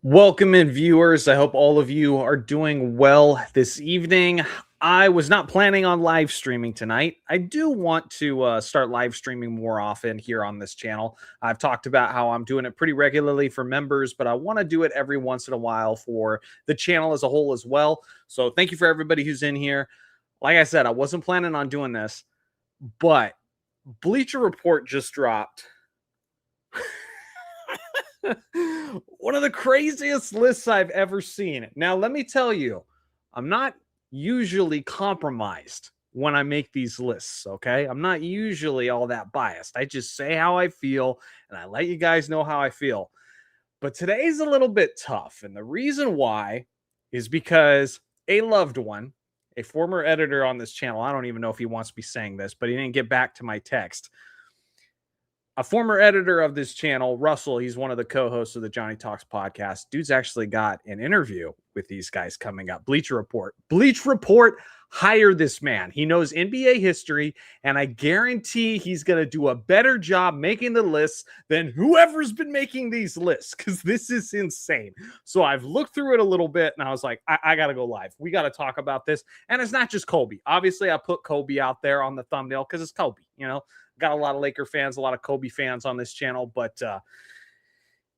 Welcome in, viewers. I hope all of you are doing well this evening. I was not planning on live streaming tonight. I do want to start live streaming more often here on this channel. I've talked about how I'm doing it pretty regularly for members, but I want to do it every once in a while for the channel as a whole as well. So thank you for everybody who's in here. Like I said, I wasn't planning on doing this, but Bleacher Report just dropped. One of the craziest lists I've ever seen. Now, let me tell you, I'm not usually compromised when I make these lists, okay? I'm not usually all that biased. I just say how I feel and I let you guys know how I feel. But today's a little bit tough. And the reason why is because a loved one, a former editor on this channel, I don't even know if he wants to be saying this, but he didn't get back to my text. A former editor of this channel, Russell, he's one of the co-hosts of the Johnny Talks podcast. Dude's actually got an interview with these guys coming up. Bleacher Report. Bleacher Report hired this man. He knows NBA history, and I guarantee he's going to do a better job making the lists than whoever's been making these lists, because this is insane. So I've looked through it a little bit, and I was like, I got to go live. We got to talk about this. And it's not just Kobe. Obviously, I put Kobe out there on the thumbnail because it's Kobe, you know. Got a lot of Laker fans, a lot of Kobe fans on this channel, but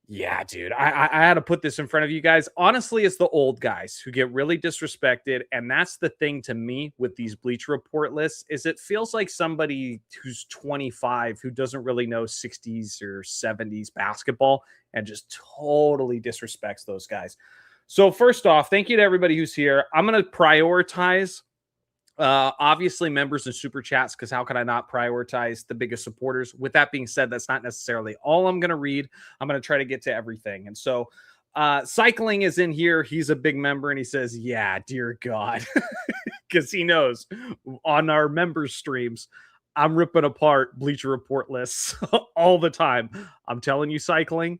yeah, dude, I had to put this in front of you guys. Honestly, it's the old guys who get really disrespected, and that's the thing to me with these Bleacher Report lists is it feels like somebody who's 25 who doesn't really know 60s or 70s basketball and just totally disrespects those guys. So first off, thank you to everybody who's here. I'm going to prioritize obviously members and super chats, because how could I not prioritize the biggest supporters? With that being said, that's not necessarily all I'm going to read. I'm going to try to get to everything. And so Cycling is in here. He's a big member, and he says, yeah, dear God, because he knows on our members streams, I'm ripping apart Bleacher Report lists all the time. I'm telling you, Cycling,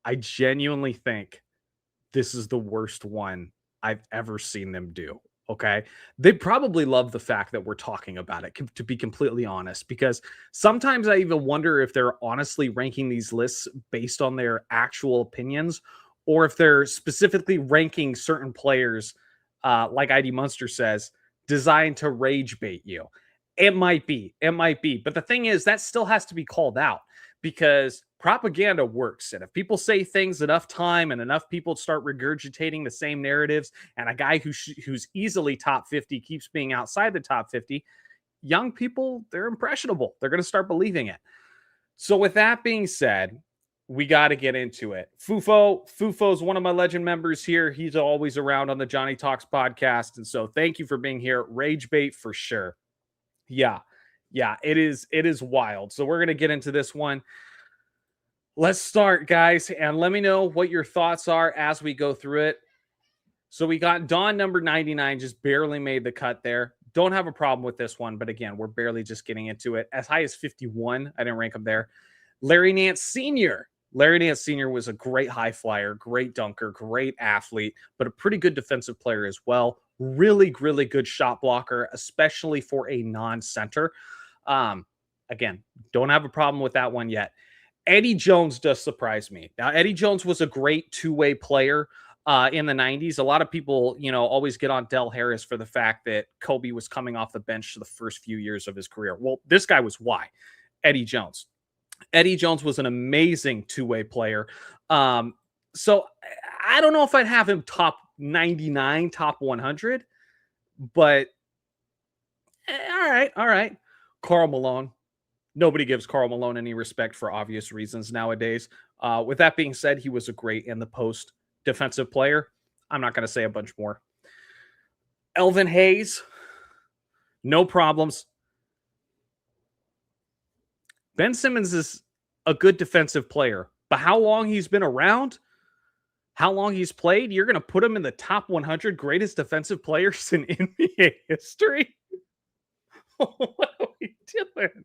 I genuinely think this is the worst one I've ever seen them do. Okay. They probably love the fact that we're talking about it, to be completely honest, because sometimes I even wonder if they're honestly ranking these lists based on their actual opinions, or if they're specifically ranking certain players, like ID Munster says, designed to rage bait you. It might be. But the thing is, that still has to be called out, because propaganda works. And if people say things enough time and enough people start regurgitating the same narratives, and a guy who's easily top 50 keeps being outside the top 50, young people, they're impressionable. They're going to start believing it. So with that being said, we got to get into it. Fufo's one of my legend members here. He's always around on the Johnny Talks podcast. And so thank you for being here. Rage bait for sure. Yeah, it is wild. So we're going to get into this one. Let's start, guys, and let me know what your thoughts are as we go through it. So we got Dawn number 99, just barely made the cut there. Don't have a problem with this one, but again, we're barely just getting into it. As high as 51, I didn't rank him there. Larry Nance Sr. Larry Nance Sr. was a great high flyer, great dunker, great athlete, but a pretty good defensive player as well. Really, really good shot blocker, especially for a non-center. Again, don't have a problem with that one yet. Eddie Jones does surprise me. Now, Eddie Jones was a great two-way player in the 90s. A lot of people, always get on Del Harris for the fact that Kobe was coming off the bench for the first few years of his career. Well, this guy was why. Eddie Jones. Eddie Jones was an amazing two-way player. So I don't know if I'd have him top 99, top 100, but all right. Karl Malone. Nobody gives Karl Malone any respect for obvious reasons nowadays. With that being said, he was a great in the post defensive player. I'm not going to say a bunch more. Elvin Hayes, no problems. Ben Simmons is a good defensive player, but how long he's been around, how long he's played, you're going to put him in the top 100 greatest defensive players in NBA history? What are we doing?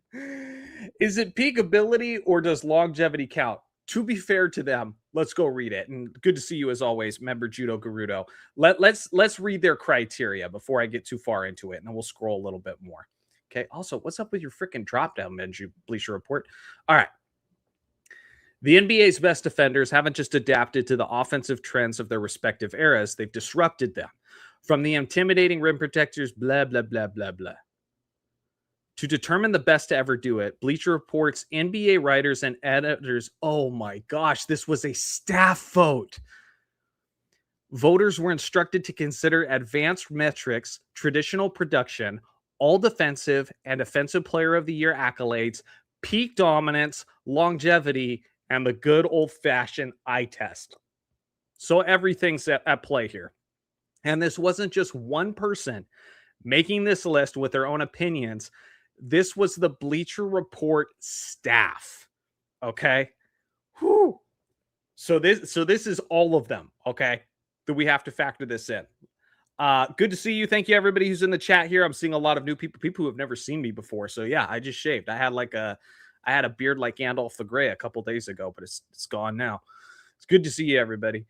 Is it peak ability or does longevity count? To be fair to them, let's go read it. And good to see you as always, member Judo Garudo. Let's read their criteria before I get too far into it, and then we'll scroll a little bit more. Okay. Also, what's up with your freaking drop down menu, Bleacher Report? All right. The NBA's best defenders haven't just adapted to the offensive trends of their respective eras, they've disrupted them. From the intimidating rim protectors, blah, blah, blah, blah, blah. To determine the best to ever do it, Bleacher Report's NBA writers and editors, oh my gosh, this was a staff vote. Voters were instructed to consider advanced metrics, traditional production, all defensive and offensive player of the year accolades, peak dominance, longevity, and the good old-fashioned eye test. So everything's at play here. And this wasn't just one person making this list with their own opinions. This was the Bleacher Report staff. Okay. Whew. So this is all of them. Okay. That we have to factor this in. Good to see you. Thank you, everybody who's in the chat here. I'm seeing a lot of new people who have never seen me before. So yeah, I just shaved. I had a beard like Gandalf the Grey a couple days ago, but it's gone now. It's good to see you, everybody.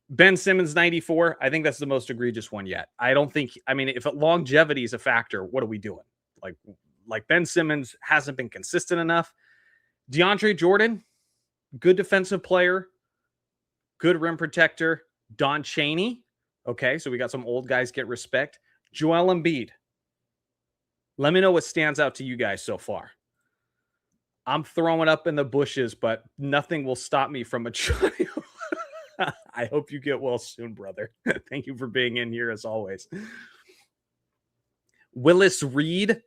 Ben Simmons 94. I think that's the most egregious one yet. I don't think. I mean, if longevity is a factor, what are we doing? Like Ben Simmons hasn't been consistent enough. DeAndre Jordan, good defensive player, good rim protector. Don Chaney. Okay, so we got some old guys get respect. Joel Embiid. Let me know what stands out to you guys so far. I'm throwing up in the bushes, but nothing will stop me from a trial. I hope you get well soon, brother. Thank you for being in here as always. Willis Reed,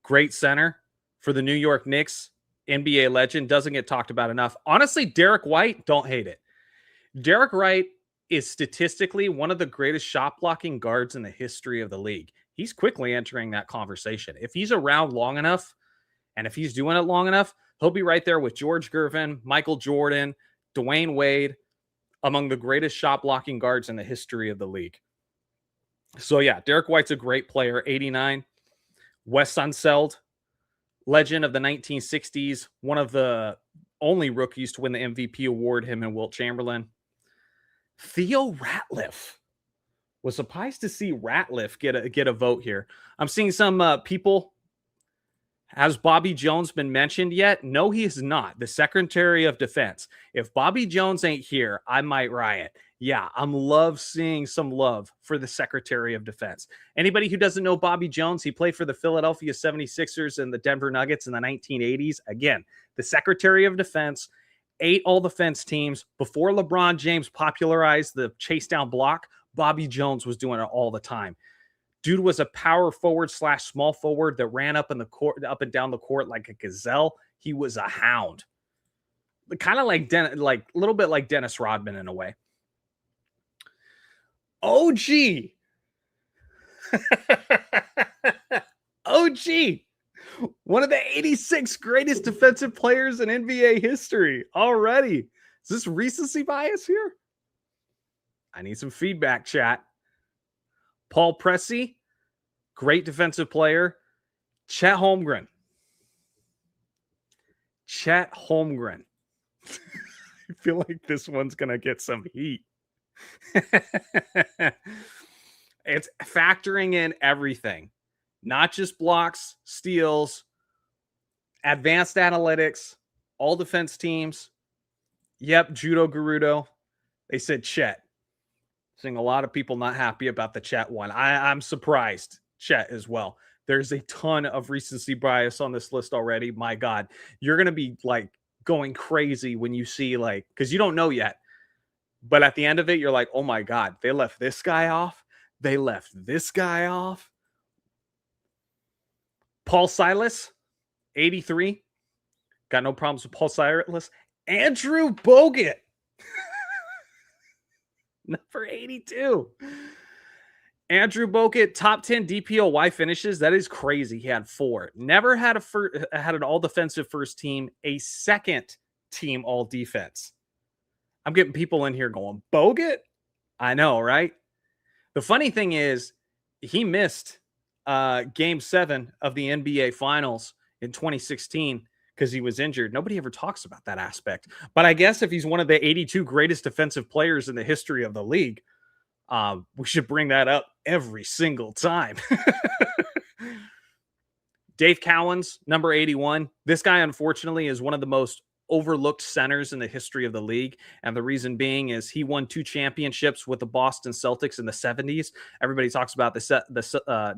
great center for the New York Knicks, NBA legend, doesn't get talked about enough. Honestly, Derek White, don't hate it. Derek White is statistically one of the greatest shot blocking guards in the history of the league. He's quickly entering that conversation. If he's around long enough, and if he's doing it long enough, he'll be right there with George Gervin, Michael Jordan, Dwayne Wade, among the greatest shot blocking guards in the history of the league. So yeah, Derek White's a great player. 89. Wes Unseld, legend of the 1960s, one of the only rookies to win the MVP award, him and Wilt Chamberlain. Theo Ratliff. Was surprised to see Ratliff get a vote here. I'm seeing some people. Has Bobby Jones been mentioned yet? No, he is not. The Secretary of Defense. If Bobby Jones ain't here, I might riot. Yeah, I'm seeing some love for the Secretary of Defense. Anybody who doesn't know Bobby Jones, he played for the Philadelphia 76ers and the Denver Nuggets in the 1980s. Again, the Secretary of Defense, 8 all-defense teams. Before LeBron James popularized the chase down block, Bobby Jones was doing it all the time. Dude was a power forward / small forward that ran up and down the court like a gazelle. He was a hound. Kind of like a little bit like Dennis Rodman in a way. OG. OG. One of the 86 greatest defensive players in NBA history already. Is this recency bias here? I need some feedback, chat. Paul Pressey, great defensive player. Chet Holmgren. I feel like this one's going to get some heat. It's factoring in everything, not just blocks, steals, advanced analytics, all defense teams. Yep, Judo Garudo. They said Chet. Seeing a lot of people not happy about the Chet one. I'm surprised. Chet as well. There's a ton of recency bias on this list already. My God, you're going to be like going crazy when you see because you don't know yet. But at the end of it, you're like, oh my God, they left this guy off. They left this guy off. Paul Silas, 83. Got no problems with Paul Silas. Andrew Bogut. Number 82. Andrew Bogut, top 10 DPOY finishes. That is crazy. He had 4. Never had an all-defensive first team, a second team all-defense. I'm getting people in here going, Bogut? I know, right? The funny thing is, he missed Game 7 of the NBA Finals in 2016 because he was injured. Nobody ever talks about that aspect. But I guess if he's one of the 82 greatest defensive players in the history of the league, we should bring that up every single time. Dave Cowens, number 81. This guy, unfortunately, is one of the most overlooked centers in the history of the league. And the reason being is he won 2 championships with the Boston Celtics in the 70s. Everybody talks about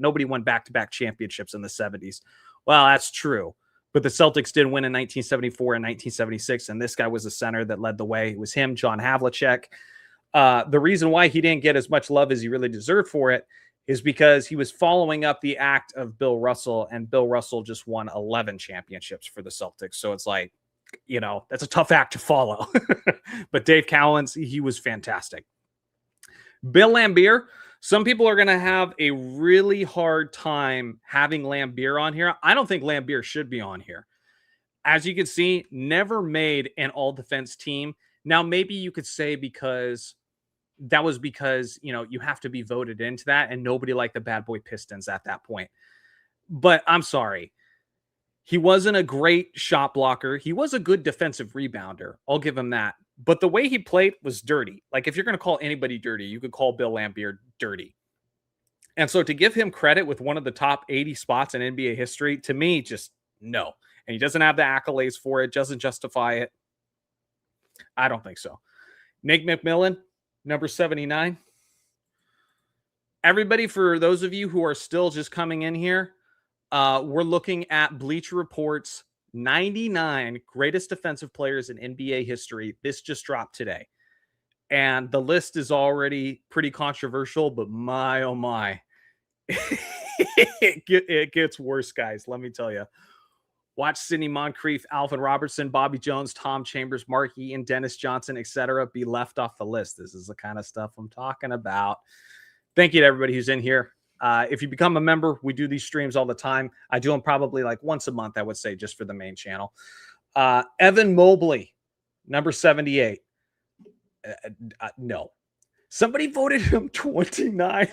nobody won back-to-back championships in the 70s. Well, that's true. But the Celtics did win in 1974 and 1976, and this guy was the center that led the way. It was him, John Havlicek. The reason why he didn't get as much love as he really deserved for it is because he was following up the act of Bill Russell, and Bill Russell just won 11 championships for the Celtics. So it's like, that's a tough act to follow. But Dave Cowens, he was fantastic. Bill Laimbeer, some people are going to have a really hard time having Laimbeer on here. I don't think Laimbeer should be on here. As you can see, never made an all-defense team. Now, maybe you could say because you have to be voted into that, and nobody liked the Bad Boy Pistons at that point. But I'm sorry. He wasn't a great shot blocker. He was a good defensive rebounder. I'll give him that. But the way he played was dirty. Like, if you're going to call anybody dirty, you could call Bill Laimbeer dirty. And so to give him credit with one of the top 80 spots in NBA history, to me, just no. And he doesn't have the accolades for it, doesn't justify it. I don't think so. Nick McMillan, number 79. Everybody, for those of you who are still just coming in here, we're looking at Bleacher Report's 99 greatest defensive players in NBA history. This just dropped today. And the list is already pretty controversial, but my, oh my. It gets worse, guys. Let me tell you. Watch Sidney Moncrief, Alvin Robertson, Bobby Jones, Tom Chambers, Mark Eaton, Dennis Johnson, etc. be left off the list. This is the kind of stuff I'm talking about. Thank you to everybody who's in here. If you become a member, we do these streams all the time. I do them probably like once a month, I would say, just for the main channel. Evan Mobley, number 78. No. Somebody voted him 29.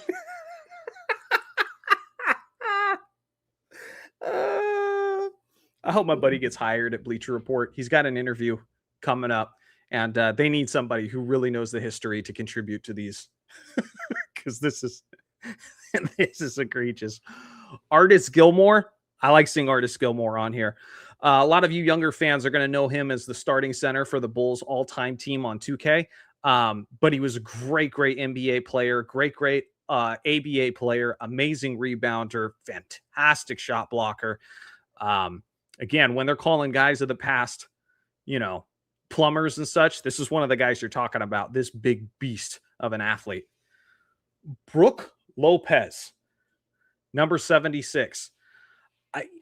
I hope my buddy gets hired at Bleacher Report. He's got an interview coming up, and they need somebody who really knows the history to contribute to these, because this is egregious. Artis Gilmore. I like seeing Artis Gilmore on here. A lot of you younger fans are going to know him as the starting center for the Bulls all-time team on 2K. But he was a great NBA player, great ABA player, amazing rebounder, fantastic shot blocker. Again, when they're calling guys of the past, plumbers and such, this is one of the guys you're talking about, this big beast of an athlete. Brooke Lopez, number 76.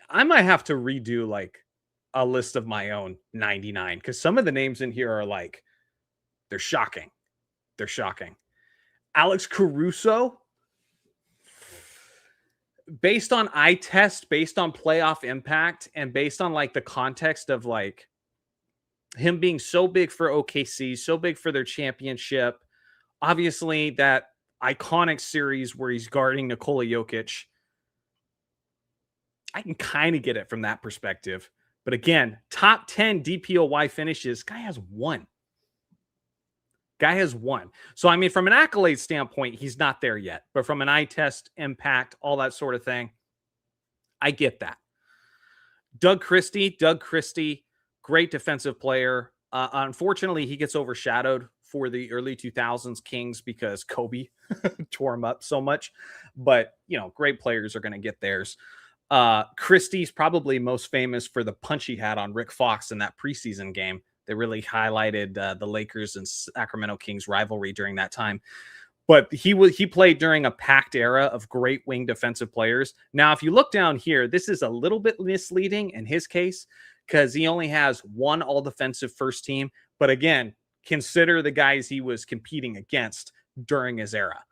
I might have to redo like a list of my own 99, because some of the names in here are like, they're shocking. They're shocking. Alex Caruso, based on eye test, based on playoff impact, and based on like the context of like him being so big for OKC, so big for their championship, obviously that iconic series where he's guarding Nikola Jokic, I can kind of get it from that perspective. But again, top 10 DPOY finishes, guy has one. So, I mean, from an accolade standpoint, he's not there yet. But from an eye test, impact, all that sort of thing, I get that. Doug Christie, great defensive player. Unfortunately, he gets overshadowed for the early 2000s Kings because Kobe tore him up so much. But, great players are going to get theirs. Christie's probably most famous for the punch he had on Rick Fox in that preseason game. They really highlighted the Lakers and Sacramento Kings rivalry during that time. But he played during a packed era of great wing defensive players. Now, if you look down here, this is a little bit misleading in his case because he only has one all-defensive first team. But again, consider the guys he was competing against during his era.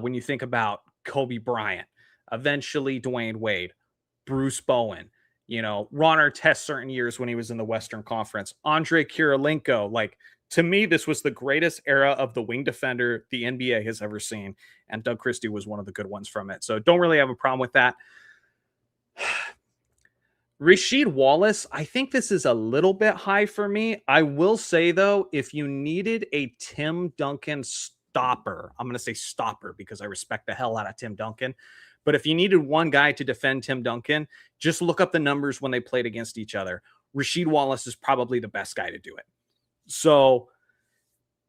When you think about Kobe Bryant, eventually Dwayne Wade, Bruce Bowen, Ron Artest certain years when he was in the Western Conference, Andre Kirilenko. Like, to me, this was the greatest era of the wing defender the NBA has ever seen. And Doug Christie was one of the good ones from it. So don't really have a problem with that. Rasheed Wallace, I think this is a little bit high for me. I will say, though, if you needed a Tim Duncan stopper, I'm going to say stopper because I respect the hell out of Tim Duncan. But if you needed one guy to defend Tim Duncan, just look up the numbers when they played against each other. Rasheed Wallace is probably the best guy to do it. So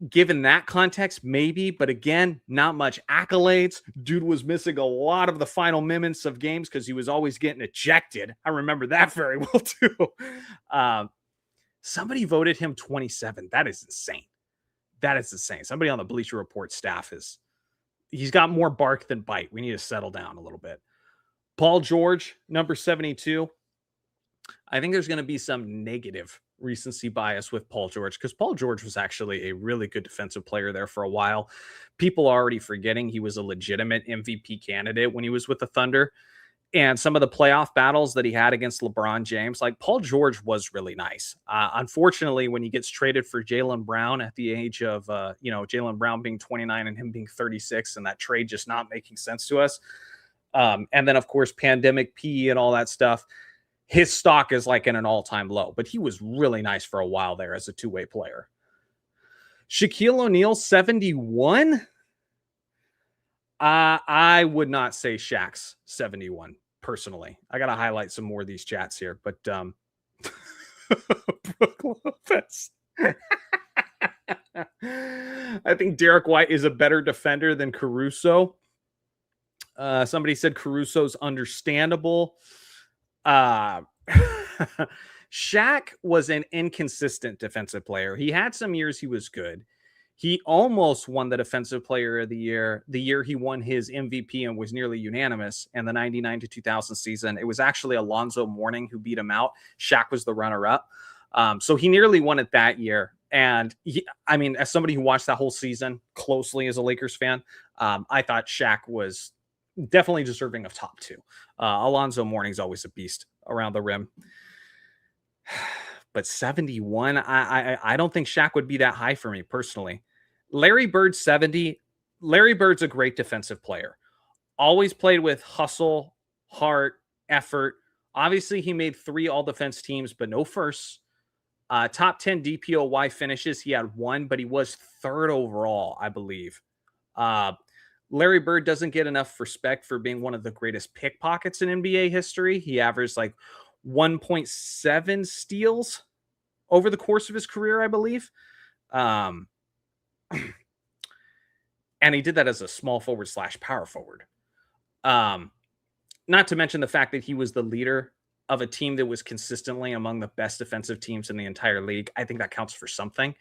given that context, maybe, but again, not much accolades. Dude was missing a lot of the final minutes of games because he was always getting ejected. I remember that very well too. Somebody voted him 27. That is insane. That is insane. Somebody on the Bleacher Report staff he's got more bark than bite. We need to settle down a little bit. Paul George, number 72. I think there's going to be some negative recency bias with Paul George because Paul George was actually a really good defensive player there for a while. People are already forgetting he was a legitimate MVP candidate when he was with the Thunder. And some of the playoff battles that he had against LeBron James, like Paul George was really nice. Unfortunately, when he gets traded for Jaylen Brown at the age of, Jaylen Brown being 29 and him being 36 and that trade just not making sense to us. And then, of course, pandemic P and all that stuff. His stock is like in an all-time low, but he was really nice for a while there as a two-way player. Shaquille O'Neal, 71. I would not say Shaq's 71 personally. I got to highlight some more of these chats here, but Brook Lopez. I think Derek White is a better defender than Caruso. Somebody said Caruso's understandable. Shaq was an inconsistent defensive player. He had some years he was good. He almost won the defensive player of the year he won his MVP and was nearly unanimous in the 99 to 2000 season. It was actually Alonzo Mourning who beat him out. Shaq was the runner-up. So he nearly won it that year. And as somebody who watched that whole season closely as a Lakers fan, I thought Shaq was definitely deserving of top two. Alonzo Mourning's always a beast around the rim. But 71, I don't think Shaq would be that high for me personally. Larry Bird, 70. Larry Bird's a great defensive player. Always played with hustle, heart, effort. Obviously, he made 3 all-defense teams, but no firsts. Top 10 DPOY finishes. He had 1, but he was 3rd overall, I believe. Larry Bird doesn't get enough respect for being one of the greatest pickpockets in NBA history. He averaged like 1.7 steals over the course of his career, I believe. And he did that as a small forward / power forward. Not to mention the fact that he was the leader of a team that was consistently among the best defensive teams in the entire league. I think that counts for something.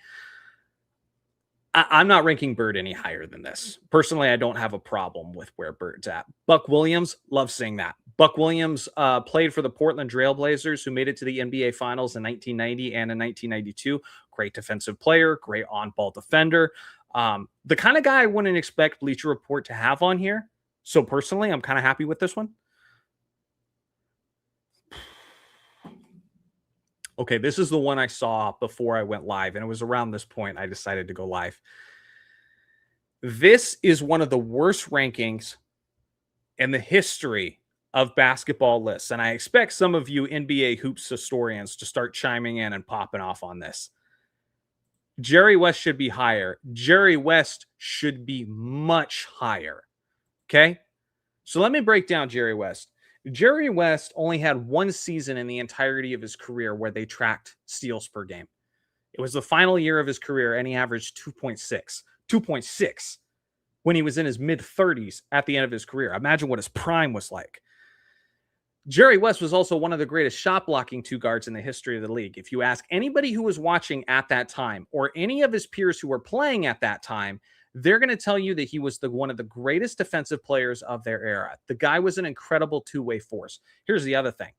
I'm not ranking Bird any higher than this. Personally, I don't have a problem with where Bird's at. Buck Williams, love seeing that. Buck Williams played for the Portland Trail Blazers, who made it to the NBA Finals in 1990 and in 1992. Great defensive player, great on-ball defender. The kind of guy I wouldn't expect Bleacher Report to have on here. So personally, I'm kind of happy with this one. Okay, this is the one I saw before I went live, and it was around this point I decided to go live. This is one of the worst rankings in the history of basketball lists, and I expect some of you NBA hoops historians to start chiming in and popping off on this. Jerry West should be higher. Jerry West should be much higher. Okay? So let me break down Jerry West. Jerry West only had 1 season in the entirety of his career where they tracked steals per game. It was the final year of his career, and he averaged 2.6. 2.6 when he was in his mid-30s at the end of his career. Imagine what his prime was like. Jerry West was also one of the greatest shot-blocking 2 guards in the history of the league. If you ask anybody who was watching at that time or any of his peers who were playing at that time, they're going to tell you that he was one of the greatest defensive players of their era. The guy was an incredible two-way force. Tere's the other thing.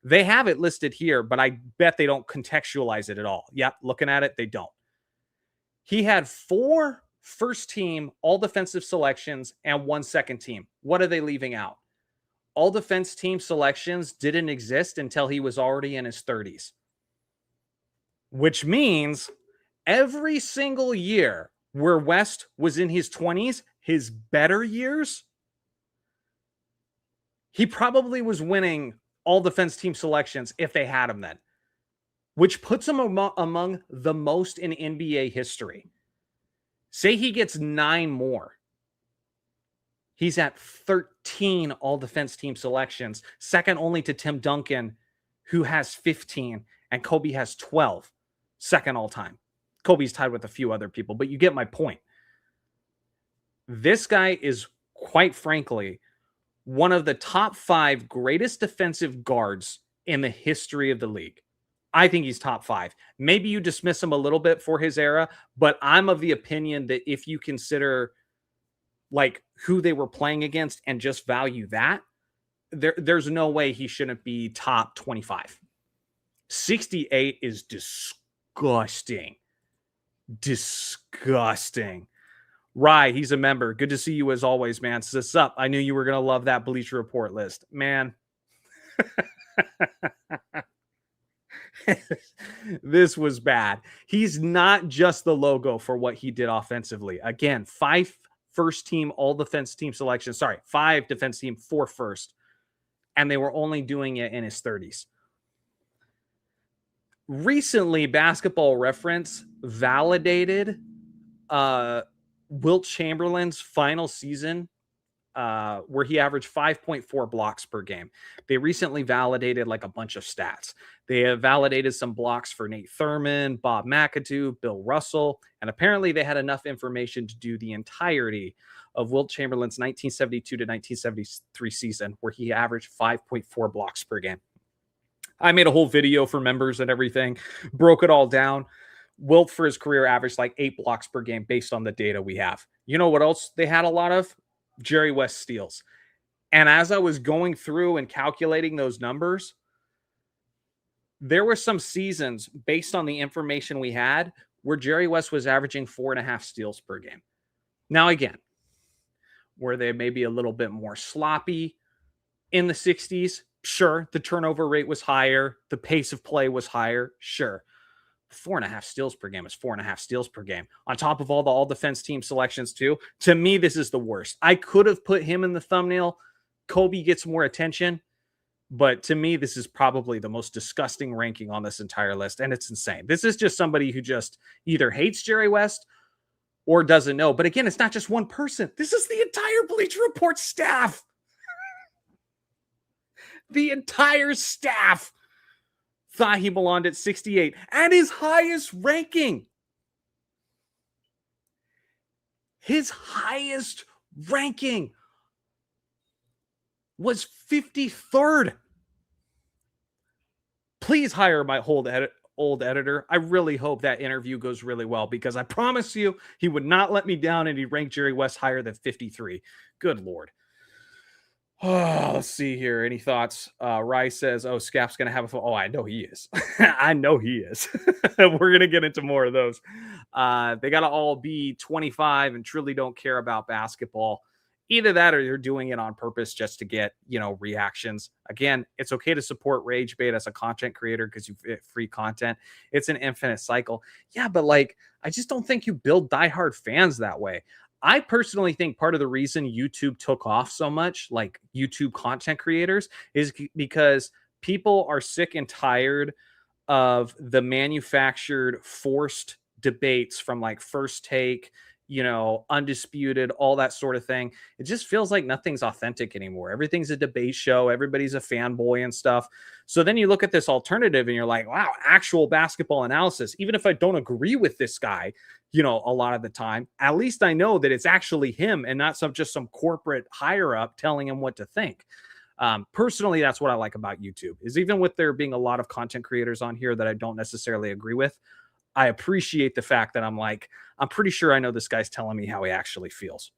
They have it listed here, but I bet they don't contextualize it at all. Yep, looking at it, they don't. He had 4 first-team all-defensive selections and 1 second team. What are they leaving out? All-defense team selections didn't exist until he was already in his 30s. Which means every single year where West was in his 20s, his better years, he probably was winning all defense team selections if they had him then, which puts him among the most in NBA history. Say he gets 9 more. He's at 13 all defense team selections, second only to Tim Duncan, who has 15, and Kobe has 12, second all time. Kobe's tied with a few other people, but you get my point. This guy is, quite frankly, one of the top 5 greatest defensive guards in the history of the league. I think he's top 5. Maybe you dismiss him a little bit for his era, but I'm of the opinion that if you consider like who they were playing against and just value that, there's no way he shouldn't be top 25. 68 is disgusting. Disgusting. Rye, he's a member. Good to see you as always, man. What's up? I knew you were going to love that Bleacher Report list. Man. This was bad. He's not just the logo for what he did offensively. Again, 5 first team, all defense team selections. Sorry, 5 defense team, 4 first. And they were only doing it in his 30s. Recently, Basketball Reference validated Wilt Chamberlain's final season where he averaged 5.4 blocks per game. They recently validated like a bunch of stats. They have validated some blocks for Nate Thurman, Bob McAdoo, Bill Russell, and apparently they had enough information to do the entirety of Wilt Chamberlain's 1972 to 1973 season where he averaged 5.4 blocks per game. I made a whole video for members and everything, broke it all down. Wilt for his career averaged like 8 blocks per game based on the data we have. You know what else they had a lot of? Jerry West steals. And as I was going through and calculating those numbers, there were some seasons based on the information we had where Jerry West was averaging 4.5 steals per game. Now, again, were they maybe a little bit more sloppy in the 60s? Sure. The turnover rate was higher. The pace of play was higher. Sure. 4.5 steals per game is 4.5 steals per game. On top of all the all defense team selections too. To me, this is the worst. I could have put him in the thumbnail. Kobe gets more attention, but to me, this is probably the most disgusting ranking on this entire list. And it's insane. This is just somebody who just either hates Jerry West or doesn't know. But again, it's not just one person. This is the entire Bleacher Report staff. The entire staff thought he belonged at 68 and his highest ranking. His highest ranking was 53rd. Please hire my old editor. I really hope that interview goes really well because I promise you he would not let me down and he ranked Jerry West higher than 53. Good Lord. Oh, let's see here. Any thoughts? Rice says, oh, Scap's going to have a phone. Oh, I know he is. I know he is. We're going to get into more of those. They got to all be 25 and truly don't care about basketball. Either that or they're doing it on purpose just to get, reactions. Again, it's okay to support Rage Bait as a content creator because you get free content. It's an infinite cycle. Yeah, but I just don't think you build diehard fans that way. I personally think part of the reason YouTube took off so much, like YouTube content creators, is because people are sick and tired of the manufactured, forced debates from like First Take, Undisputed, all that sort of thing. It just feels like nothing's authentic anymore. Everything's a debate show. Everybody's a fanboy and stuff. So then you look at this alternative and you're like, wow, actual basketball analysis. Even if I don't agree with this guy, a lot of the time, at least I know that it's actually him and not just some corporate higher up telling him what to think. Personally, that's what I like about YouTube is even with there being a lot of content creators on here that I don't necessarily agree with, I appreciate the fact that I'm pretty sure I know this guy's telling me how he actually feels.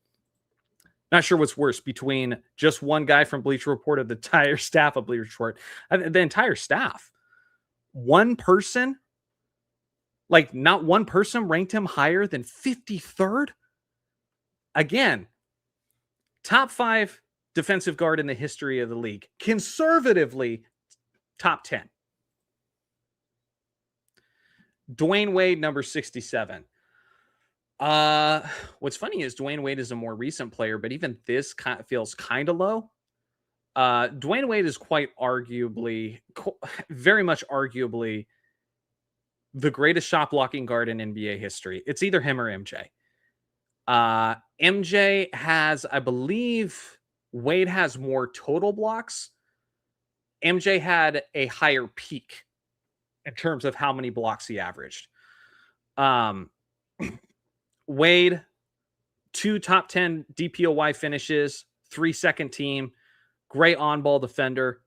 Not sure what's worse between just one guy from Bleacher Report or the entire staff of Bleacher Report. The entire staff. One person, not one person ranked him higher than 53rd. Again, top 5 defensive guard in the history of the league. Conservatively, top 10. Dwayne Wade, number 67. What's funny is Dwayne Wade is a more recent player, but even this feels kind of low. Dwayne Wade is very much arguably the greatest shot blocking guard in NBA history. It's either him or MJ. MJ has, I believe, Wade has more total blocks. MJ had a higher peak in terms of how many blocks he averaged. Wade, 2 top 10 DPOY finishes, 3 second team, great on-ball defender.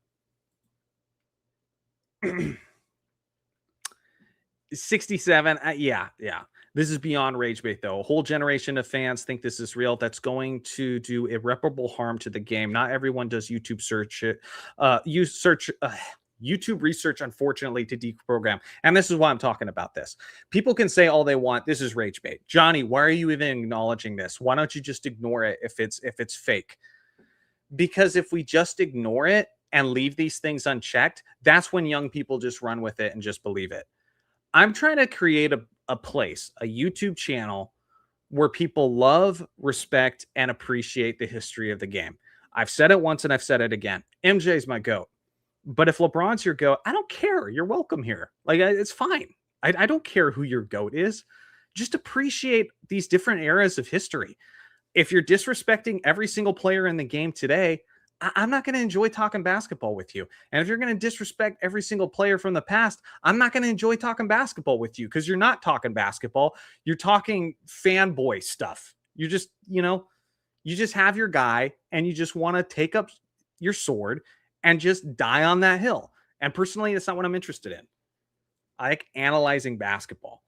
67. Yeah. This is beyond rage bait, though. A whole generation of fans think this is real. That's going to do irreparable harm to the game. Not everyone does YouTube search. YouTube research, unfortunately, to deprogram. And this is why I'm talking about this. People can say all they want. This is rage bait. Johnny, why are you even acknowledging this? Why don't you just ignore it if it's fake? Because if we just ignore it and leave these things unchecked, that's when young people just run with it and just believe it. I'm trying to create a place, a YouTube channel where people love, respect, and appreciate the history of the game. I've said it once and I've said it again. MJ's my GOAT. But if LeBron's your GOAT, I don't care. You're welcome here. Like, it's fine. I don't care who your GOAT is. Just appreciate these different eras of history. If you're disrespecting every single player in the game today, I'm not going to enjoy talking basketball with you. And if you're going to disrespect every single player from the past, I'm not going to enjoy talking basketball with you, because you're not talking basketball. You're talking fanboy stuff. You just, you just have your guy and you just want to take up your sword and just die on that hill. And personally, that's not what I'm interested in. I like analyzing basketball.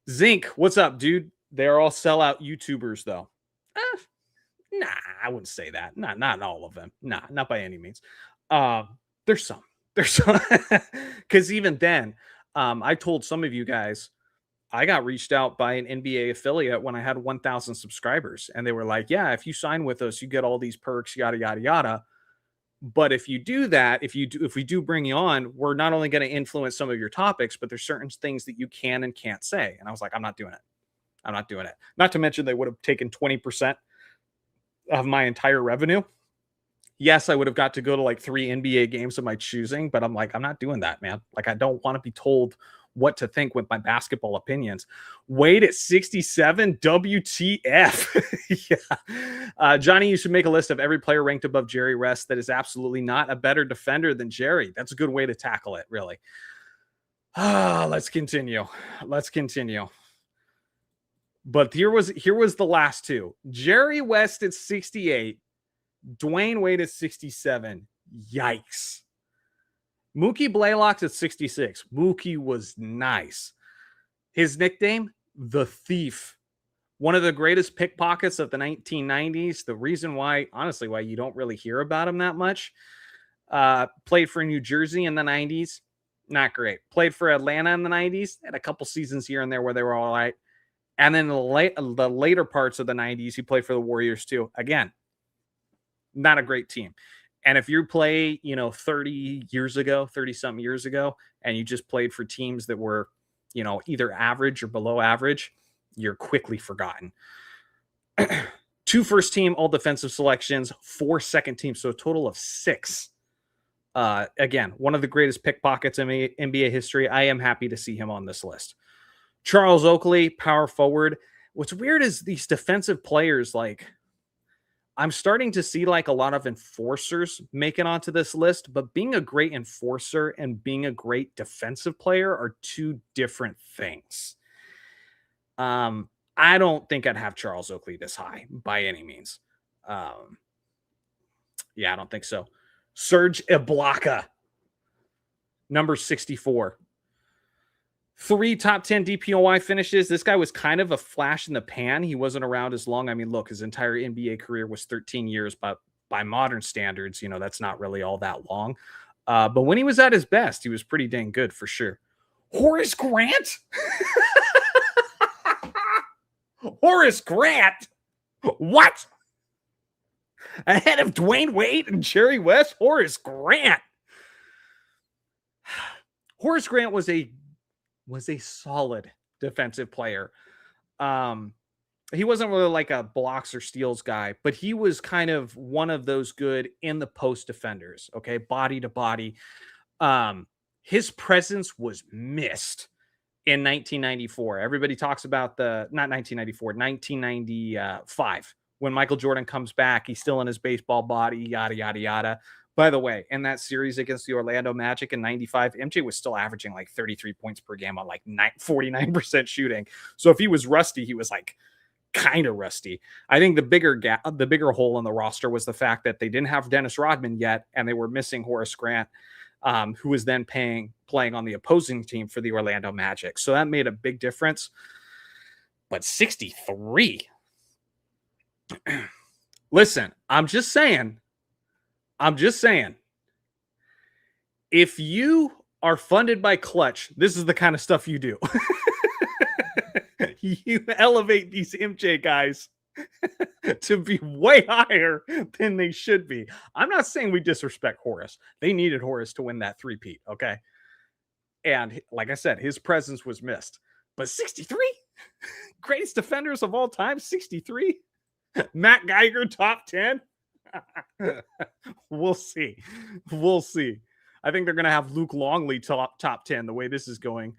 Zinc, what's up, dude? They're all sellout YouTubers, though. Nah, I wouldn't say that. Not all of them. Nah, not by any means. There's some. Because even then, I told some of you guys, I got reached out by an NBA affiliate when I had 1,000 subscribers, and they were like, "Yeah, if you sign with us, you get all these perks, yada yada yada. But if you do that, if we do bring you on, we're not only going to influence some of your topics, but there's certain things that you can and can't say." And I was like, "I'm not doing it. I'm not doing it." Not to mention they would have taken 20% of my entire revenue. Yes, I would have got to go to like 3 NBA games of my choosing, but I'm like, I'm not doing that, man. Like, I don't want to be told what to think with my basketball opinions. Wade at 67, WTF. Yeah. Johnny, you should make a list of every player ranked above Jerry West that is absolutely not a better defender than Jerry. That's a good way to tackle it, really. Let's continue. But here was the last two. Jerry West at 68, Dwayne Wade at 67. Yikes. Mookie Blaylock at 66. Mookie was nice. His nickname, The Thief. One of the greatest pickpockets of the 1990s. The reason why, honestly, why you don't really hear about him that much. Played for New Jersey in the 90s. Not great. Played for Atlanta in the 90s. Had a couple seasons here and there where they were all right. And then the later parts of the 90s, he played for the Warriors too. Again, not a great team. And if you play, 30 something years ago, and you just played for teams that were, either average or below average, you're quickly forgotten. 2 first team, all defensive selections, 4 second teams. So a total of 6. Again, one of the greatest pickpockets in NBA history. I am happy to see him on this list. Charles Oakley, power forward. What's weird is these defensive players, like, I'm starting to see like a lot of enforcers make it onto this list, but being a great enforcer and being a great defensive player are 2 different things. I don't think I'd have Charles Oakley this high by any means. Yeah, I don't think so. Serge Ibaka, number 64. 3 top 10 DPOY finishes. This guy was kind of a flash in the pan. He wasn't around as long. I mean, look, his entire NBA career was 13 years, but by modern standards, that's not really all that long. But when he was at his best, he was pretty dang good for sure. Horace Grant? Horace Grant? What? Ahead of Dwayne Wade and Jerry West? Horace Grant. Horace Grant was a solid defensive player. He wasn't really like a blocks or steals guy, but he was kind of one of those good in the post defenders. Okay. Body to body. His presence was missed in 1994. Everybody talks about not 1994, 1995, when Michael Jordan comes back. He's still in his baseball body, yada, yada, yada. By the way, in that series against the Orlando Magic in 95, MJ was still averaging like 33 points per game on like 49% shooting. So if he was rusty, he was like kind of rusty. I think the bigger hole in the roster was the fact that they didn't have Dennis Rodman yet, and they were missing Horace Grant, who was then playing on the opposing team for the Orlando Magic. So that made a big difference. But 63. Listen, I'm just saying. If you are funded by Clutch, this is the kind of stuff you do. You elevate these MJ guys to be way higher than they should be. I'm not saying we disrespect Horace. They needed Horace to win that three-peat, okay? And like I said, his presence was missed. But 63? Greatest defenders of all time, 63? Matt Geiger, top 10? We'll see. I think they're going to have Luke Longley top 10 the way this is going.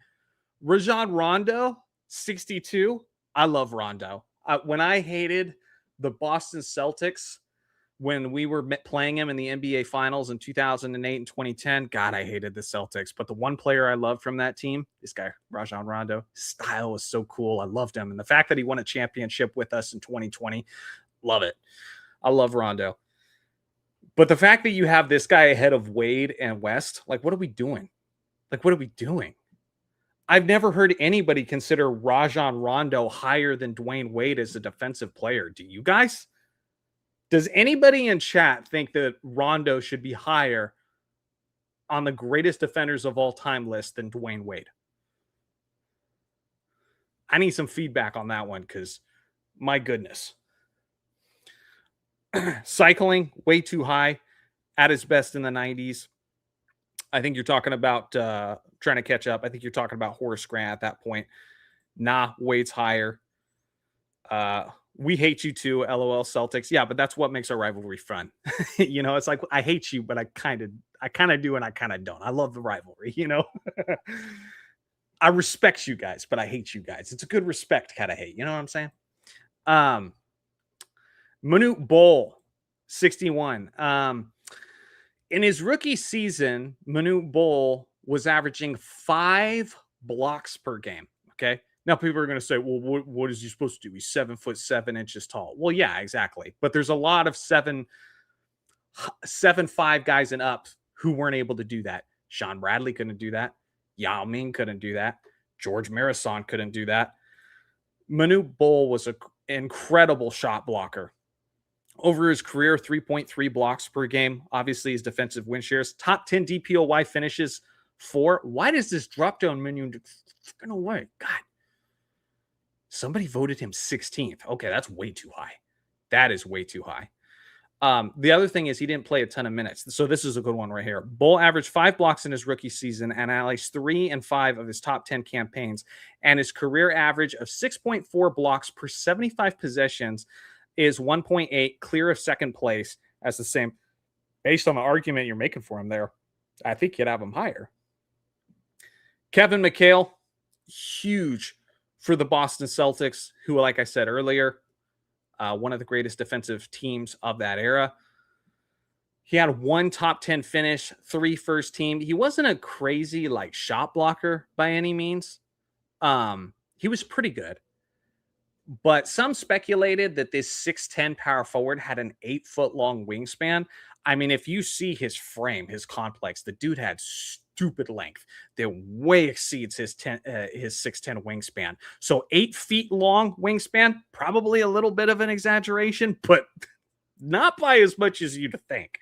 Rajon Rondo, 62. I love Rondo. When I hated the Boston Celtics when we were playing him in the NBA Finals in 2008 and 2010, God, I hated the Celtics. But the one player I loved from that team, this guy, Rajon Rondo, his style was so cool. I loved him. And the fact that he won a championship with us in 2020, love it. I love Rondo. But the fact that you have this guy ahead of Wade and West, like, what are we doing? I've never heard anybody consider Rajon Rondo higher than Dwayne Wade as a defensive player. Do you guys? Does anybody in chat think that Rondo should be higher on the greatest defenders of all time list than Dwayne Wade? I need some feedback on that one because, my goodness. Cycling, way too high at his best in the 90s. I think you're talking about trying to catch up. I think you're talking about Horace Grant at that point. Nah, Wade's higher. We hate you too, LOL Celtics. Yeah, but that's what makes our rivalry fun. It's like I hate you, but I kind of do and I kind of don't. I love the rivalry, I respect you guys, but I hate you guys. It's a good respect kind of hate. You know what I'm saying? Manute Bol, 61. In his rookie season, Manute Bol was averaging 5 blocks per game. Okay. Now people are going to say, well, what is he supposed to do? He's 7'7" tall. Well, yeah, exactly. But there's a lot of 7'5" guys and up who weren't able to do that. Sean Bradley couldn't do that. Yao Ming couldn't do that. George Marason couldn't do that. Manute Bol was an incredible shot blocker. Over his career, 3.3 blocks per game. Obviously, his defensive win shares. Top 10 DPOY finishes 4. Why does this drop down menu fucking away? God. Somebody voted him 16th. Okay, that's way too high. That is way too high. The other thing is he didn't play a ton of minutes. So this is a good one right here. Bol averaged 5 blocks in his rookie season and at least 3 and 5 of his top 10 campaigns. And his career average of 6.4 blocks per 75 possessions is 1.8, clear of second place as the same. Based on the argument you're making for him there, I think you'd have him higher. Kevin McHale, huge for the Boston Celtics, who, like I said earlier, one of the greatest defensive teams of that era. He had 1 top 10 finish, 3 first team. He wasn't a crazy shot blocker by any means. He was pretty good. But some speculated that this 6'10" power forward had an 8-foot long wingspan. I mean, if you see his frame, his complex, the dude had stupid length that way exceeds his 6'10" wingspan. So 8 feet long wingspan, probably a little bit of an exaggeration, but not by as much as you'd think.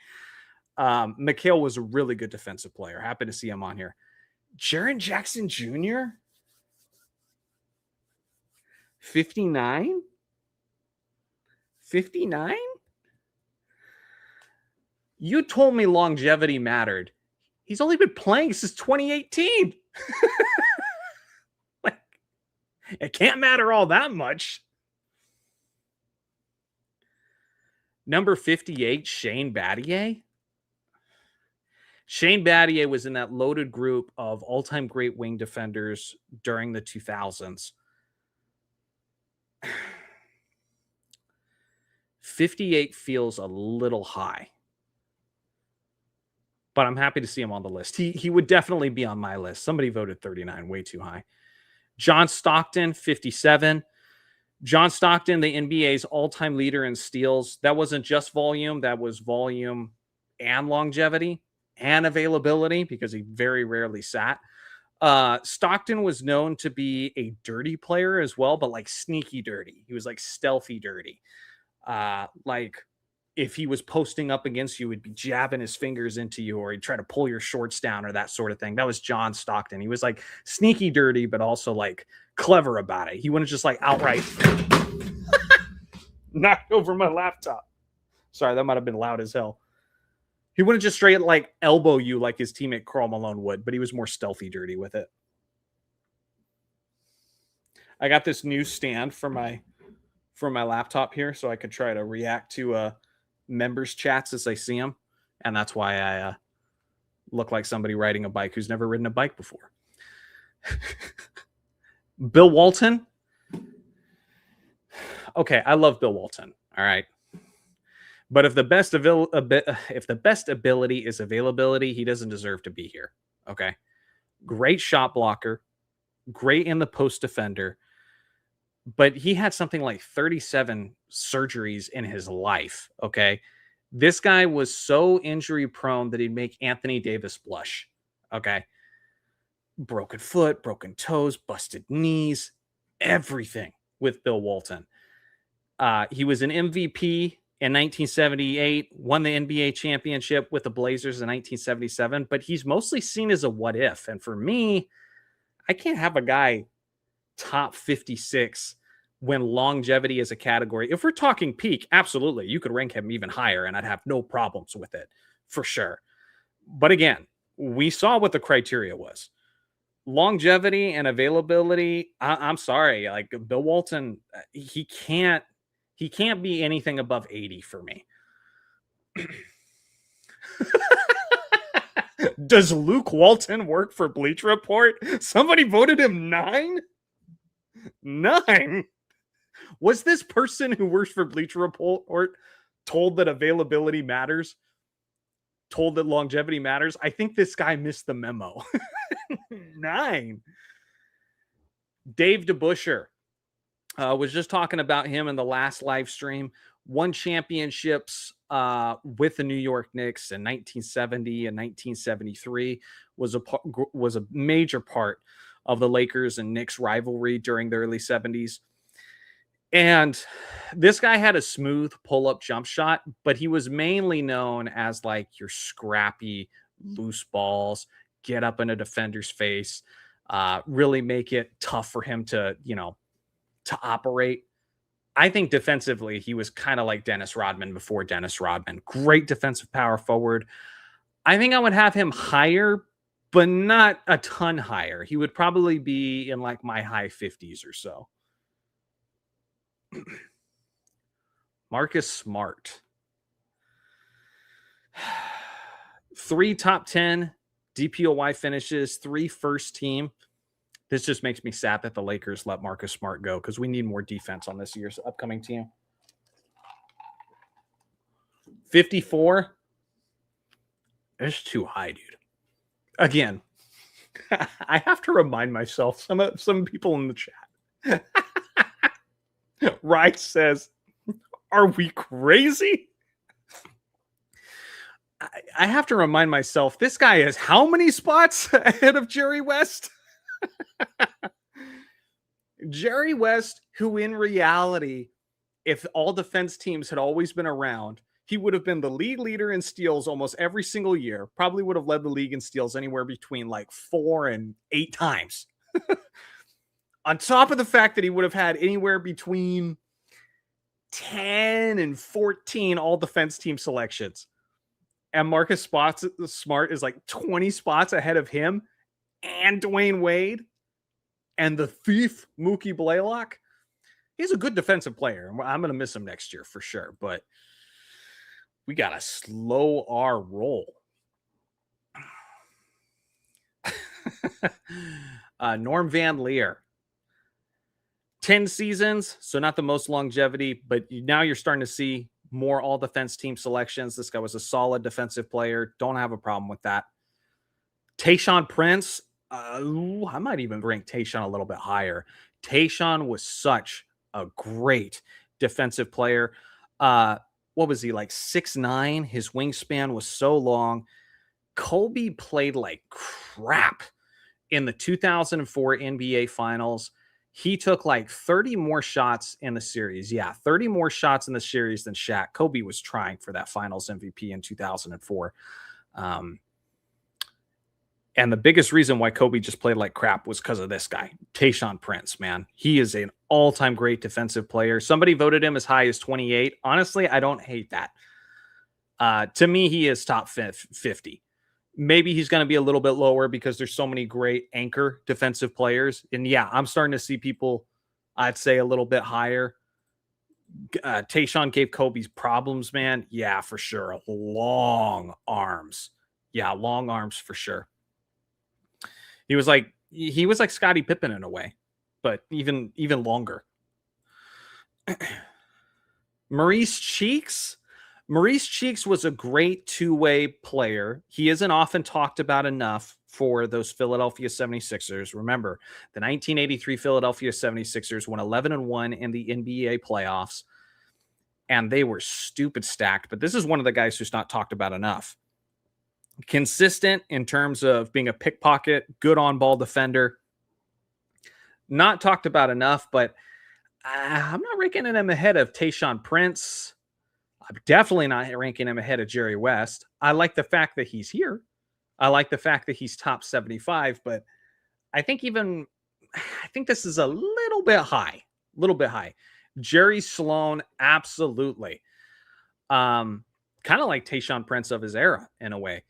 McHale was a really good defensive player. Happy to see him on here. Jaren Jackson Jr., 59? 59? You told me longevity mattered. He's only been playing since 2018. It can't matter all that much. Number 58, Shane Battier. Shane Battier was in that loaded group of all-time great wing defenders during the 2000s. 58 feels a little high. but I'm happy to see him on the list. He would definitely be on my list. Somebody voted 39, way too high. John Stockton, 57. John Stockton, the NBA's all-time leader in steals. That wasn't just volume, that was volume and longevity and availability because he very rarely sat. Stockton was known to be a dirty player as well, but like sneaky dirty. He was like stealthy dirty. Like if he was posting up against you, he'd be jabbing his fingers into you, or he'd try to pull your shorts down or that sort of thing. That was John Stockton. He was like sneaky dirty, but also like clever about it. He wouldn't just like outright knock over my laptop. Sorry, that might have been loud as hell. He wouldn't just straight like elbow you like his teammate Karl Malone would, but he was more stealthy dirty with it. I got this new stand for my laptop here so I could try to react to members chats as I see them, and that's why I look like somebody riding a bike who's never ridden a bike before. Bill Walton. Okay, I love Bill Walton. All right. But if the best ability is availability, he doesn't deserve to be here. Okay. Great shot blocker, great in the post defender, but he had something like 37 surgeries in his life. Okay. This guy was so injury prone that he'd make Anthony Davis blush. Okay. Broken foot, broken toes, busted knees, everything with Bill Walton. He was an MVP in 1978, won the NBA championship with the Blazers in 1977, but he's mostly seen as a what if. And for me, I can't have a guy top 56 when longevity is a category. If we're talking peak, absolutely, you could rank him even higher and I'd have no problems with it for sure. But again, we saw what the criteria was. Longevity and availability. I'm sorry, like Bill Walton, he can't be anything above 80 for me. Does Luke Walton work for Bleacher Report? Somebody voted him 9? 9? Was this person who works for Bleacher Report told that availability matters? Told that longevity matters? I think this guy missed the memo. 9. Dave DeBusschere. Was just talking about him in the last live stream. Won championships with the New York Knicks in 1970 and 1973. Was a major part of the Lakers and Knicks rivalry during the early 70s. And this guy had a smooth pull-up jump shot, but he was mainly known as like your scrappy loose balls, get up in a defender's face, really make it tough for him to, to operate. I think defensively, he was kind of like Dennis Rodman before Dennis Rodman. Great defensive power forward. I think I would have him higher, but not a ton higher. He would probably be in like my high 50s or so. Marcus Smart. 3 top 10 DPOY finishes, 3 first team. This just makes me sad that the Lakers let Marcus Smart go because we need more defense on this year's upcoming team. 54. It's too high, dude. Again, I have to remind myself, some people in the chat. Rice says, are we crazy? I have to remind myself, this guy is how many spots ahead of Jerry West? Jerry West, who in reality, if all defense teams had always been around, he would have been the league leader in steals almost every single year. Probably would have led the league in steals anywhere between like 4 and 8 times. On top of the fact that he would have had anywhere between 10 and 14 all defense team selections. And Marcus Smart is like 20 spots ahead of him and Dwayne Wade and the thief Mookie Blaylock. He's a good defensive player. I'm going to miss him next year for sure, but we got to slow our roll. Norm Van Leer. 10 seasons, so not the most longevity, but now you're starting to see more all defense team selections. This guy was a solid defensive player. Don't have a problem with that. Tayshaun Prince, I might even rank Tayshaun a little bit higher. Tayshaun was such a great defensive player. What was he, like 6'9"? His wingspan was so long. Kobe played like crap in the 2004 NBA Finals. He took like 30 more shots in the series. Yeah, 30 more shots in the series than Shaq. Kobe was trying for that Finals MVP in 2004. And the biggest reason why Kobe just played like crap was because of this guy, Tayshaun Prince, man. He is an all-time great defensive player. Somebody voted him as high as 28. Honestly, I don't hate that. To me, he is top 50. Maybe he's going to be a little bit lower because there's so many great anchor defensive players. And yeah, I'm starting to see people, I'd say, a little bit higher. Tayshaun gave Kobe's problems, man. Yeah, for sure. Long arms. Yeah, long arms for sure. He was like Scottie Pippen in a way, but even longer. Maurice Cheeks. Maurice Cheeks was a great two-way player. He isn't often talked about enough for those Philadelphia 76ers. Remember, the 1983 Philadelphia 76ers won 11-1 in the NBA playoffs, and they were stupid stacked. But this is one of the guys who's not talked about enough. Consistent in terms of being a pickpocket, good on-ball defender. Not talked about enough, but I'm not ranking him ahead of Tayshaun Prince. I'm definitely not ranking him ahead of Jerry West. I like the fact that he's here. I like the fact that he's top 75, but I think this is a little bit high. Jerry Sloan, absolutely. Kind of like Tayshaun Prince of his era in a way.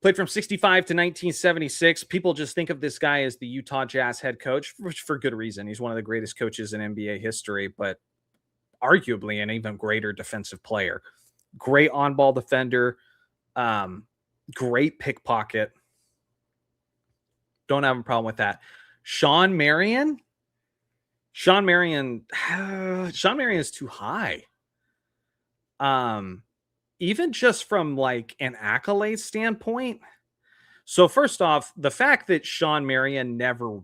Played from 65 to 1976. People just think of this guy as the Utah Jazz head coach, for good reason. He's one of the greatest coaches in NBA history, but arguably an even greater defensive player. Great on-ball defender. Great pickpocket. Don't have a problem with that. Sean Marion is too high. Even just from like an accolade standpoint. So first off, the fact that Sean Marion never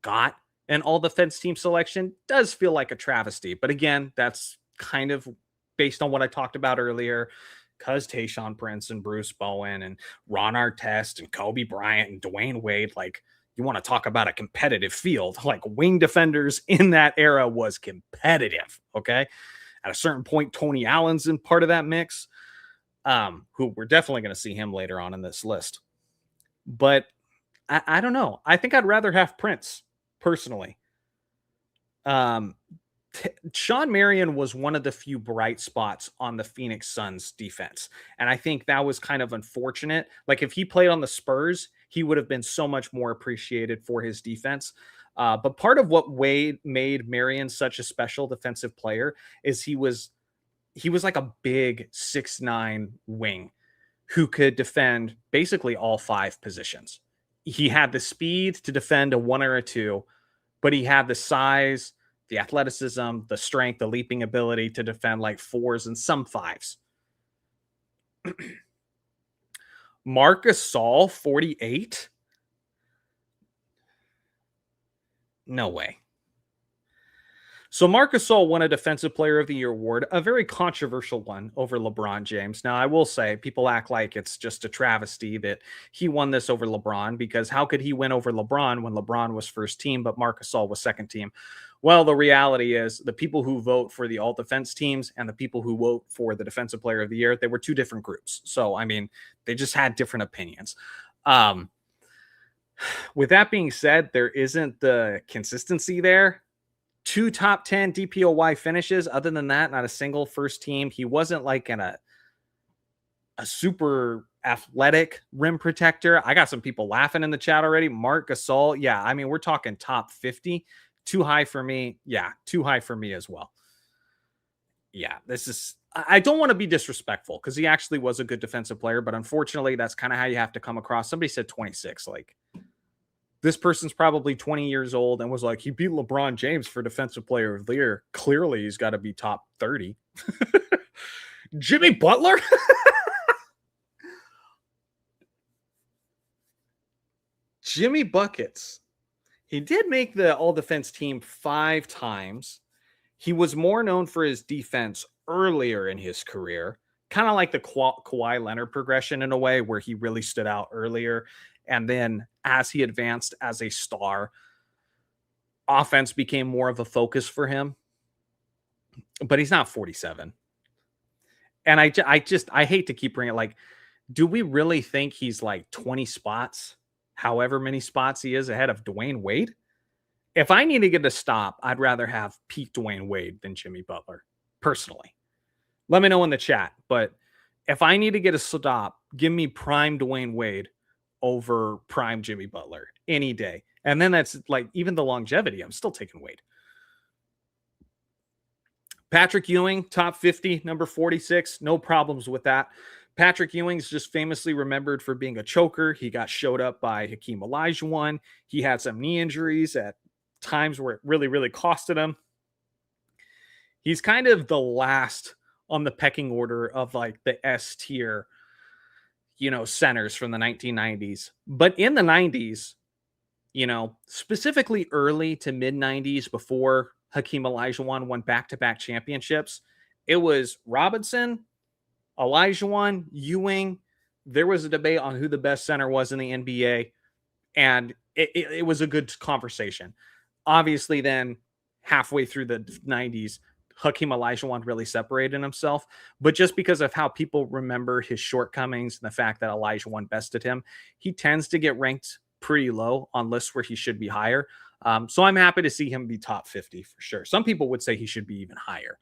got an all defense team selection does feel like a travesty. But again, that's kind of based on what I talked about earlier, because Tayshaun Prince and Bruce Bowen and Ron Artest and Kobe Bryant and Dwayne Wade, like, you want to talk about a competitive field, like wing defenders in that era was competitive. Okay. At a certain point, Tony Allen's in part of that mix, who we're definitely going to see him later on in this list. But I don't know. I think I'd rather have Prince personally. Sean Marion was one of the few bright spots on the Phoenix Suns defense. And I think that was kind of unfortunate. Like if he played on the Spurs, he would have been so much more appreciated for his defense. But part of what made Marion such a special defensive player is he was like a big 6'9" wing who could defend basically all five positions. He had the speed to defend a 1 or a 2, but he had the size, the athleticism, the strength, the leaping ability to defend like 4s and some 5s. Marc Gasol, 48? No way. So Marc Gasol won a Defensive Player of the Year award, a very controversial one over LeBron James. Now, I will say people act like it's just a travesty that he won this over LeBron, because how could he win over LeBron when LeBron was first team, but Marc Gasol was second team? Well, the reality is the people who vote for the all defense teams and the people who vote for the Defensive Player of the Year, they were two different groups. So, I mean, they just had different opinions. With that being said, there isn't the consistency there. 2 top 10 DPOY finishes. Other than that, not a single first team. He wasn't like a super athletic rim protector. I got some people laughing in the chat already. Marc Gasol. Yeah, I mean, we're talking top 50. Too high for me. Yeah, too high for me as well. Yeah, I don't want to be disrespectful because he actually was a good defensive player, but unfortunately, that's kind of how you have to come across. Somebody said 26. Like, this person's probably 20 years old and was like, he beat LeBron James for Defensive Player of the Year. Clearly, he's got to be top 30. Jimmy Butler? Jimmy Buckets. He did make the all defense team 5 times. He was more known for his defense earlier in his career, kind of like the Kawhi Leonard progression in a way where he really stood out earlier. And then as he advanced as a star, offense became more of a focus for him. But he's not 47. And I hate to keep bringing it, like, do we really think he's like 20 spots, however many spots he is ahead of Dwayne Wade? If I need to get a stop, I'd rather have peak Dwayne Wade than Jimmy Butler, personally. Let me know in the chat. But if I need to get a stop, give me prime Dwayne Wade over prime Jimmy Butler any day. And then that's like even the longevity. I'm still taking Wade. Patrick Ewing, top 50, number 46. No problems with that. Patrick Ewing's just famously remembered for being a choker. He got showed up by Hakeem Olajuwon. He had some knee injuries at times where it really, really costed him. He's kind of the last on the pecking order of like the S tier, centers from the 1990s. But in the 90s, specifically early to mid 90s before Hakeem Olajuwon won back-to-back championships, it was Robinson, Olajuwon, Ewing. There was a debate on who the best center was in the NBA, and it was a good conversation. Obviously, then halfway through the 90s, Hakeem Olajuwon really separated himself. But just because of how people remember his shortcomings and the fact that Olajuwon bested him, he tends to get ranked pretty low on lists where he should be higher. So I'm happy to see him be top 50 for sure. Some people would say he should be even higher.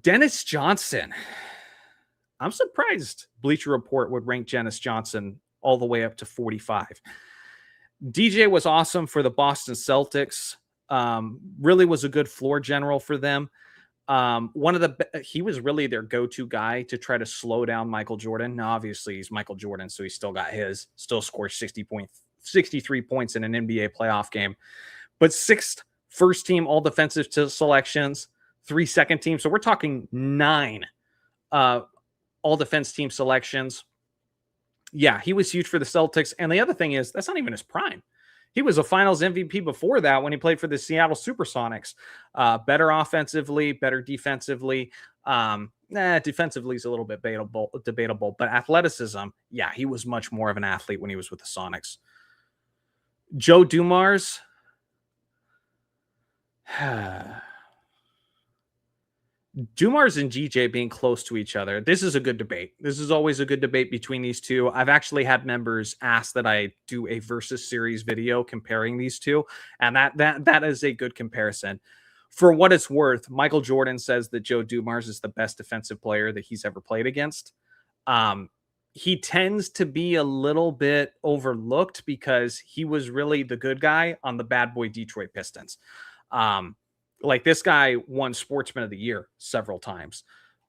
Dennis Johnson. I'm surprised Bleacher Report would rank Dennis Johnson all the way up to 45. DJ was awesome for the Boston Celtics. Really was a good floor general for them. He was really their go-to guy to try to slow down Michael Jordan. Now, obviously, he's Michael Jordan, so he still got still scored 63 points in an NBA playoff game. But 6 first-team all-defensive selections, 3 second-team. So we're talking 9 all-defense team selections. Yeah, he was huge for the Celtics. And the other thing is, that's not even his prime. He was a finals MVP before that when he played for the Seattle Supersonics. Better offensively, better defensively. Defensively is a little bit debatable, but athleticism, yeah, he was much more of an athlete when he was with the Sonics. Joe Dumars. Dumars and GJ being close to each other. This is a good debate. This is always a good debate between these two. I've actually had members ask that I do a versus series video comparing these two, and that is a good comparison. For what it's worth, Michael Jordan says that Joe Dumars is the best defensive player that he's ever played against. He tends to be a little bit overlooked because he was really the good guy on the bad boy Detroit Pistons. Like, this guy won Sportsman of the Year several times,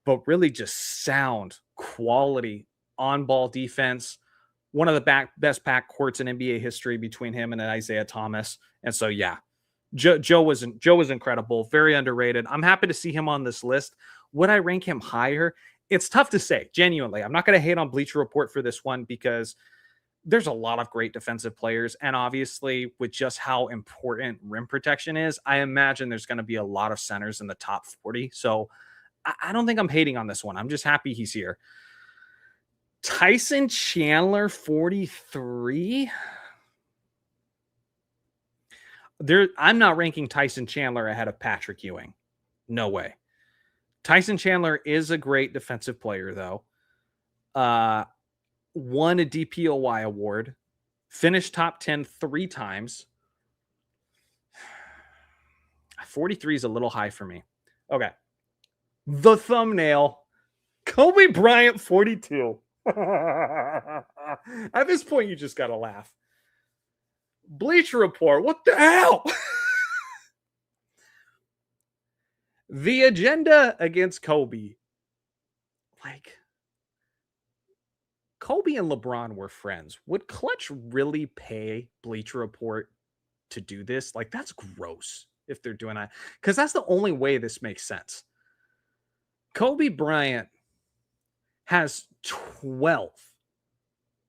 but really just sound quality on-ball defense. One of the best backcourts in NBA history between him and Isaiah Thomas. And so, yeah, Joe was incredible, very underrated. I'm happy to see him on this list. Would I rank him higher? It's tough to say, genuinely. I'm not going to hate on Bleacher Report for this one because there's a lot of great defensive players. And obviously, with just how important rim protection is, I imagine there's going to be a lot of centers in the top 40. So I don't think I'm hating on this one. I'm just happy he's here. Tyson Chandler, 43. I'm not ranking Tyson Chandler ahead of Patrick Ewing. No way. Tyson Chandler is a great defensive player, though. Won a DPOY award, finished top 10 3 times. 43 is a little high for me. Okay. The thumbnail, Kobe Bryant, 42. At this point, you just got to laugh. Bleacher Report, what the hell? The agenda against Kobe. Like, Kobe and LeBron were friends. Would Clutch really pay Bleacher Report to do this? Like, that's gross if they're doing that. Because that's the only way this makes sense. Kobe Bryant has 12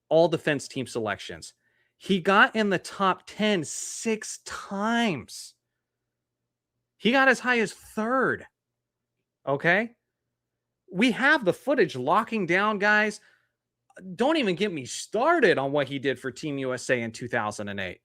all defense team selections. He got in the top 10 6 times. He got as high as third. Okay. We have the footage locking down guys. Don't even get me started on what he did for Team USA in 2008.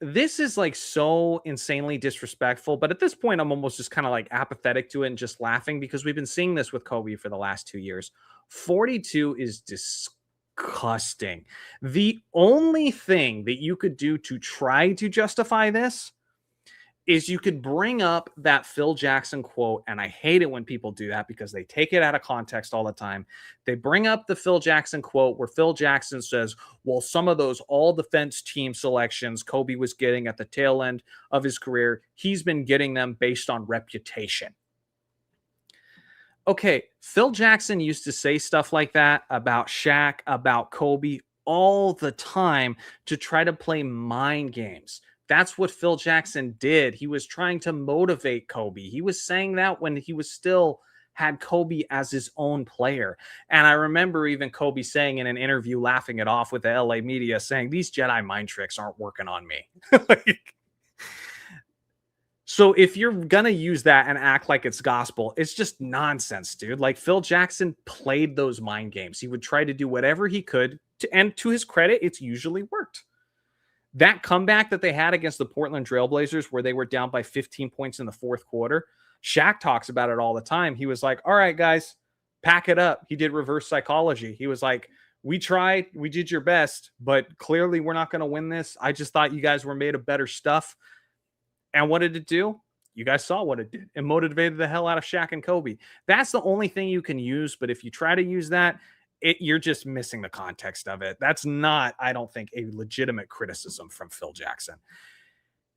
This is like so insanely disrespectful, but at this point, I'm almost just kind of like apathetic to it and just laughing because we've been seeing this with Kobe for the last 2 years. 42 is disgusting. The only thing that you could do to try to justify this is you could bring up that Phil Jackson quote, and I hate it when people do that because they take it out of context all the time. They bring up the Phil Jackson quote where Phil Jackson says, well, some of those all defense team selections Kobe was getting at the tail end of his career, he's been getting them based on reputation. Okay, Phil Jackson used to say stuff like that about Shaq, about Kobe all the time to try to play mind games. That's what Phil Jackson did. He was trying to motivate Kobe. He was saying that when he was still had Kobe as his own player. And I remember even Kobe saying in an interview, laughing it off with the LA media, saying, these Jedi mind tricks aren't working on me. So if you're going to use that and act like it's gospel, it's just nonsense, dude. Like Phil Jackson played those mind games. He would try to do whatever he could and to his credit, it's usually worked. That comeback that they had against the Portland Trailblazers where they were down by 15 points in the fourth quarter, Shaq talks about it all the time. He was like, all right, guys, pack it up. He did reverse psychology. He was like, we tried, we did your best, but clearly we're not going to win this. I just thought you guys were made of better stuff. And what did it do? You guys saw what it did. It motivated the hell out of Shaq and Kobe. That's the only thing you can use. But if you try to use that, you're just missing the context of it. That's not, I don't think, a legitimate criticism from Phil Jackson.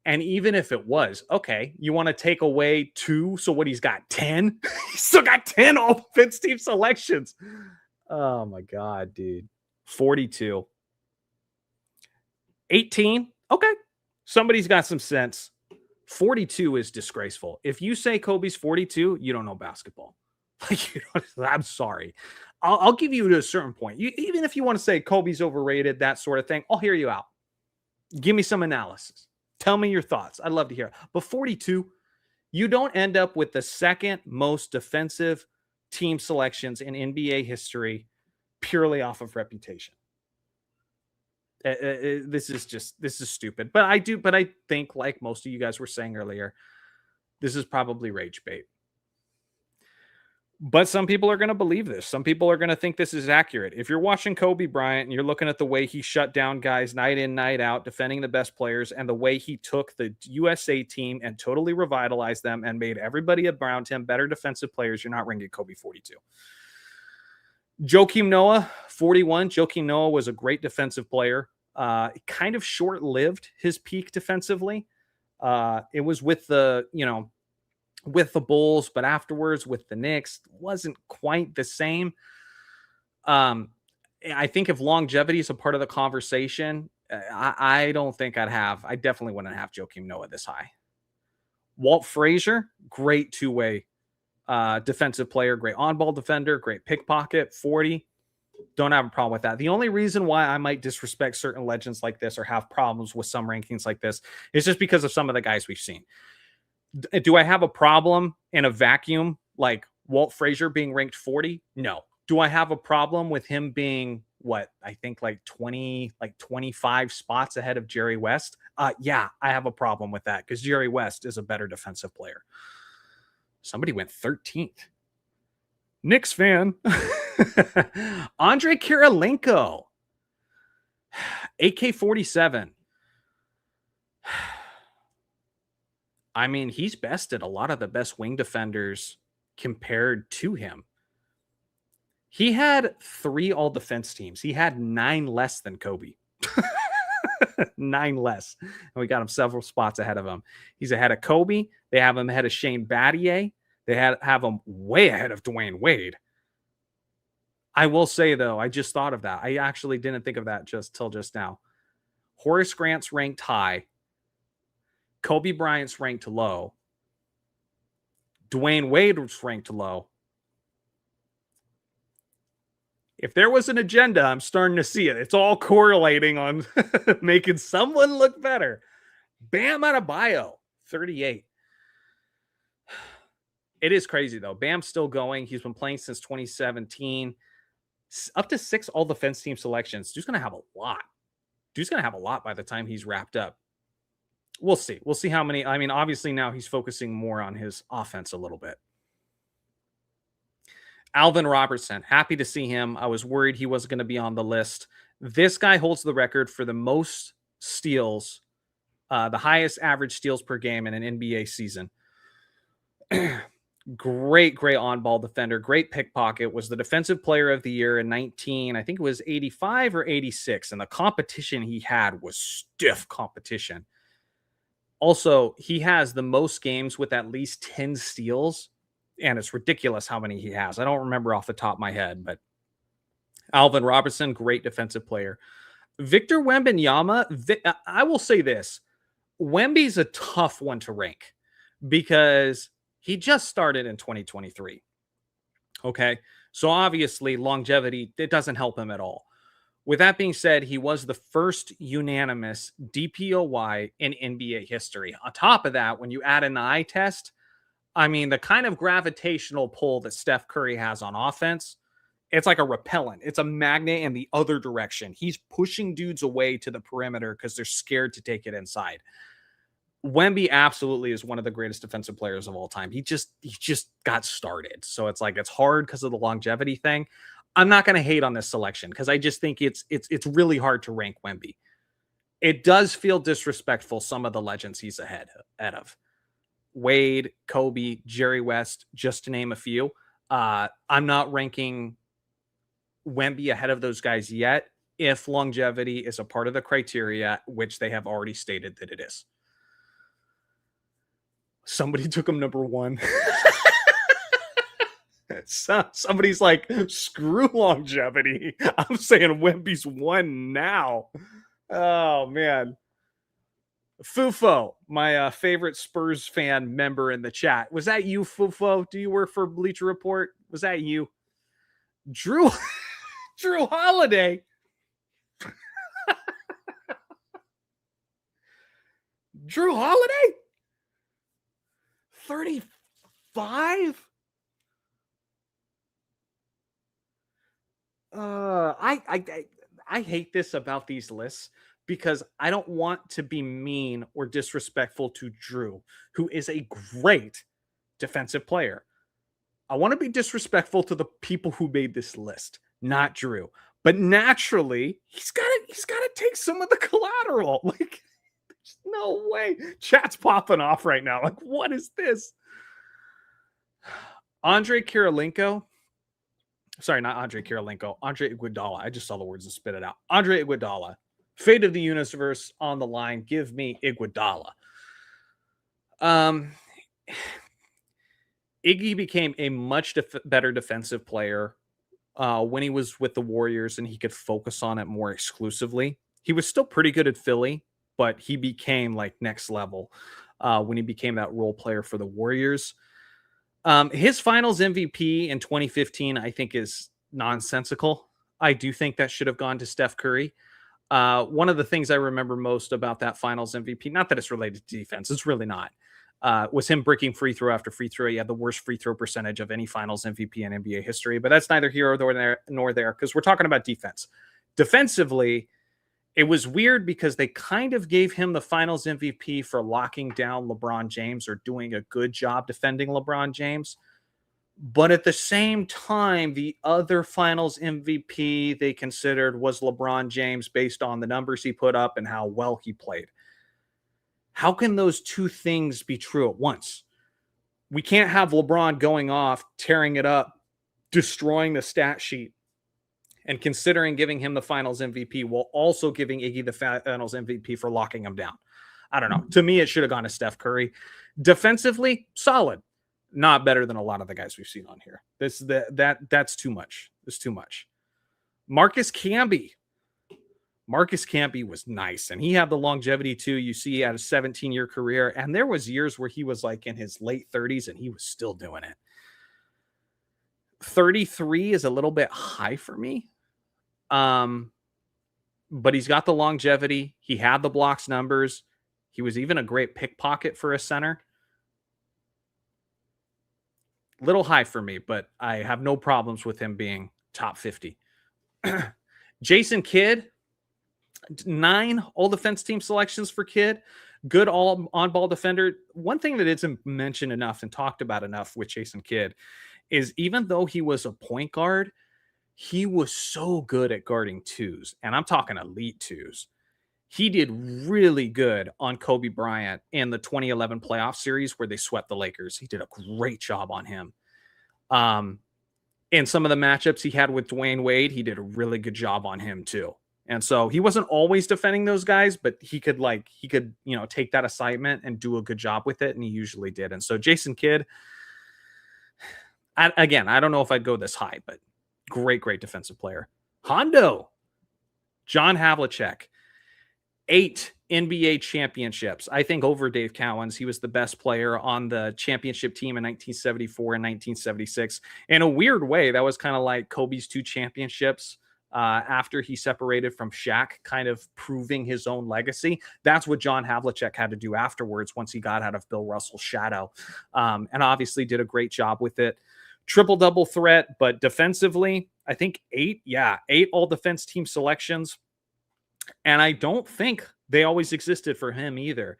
And even if it was, okay, you want to take away 2. So what, he's got 10? He's still got 10 all-defense team selections. Oh, my God, dude. 42. 18. Okay. Somebody's got some sense. 42 is disgraceful. If you say Kobe's 42, you don't know basketball. Like, I'm sorry. I'll give you to a certain point. Even if you want to say Kobe's overrated, that sort of thing, I'll hear you out. Give me some analysis. Tell me your thoughts. I'd love to hear. But 42, you don't end up with the second most defensive team selections in NBA history purely off of reputation. This is stupid. But I think, like most of you guys were saying earlier, this is probably rage bait. But some people are going to believe this. Some people are going to think this is accurate. If you're watching Kobe Bryant and you're looking at the way he shut down guys night in, night out, defending the best players, and the way he took the USA team and totally revitalized them and made everybody around him better defensive players, you're not ringing Kobe 42. Joakim Noah, 41. Joakim Noah was a great defensive player. Kind of short-lived his peak defensively. It was with the Bulls, but afterwards with the Knicks wasn't quite the same. I think if longevity is a part of the conversation, I don't think I definitely wouldn't have Joakim Noah this high. Walt Frazier, great two-way defensive player, great on-ball defender, great pickpocket, 40. Don't have a problem with that. The only reason why I might disrespect certain legends like this or have problems with some rankings like this is just because of some of the guys we've seen. Do I have a problem in a vacuum like Walt Frazier being ranked 40? No. Do I have a problem with him being I think like 25 spots ahead of Jerry West? Yeah, I have a problem with that because Jerry West is a better defensive player. Somebody went 13th. Knicks fan. Andre Kirilenko. AK-47. I mean, he's bested a lot of the best wing defenders compared to him. He had 3 all-defense teams. He had 9 less than Kobe. 9 less. And we got him several spots ahead of him. He's ahead of Kobe. They have him ahead of Shane Battier. They have him way ahead of Dwayne Wade. I will say, though, I just thought of that. I actually didn't think of that till just now. Horace Grant's ranked high. Kobe Bryant's ranked low. Dwayne Wade was ranked low. If there was an agenda, I'm starting to see it. It's all correlating on making someone look better. Bam Adebayo, 38. It is crazy, though. Bam's still going. He's been playing since 2017. Up to 6 all-defense team selections. Dude's going to have a lot. Dude's going to have a lot by the time he's wrapped up. We'll see. We'll see how many. I mean, obviously now he's focusing more on his offense a little bit. Alvin Robertson, happy to see him. I was worried he wasn't going to be on the list. This guy holds the record for the most steals, the highest average steals per game in an NBA season. Great on-ball defender, great pickpocket, was the defensive player of the year in 19, I think it was 85 or 86, and the competition he had was stiff competition. Also, he has the most games with at least 10 steals, and it's ridiculous how many he has. I don't remember off the top of my head, but Alvin Robertson, great defensive player. Victor Wembanyama, I will say this, Wemby's a tough one to rank because he just started in 2023. Okay. So obviously longevity, it doesn't help him at all. With that being said, he was the first unanimous DPOY in NBA history. On top of that, when you add an eye test, I mean, the kind of gravitational pull that Steph Curry has on offense, it's like a repellent. It's a magnet in the other direction. He's pushing dudes away to the perimeter because they're scared to take it inside. Wemby absolutely is one of the greatest defensive players of all time. He just got started. So it's like, it's hard because of the longevity thing. I'm not going to hate on this selection because I just think it's really hard to rank Wemby. It does feel disrespectful, some of the legends he's ahead of. Wade, Kobe, Jerry West, just to name a few. I'm not ranking Wemby ahead of those guys yet if longevity is a part of the criteria, which they have already stated that it is. Somebody took him number 1. Somebody's like, screw longevity. I'm saying Wemby's 1 now. Oh, man. Fufo, my favorite Spurs fan member in the chat. Was that you, Fufo? Do you work for Bleacher Report? Was that you? Drew Holiday. Drew Holiday? 35? I hate this about these lists because I don't want to be mean or disrespectful to Drew, who is a great defensive player. I want to be disrespectful to the people who made this list, not Drew. But naturally, he's got to take some of the collateral. Like, there's no way. Chat's popping off right now. Like, what is this? Andre Kirilenko. Sorry, not Andre Kirilenko. Andre Iguodala. I just saw the words and spit it out. Andre Iguodala. Fate of the universe on the line. Give me Iguodala. Iggy became a much better defensive player when he was with the Warriors and he could focus on it more exclusively. He was still pretty good at Philly, but he became like next level when he became that role player for the Warriors. His finals MVP in 2015, I think, is nonsensical. I do think that should have gone to Steph Curry. One of the things I remember most about that finals MVP, not that it's related to defense, it's really not, was him breaking free throw after free throw. He had the worst free throw percentage of any finals MVP in NBA history, but that's neither here nor there because we're talking about defense. Defensively, it was weird because they kind of gave him the finals MVP for locking down LeBron James or doing a good job defending LeBron James. But at the same time, the other finals MVP they considered was LeBron James based on the numbers he put up and how well he played. How can those two things be true at once? We can't have LeBron going off, tearing it up, destroying the stat sheet, and considering giving him the finals MVP while also giving Iggy the finals MVP for locking him down. I don't know. To me, it should have gone to Steph Curry. Defensively, solid. Not better than a lot of the guys we've seen on here. That's too much. It's too much. Marcus Camby. Marcus Camby was nice, and he had the longevity too. You see, he had a 17-year career, and there was years where he was like in his late 30s, and he was still doing it. 33 is a little bit high for me. But he's got the longevity. He had the blocks numbers. He was even a great pickpocket for a center. Little high for me, but I have no problems with him being top 50. Jason Kidd, 9 all defense team selections for Kidd. Good all on ball defender. One thing that isn't mentioned enough and talked about enough with Jason Kidd is even though he was a point guard, he was so good at guarding twos. And I'm talking elite twos. He did really good on Kobe Bryant in the 2011 playoff series where they swept the Lakers. He did a great job on him. In some of the matchups he had with Dwayne Wade, he did a really good job on him too. And so he wasn't always defending those guys, but he could take that assignment and do a good job with it. And he usually did. And so Jason Kidd, I don't know if I'd go this high, but great defensive player. Hondo, John Havlicek, 8 NBA championships. I think over Dave Cowens, he was the best player on the championship team in 1974 and 1976. In a weird way, that was kind of like Kobe's 2 championships after he separated from Shaq, kind of proving his own legacy. That's what John Havlicek had to do afterwards once he got out of Bill Russell's shadow, and obviously did a great job with it. Triple-double threat, but defensively, I think 8 all defense team selections. And I don't think they always existed for him either.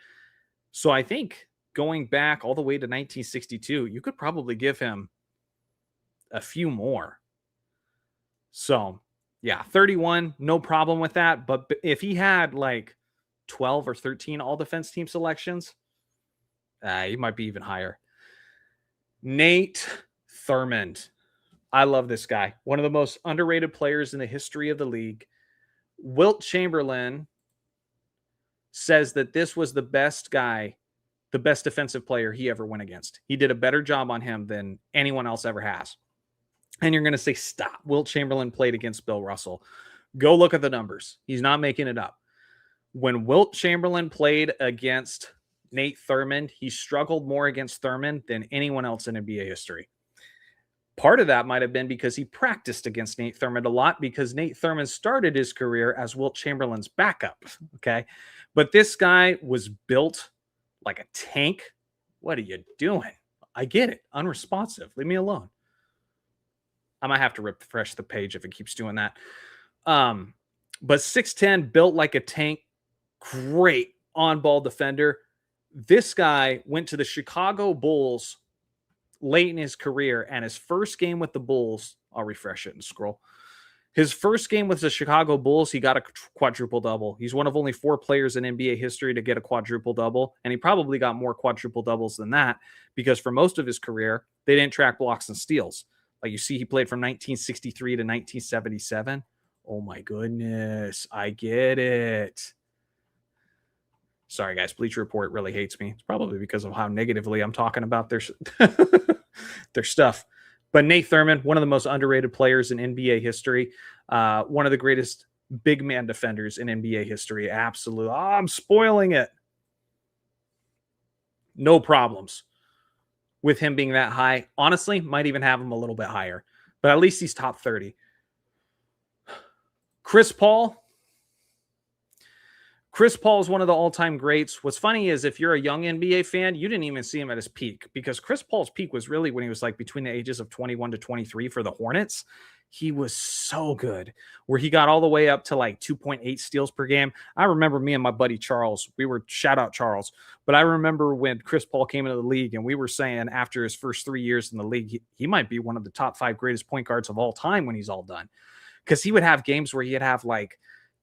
So I think going back all the way to 1962, you could probably give him a few more. So, 31, no problem with that. But if he had like 12 or 13 all defense team selections, he might be even higher. Nate Thurmond. I love this guy. One of the most underrated players in the history of the league. Wilt Chamberlain says that this was the best defensive player he ever went against. He did a better job on him than anyone else ever has. And you're going to say, stop. Wilt Chamberlain played against Bill Russell. Go look at the numbers. He's not making it up. When Wilt Chamberlain played against Nate Thurmond, he struggled more against Thurmond than anyone else in NBA history. Part of that might have been because he practiced against Nate Thurmond a lot, because Nate Thurmond started his career as Wilt Chamberlain's backup. Okay. But this guy was built like a tank. What are you doing? I get it. Unresponsive. Leave me alone. I might have to refresh the page if it keeps doing that. But 6'10", built like a tank. Great on-ball defender. This guy went to the Chicago Bulls late in his career, and his first game with the Bulls, I'll refresh it and scroll. His first game with the Chicago Bulls, he got a quadruple-double. He's one of only 4 players in NBA history to get a quadruple-double, and he probably got more quadruple-doubles than that, because for most of his career, they didn't track blocks and steals. Like you see, he played from 1963 to 1977. Oh my goodness, I get it. Sorry, guys. Bleacher Report really hates me. It's probably because of how negatively I'm talking about their stuff. But Nate Thurmond, one of the most underrated players in NBA history, one of the greatest big man defenders in NBA history. Absolutely. Oh, I'm spoiling it. No problems with him being that high. Honestly, might even have him a little bit higher. But at least he's top 30. Chris Paul. Chris Paul is one of the all-time greats. What's funny is if you're a young NBA fan, you didn't even see him at his peak, because Chris Paul's peak was really when he was like between the ages of 21 to 23 for the Hornets. He was so good, where he got all the way up to like 2.8 steals per game. I remember me and my buddy Charles, shout out Charles, but I remember when Chris Paul came into the league and we were saying after his first 3 years in the league, he might be one of the top 5 greatest point guards of all time when he's all done. Because he would have games where he'd have like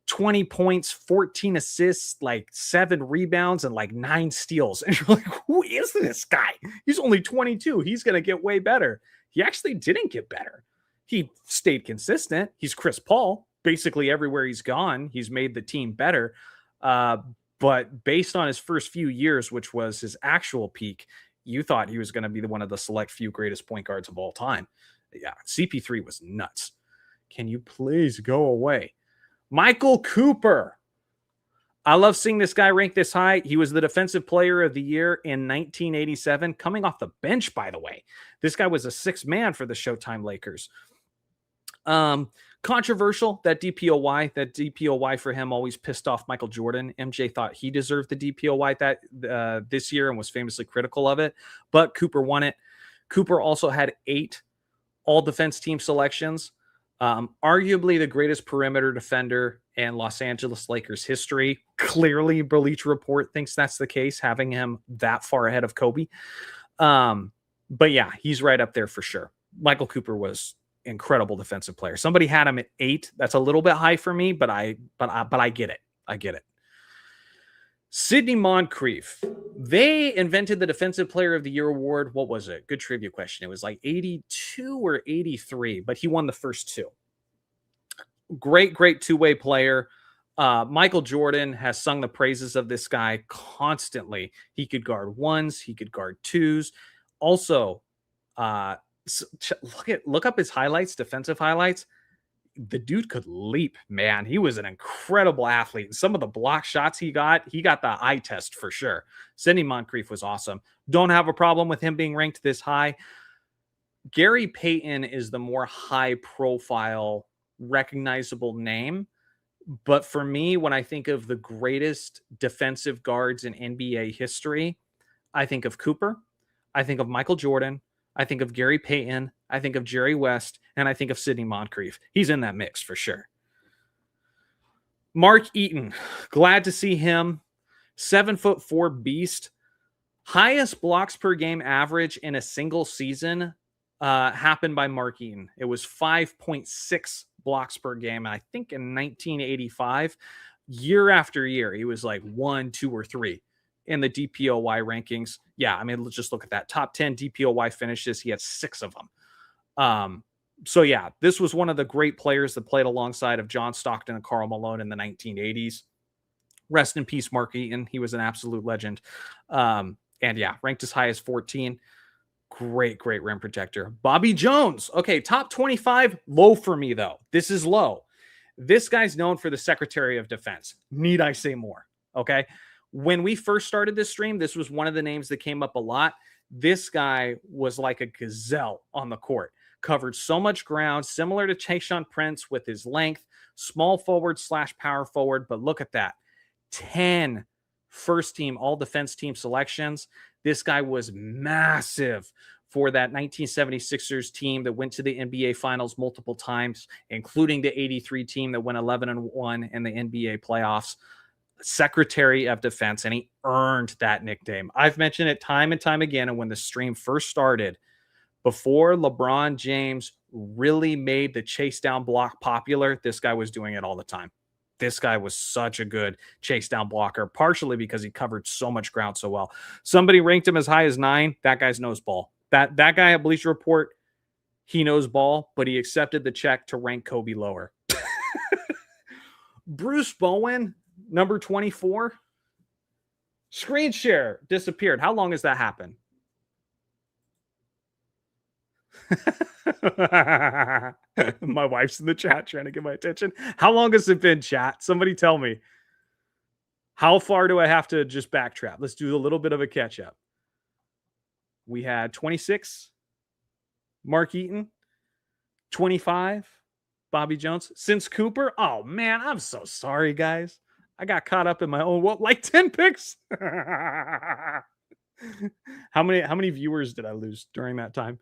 20 points, 14 assists, like 7 rebounds, and like 9 steals. And you're like, who is this guy? He's only 22. He's going to get way better. He actually didn't get better. He stayed consistent. He's Chris Paul. Basically everywhere he's gone, he's made the team better. But based on his first few years, which was his actual peak, you thought he was going to be one of the select few greatest point guards of all time. Yeah, CP3 was nuts. Can you please go away? Michael Cooper. I love seeing this guy ranked this high. He was the defensive player of the year in 1987, coming off the bench, by the way. This guy was a sixth man for the Showtime Lakers. Controversial, that DPOY for him always pissed off Michael Jordan. MJ thought he deserved the DPOY this year and was famously critical of it, but Cooper won it. Cooper also had 8 all defense team selections. Arguably the greatest perimeter defender in Los Angeles Lakers history. Clearly, Bleacher Report thinks that's the case, having him that far ahead of Kobe. But yeah, he's right up there for sure. Michael Cooper was incredible defensive player. Somebody had him at 8. That's a little bit high for me, but I get it. I get it. Sidney Moncrief. They invented the Defensive Player of the Year award. What was it? Good trivia question. It was like 82 or 83, but he won the first 2. Great two-way player. Michael Jordan has sung the praises of this guy constantly. He could guard 1s, he could guard 2s. Also, look up his highlights, defensive highlights. The dude could leap, man. He was an incredible athlete. And some of the block shots he got the eye test for sure. Sidney Moncrief was awesome. Don't have a problem with him being ranked this high. Gary Payton is the more high profile, recognizable name. But for me, when I think of the greatest defensive guards in NBA history, I think of Cooper. I think of Michael Jordan. I think of Gary Payton. I think of Jerry West. And I think of Sidney Moncrief. He's in that mix for sure. Mark Eaton. Glad to see him. 7'4" beast. Highest blocks per game average in a single season happened by Mark Eaton. It was 5.6 blocks per game. I think in 1985, year after year, he was like 1, 2, or 3 in the DPOY rankings. Yeah, I mean, let's just look at that. Top 10 DPOY finishes. He had 6 of them. So yeah, this was one of the great players that played alongside of John Stockton and Karl Malone in the 1980s. Rest in peace, Mark Eaton. He was an absolute legend. And yeah, ranked as high as 14. Great rim protector. Bobby Jones. Okay, top 25. Low for me, though. This is low. This guy's known for the Secretary of Defense. Need I say more? Okay. When we first started this stream, this was one of the names that came up a lot. This guy was like a gazelle on the court. Covered so much ground, similar to Tayshaun Prince with his length, small forward / power forward. But look at that. 10 first team, all defense team selections. This guy was massive for that 1976ers team that went to the NBA Finals multiple times, including the 83 team that went 11-1 in the NBA playoffs. Secretary of Defense, and he earned that nickname. I've mentioned it time and time again, and when the stream first started, before LeBron James really made the chase down block popular, this guy was doing it all the time. This guy was such a good chase down blocker, partially because he covered so much ground so well. Somebody ranked him as high as 9. That guy's knows ball. That guy at Bleacher Report, he knows ball, but he accepted the check to rank Kobe lower. Bruce Bowen, number 24. Screen share disappeared. How long has that happened? My wife's in the chat trying to get my attention. How long has it been, chat? Somebody tell me. How far do I have to just backtrack? Let's do a little bit of a catch up. We had 26, Mark Eaton, 25, Bobby Jones. Since Cooper, oh man, I'm so sorry, guys. I got caught up in my own, like 10 picks. How many viewers did I lose during that time?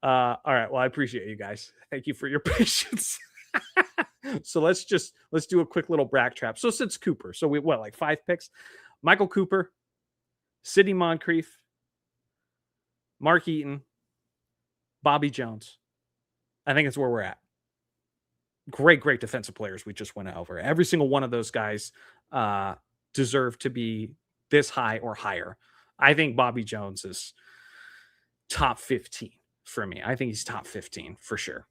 All right. Well, I appreciate you guys. Thank you for your patience. So let's do a quick little backtrack. So since Cooper, so we like 5 picks: Michael Cooper, Sidney Moncrief, Mark Eaton, Bobby Jones. I think it's where we're at. Great defensive players we just went over. Every single one of those guys deserve to be this high or higher. I think Bobby Jones is top 15 for me. I think he's top 15 for sure.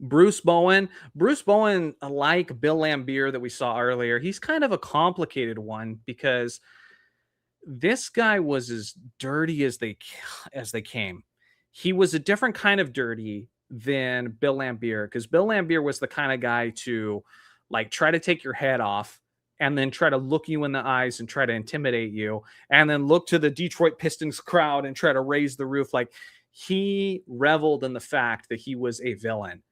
Bruce Bowen, like Bill Laimbeer that we saw earlier, he's kind of a complicated one because this guy was as dirty as they came. He was a different kind of dirty than Bill Laimbeer, because Bill Laimbeer was the kind of guy to like try to take your head off and then try to look you in the eyes and try to intimidate you, and then look to the Detroit Pistons crowd and try to raise the roof. Like, he reveled in the fact that he was a villain.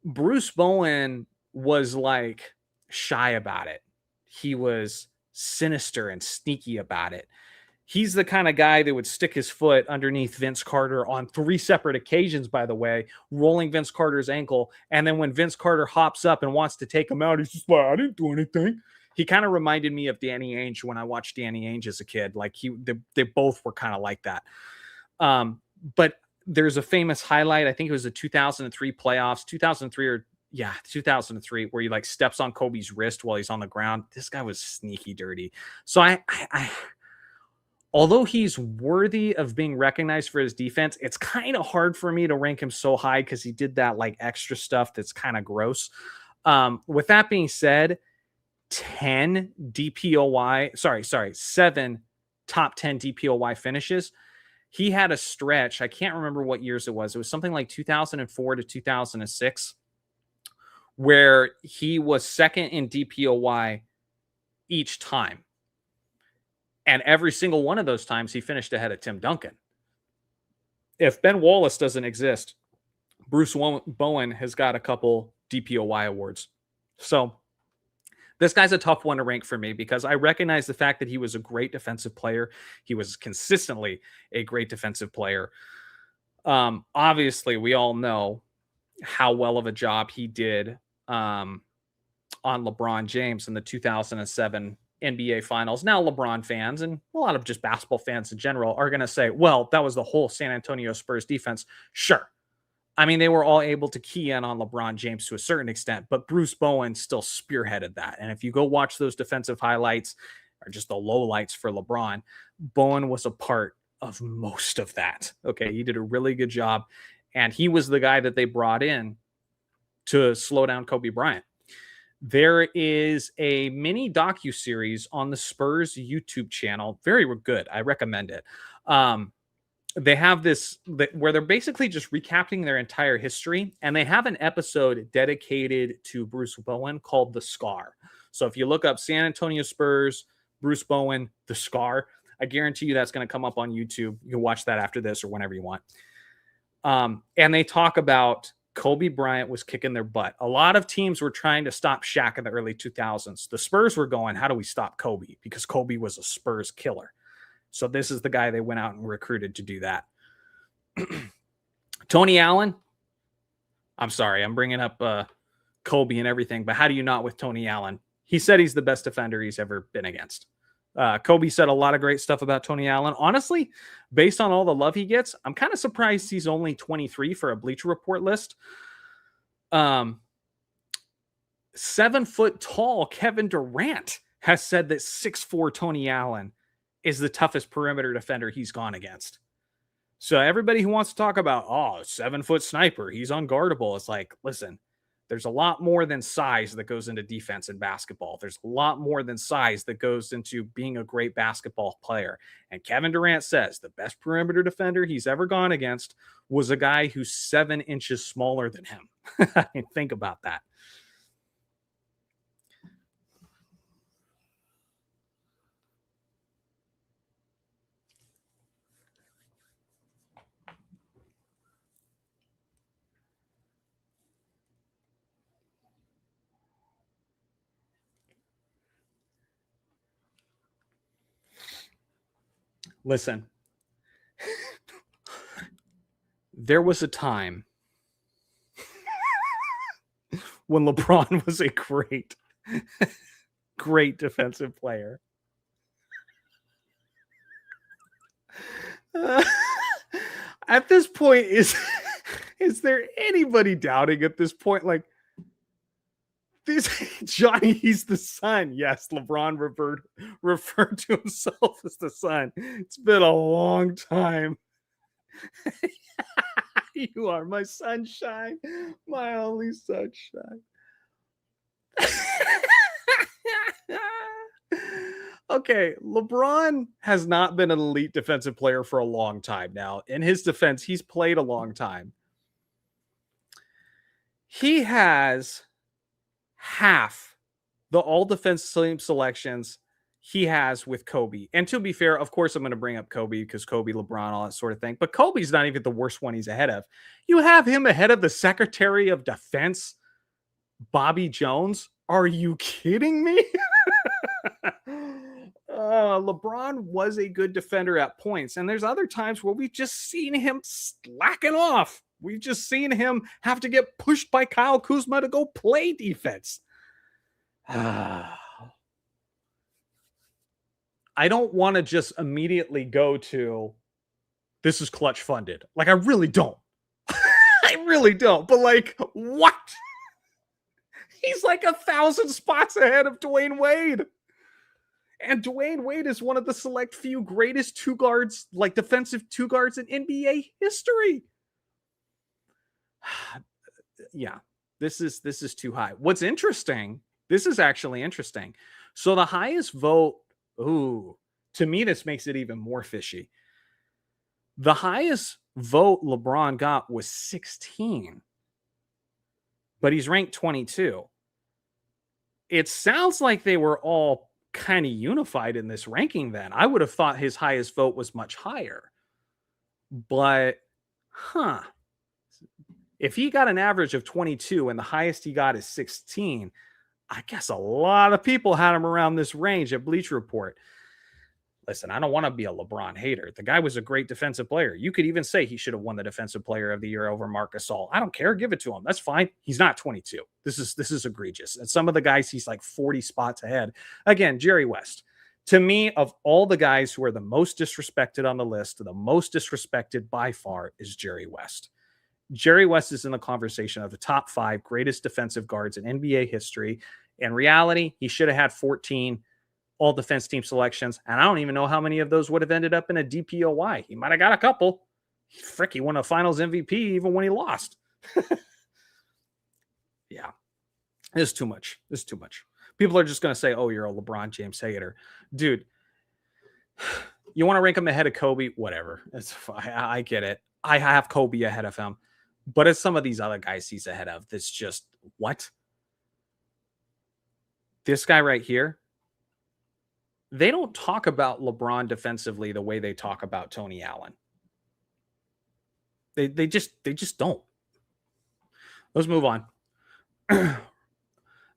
Bruce Bowen was like shy about it. He was sinister and sneaky about it. He's the kind of guy that would stick his foot underneath Vince Carter on 3 separate occasions, by the way, rolling Vince Carter's ankle. And then when Vince Carter hops up and wants to take him out, he's just like, I didn't do anything. He kind of reminded me of Danny Ainge when I watched Danny Ainge as a kid. Like, they both were kind of like that. But there's a famous highlight. I think it was the 2003 playoffs, 2003, where he like steps on Kobe's wrist while he's on the ground. This guy was sneaky dirty. So I although he's worthy of being recognized for his defense, it's kind of hard for me to rank him so high because he did that like extra stuff that's kind of gross. With that being said, 7 top 10 DPOY finishes. He had a stretch. I can't remember what years it was. It was something like 2004 to 2006, where he was second in DPOY each time. And every single one of those times, he finished ahead of Tim Duncan. If Ben Wallace doesn't exist, Bruce Bowen has got a couple DPOY awards. So this guy's a tough one to rank for me because I recognize the fact that he was a great defensive player. He was consistently a great defensive player. Obviously, we all know how well of a job he did on LeBron James in the 2007 NBA Finals. Now, LeBron fans and a lot of just basketball fans in general are going to say, well, that was the whole San Antonio Spurs defense. Sure. I mean, they were all able to key in on LeBron James to a certain extent, but Bruce Bowen still spearheaded that. And if you go watch those defensive highlights or just the lowlights for LeBron, Bowen was a part of most of that. Okay, he did a really good job. And he was the guy that they brought in to slow down Kobe Bryant. There is a mini docuseries on the Spurs YouTube channel. Very good. I recommend it. They have this where they're basically just recapping their entire history. And they have an episode dedicated to Bruce Bowen called The Scar. So if you look up San Antonio Spurs, Bruce Bowen, The Scar, I guarantee you that's going to come up on YouTube. You can watch that after this or whenever you want. And they talk about Kobe Bryant was kicking their butt. A lot of teams were trying to stop Shaq in the early 2000s. The Spurs were going, how do we stop Kobe? Because Kobe was a Spurs killer. So this is the guy they went out and recruited to do that. Tony Allen. I'm sorry, I'm bringing up Kobe and everything, but how do you not with Tony Allen? He said he's the best defender he's ever been against. Kobe said a lot of great stuff about Tony Allen. Honestly, based on all the love he gets, I'm kind of surprised he's only 23 for a Bleacher Report list. 7 foot tall Kevin Durant has said that 6'4" Tony Allen is the toughest perimeter defender he's gone against. So everybody who wants to talk about, 7 foot sniper, he's unguardable. It's like, listen, there's a lot more than size that goes into defense in basketball. There's a lot more than size that goes into being a great basketball player. And Kevin Durant says the best perimeter defender he's ever gone against was a guy who's 7 inches smaller than him. I mean, think about that. Listen, there was a time when LeBron was a great defensive player. At this point, is there anybody doubting at this point? Like, this Johnny, he's the son. Yes, LeBron referred to himself as the son. It's been a long time. You are my sunshine, my only sunshine. Okay, LeBron has not been an elite defensive player for a long time now. In his defense, he's played a long time. He has half the all defense team selections he has with Kobe. And to be fair, of course, I'm going to bring up Kobe because Kobe, LeBron, all that sort of thing. But Kobe's not even the worst one he's ahead of. You have him ahead of the Secretary of Defense, Bobby Jones. Are you kidding me? LeBron was a good defender at points. And there's other times where we've just seen him slacking off. We've just seen him have to get pushed by Kyle Kuzma to go play defense. I don't want to just immediately go to this is clutch funded. Like, I really don't. I really don't. But like, what? He's like 1,000 spots ahead of Dwayne Wade. And Dwayne Wade is one of the select few greatest two guards, like defensive two guards in NBA history. Yeah, this is too high. What's interesting, this is actually interesting. So the highest vote, to me, this makes it even more fishy. The highest vote LeBron got was 16, but he's ranked 22. It sounds like they were all kind of unified in this ranking then. I would have thought his highest vote was much higher. But, if he got an average of 22 and the highest he got is 16, I guess a lot of people had him around this range at Bleacher Report. Listen, I don't want to be a LeBron hater. The guy was a great defensive player. You could even say he should have won the Defensive Player of the Year over Marc Gasol. I don't care. Give it to him. That's fine. He's not 22. This is egregious. And some of the guys, he's like 40 spots ahead. Again, Jerry West. To me, of all the guys who are the most disrespected on the list, the most disrespected by far is Jerry West. Jerry West is in the conversation of the top 5 greatest defensive guards in NBA history. In reality, he should have had 14 all defense team selections. And I don't even know how many of those would have ended up in a DPOY. He might have got a couple. Frick, he won a finals MVP even when he lost. Yeah. This is too much. This is too much. People are just going to say, oh, you're a LeBron James hater. Dude, you want to rank him ahead of Kobe? Whatever. It's fine. I get it. I have Kobe ahead of him. But it's some of these other guys he's ahead of that's just, what? This guy right here, they don't talk about LeBron defensively the way they talk about Tony Allen. They just don't. Let's move on.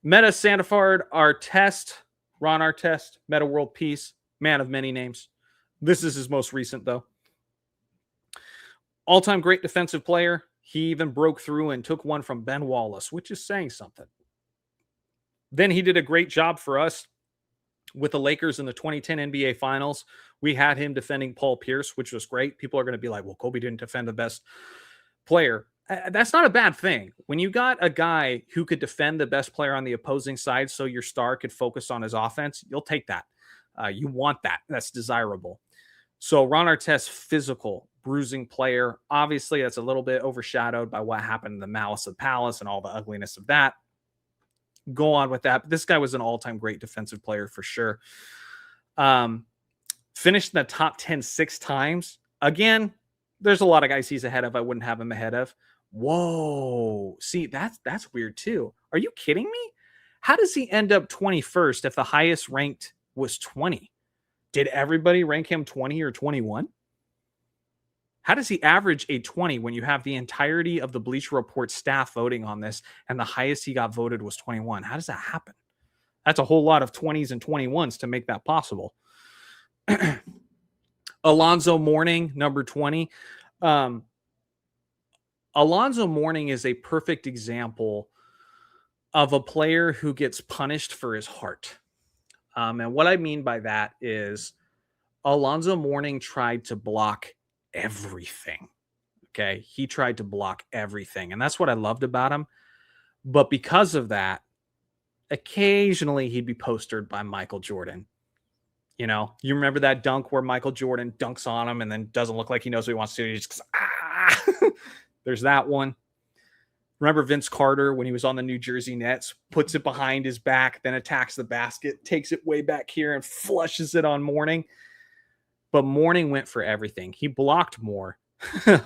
Meta Sandifard, Ron Artest, Meta World Peace, man of many names. This is his most recent, though. All-time great defensive player. He even broke through and took one from Ben Wallace, which is saying something. Then he did a great job for us with the Lakers in the 2010 NBA Finals. We had him defending Paul Pierce, which was great. People are going to be like, well, Kobe didn't defend the best player. That's not a bad thing. When you got a guy who could defend the best player on the opposing side so your star could focus on his offense, you'll take that. You want that. That's desirable. So Ron Artest, physical, bruising player. Obviously, that's a little bit overshadowed by what happened in the Malice of the Palace and all the ugliness of that. Go on with that. But this guy was an all-time great defensive player for sure. Finished in the top 10 6 times. Again, there's a lot of guys he's ahead of I wouldn't have him ahead of. Whoa. See, that's weird too. Are you kidding me? How does he end up 21st if the highest ranked was 20? Did everybody rank him 20 or 21? How does he average a 20 when you have the entirety of the Bleacher Report staff voting on this and the highest he got voted was 21? How does that happen? That's a whole lot of 20s and 21s to make that possible. Alonzo Mourning, number 20. Alonzo Mourning is a perfect example of a player who gets punished for his heart. And what I mean by that is Alonzo Mourning tried to block everything. Okay. He tried to block everything. And that's what I loved about him. But because of that, occasionally he'd be postered by Michael Jordan. You know, you remember that dunk where Michael Jordan dunks on him and then doesn't look like he knows what he wants to do. He just goes, ah! There's that one. Remember Vince Carter when he was on the New Jersey Nets, puts it behind his back, then attacks the basket, takes it way back here and flushes it on Mourning. But Mourning went for everything. He blocked more,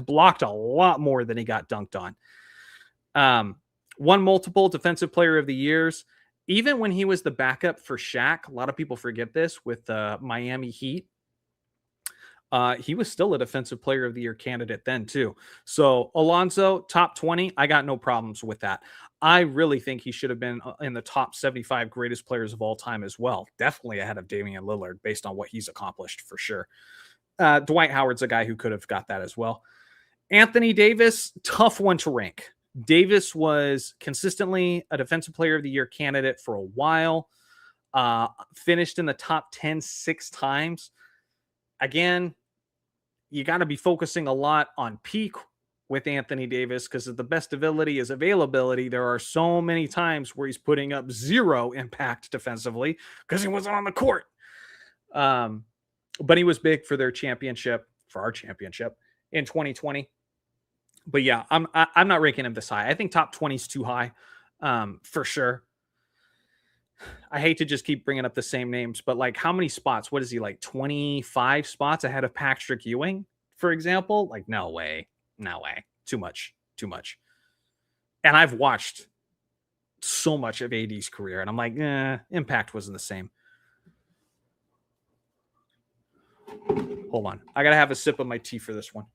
blocked a lot more than he got dunked on. Won multiple Defensive Player of the Years. Even when he was the backup for Shaq, a lot of people forget this with Miami Heat. He was still a defensive player of the year candidate then too. So Alonzo, top 20, I got no problems with that. I really think he should have been in the top 75 greatest players of all time as well. Definitely ahead of Damian Lillard based on what he's accomplished for sure. Dwight Howard's a guy who could have got that as well. Anthony Davis, tough one to rank. Davis was consistently a defensive player of the year candidate for a while. Finished in the top 10 6 times. Again, you got to be focusing a lot on peak with Anthony Davis because the best ability is availability. There are so many times where he's putting up zero impact defensively because he wasn't on the court. But he was big for their championship, for our championship in 2020. But yeah, I'm not ranking him this high. I think top 20 is too high, for sure. I hate to just keep bringing up the same names, but like how many spots? What is he, like 25 spots ahead of Patrick Ewing, for example? Like no way. Too much. And I've watched so much of AD's career and I'm like, impact wasn't the same. Hold on. I got to have a sip of my tea for this one.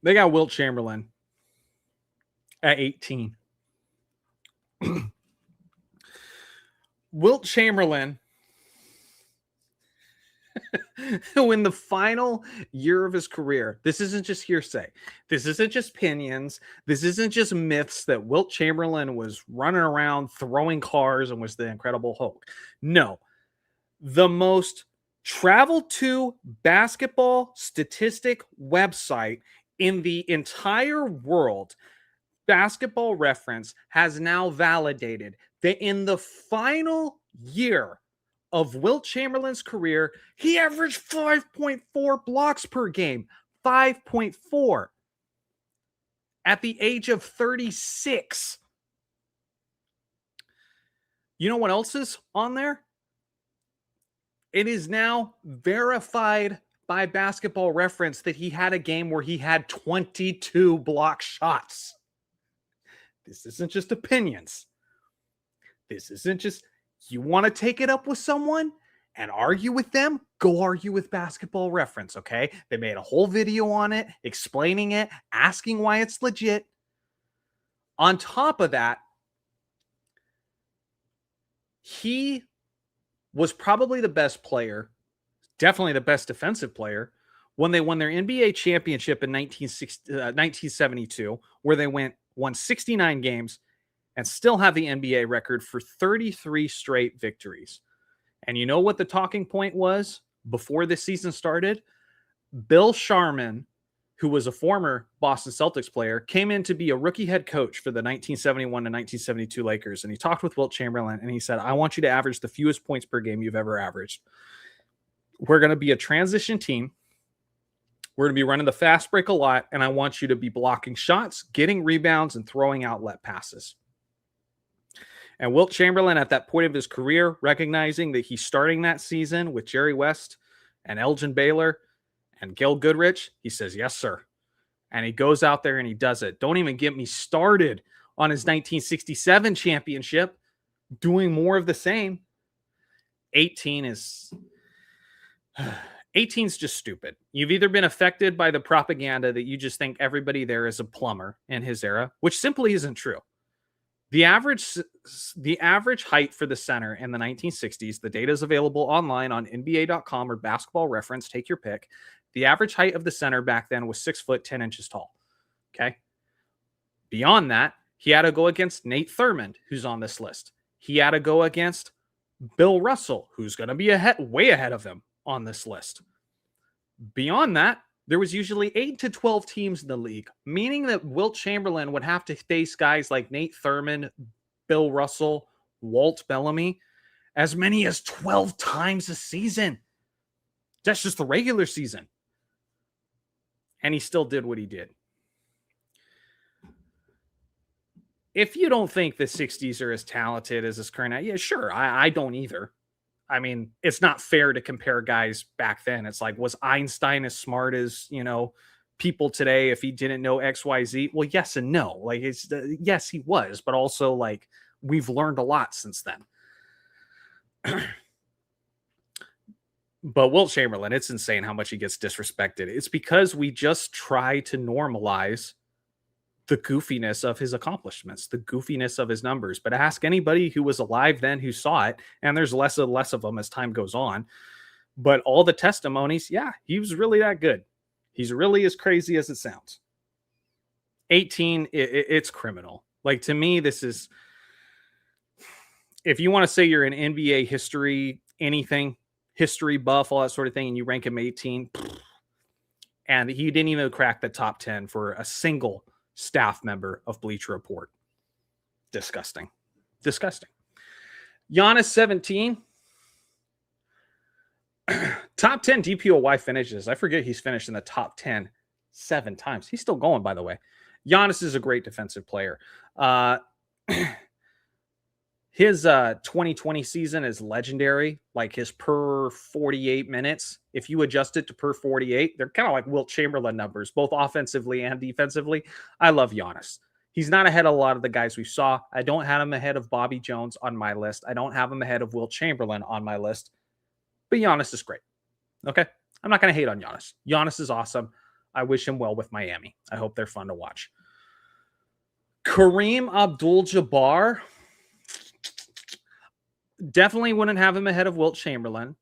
They got Wilt Chamberlain at 18. Wilt Chamberlain, who in the final year of his career, this isn't just hearsay. This isn't just opinions. This isn't just myths that Wilt Chamberlain was running around throwing cars and was the Incredible Hulk. No. The most traveled to basketball statistic website in the entire world, Basketball Reference, has now validated that in the final year of Wilt Chamberlain's career, he averaged 5.4 blocks per game. 5.4 at the age of 36. You know what else is on there? It is now verified by Basketball Reference that he had a game where he had 22 block shots. This isn't just opinions. This isn't just, you want to take it up with someone and argue with them? Go argue with Basketball Reference, okay? They made a whole video on it, explaining it, asking why it's legit. On top of that, he was probably the best player, definitely the best defensive player, when they won their NBA championship in 1972, where they won 69 games and still have the NBA record for 33 straight victories. And you know what the talking point was before the season started? Bill Sharman, who was a former Boston Celtics player, came in to be a rookie head coach for the 1971 to 1972 Lakers. And he talked with Wilt Chamberlain and he said, I want you to average the fewest points per game you've ever averaged. We're going to be a transition team. We're going to be running the fast break a lot. And I want you to be blocking shots, getting rebounds, and throwing outlet passes. And Wilt Chamberlain, at that point of his career, recognizing that he's starting that season with Jerry West and Elgin Baylor and Gil Goodrich, he says, yes, sir. And he goes out there and he does it. Don't even get me started on his 1967 championship, doing more of the same. 18 is just stupid. You've either been affected by the propaganda that you just think everybody there is a plumber in his era, which simply isn't true. The average height for the center in the 1960s, the data is available online on NBA.com or Basketball Reference. Take your pick. The average height of the center back then was 6 foot 10 inches tall. Okay. Beyond that, he had to go against Nate Thurmond, who's on this list. He had to go against Bill Russell, who's going to be way ahead of him on this list. Beyond that, there was usually 8 to 12 teams in the league, meaning that Wilt Chamberlain would have to face guys like Nate Thurmond, Bill Russell, Walt Bellamy, as many as 12 times a season. That's just the regular season. And he still did what he did. If you don't think the 60s are as talented as this current, yeah, sure, I don't either. I mean, it's not fair to compare guys back then. It's like, was Einstein as smart as, people today if he didn't know XYZ? Well, yes and no. Like, yes, he was, but also, like, we've learned a lot since then. But Wilt Chamberlain, it's insane how much he gets disrespected. It's because we just try to normalize the goofiness of his accomplishments, the goofiness of his numbers. But ask anybody who was alive then who saw it, and there's less and less of them as time goes on. But all the testimonies, yeah, he was really that good. He's really as crazy as it sounds. 18, it's criminal. Like, to me, this is, if you want to say you're an NBA history, anything, history buff, all that sort of thing, and you rank him 18, and he didn't even crack the top 10 for a single staff member of Bleacher Report. Disgusting. Disgusting. Giannis 17. Top 10 DPOY finishes. I forget he's finished in the top 10 7 times. He's still going, by the way. Giannis is a great defensive player. His 2020 season is legendary. Like, his per 48 minutes, if you adjust it to per 48, they're kind of like Wilt Chamberlain numbers, both offensively and defensively. I love Giannis. He's not ahead of a lot of the guys we saw. I don't have him ahead of Bobby Jones on my list. I don't have him ahead of Wilt Chamberlain on my list. But Giannis is great. Okay? I'm not going to hate on Giannis. Giannis is awesome. I wish him well with Miami. I hope they're fun to watch. Kareem Abdul-Jabbar. Definitely wouldn't have him ahead of Wilt Chamberlain.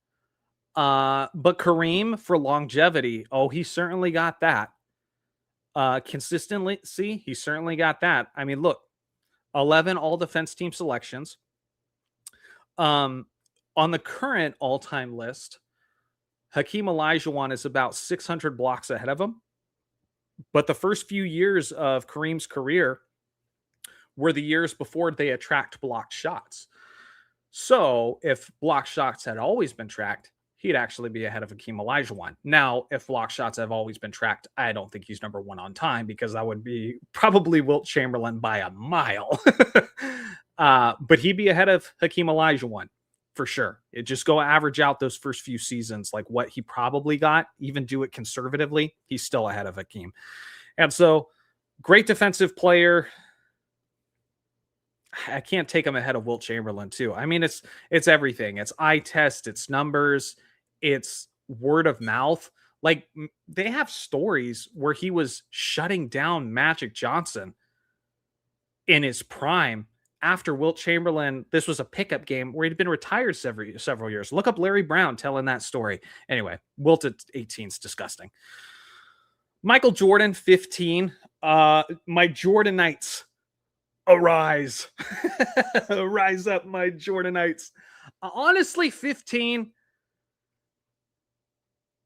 But Kareem, for longevity, he certainly got that. Consistently, see, he certainly got that. I mean, look, 11 all-defense team selections. On the current all-time list, Hakeem Olajuwon is about 600 blocks ahead of him. But the first few years of Kareem's career were the years before they attract blocked shots. So if block shots had always been tracked, he'd actually be ahead of Hakeem Olajuwon. Now, if block shots have always been tracked, I don't think he's number one on time, because that would be probably Wilt Chamberlain by a mile. But he'd be ahead of Hakeem Olajuwon for sure. It just go average out those first few seasons, like what he probably got, even do it conservatively. He's still ahead of Hakeem. And so, great defensive player. I can't take him ahead of Wilt Chamberlain too. I mean, it's everything. It's eye test, it's numbers, it's word of mouth. Like, they have stories where he was shutting down Magic Johnson in his prime after Wilt Chamberlain. This was a pickup game where he'd been retired several years. Look up Larry Brown telling that story. Anyway, Wilt at 18 is disgusting. Michael Jordan, 15. My Jordanites. Arise. Rise up, my Jordanites. Honestly, 15.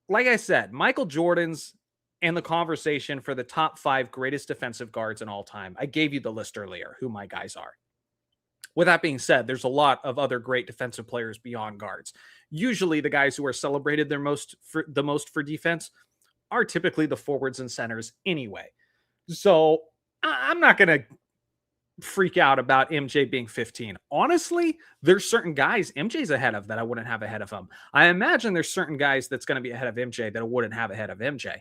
Like I said, Michael Jordan's in the conversation for the top 5 greatest defensive guards in all time. I gave you the list earlier, who my guys are. With that being said, there's a lot of other great defensive players beyond guards. Usually the guys who are celebrated the most for defense are typically the forwards and centers anyway. So I'm not going to freak out about MJ being 15. Honestly, there's certain guys MJ's ahead of that I wouldn't have ahead of him. I imagine there's certain guys that's going to be ahead of MJ that I wouldn't have ahead of MJ.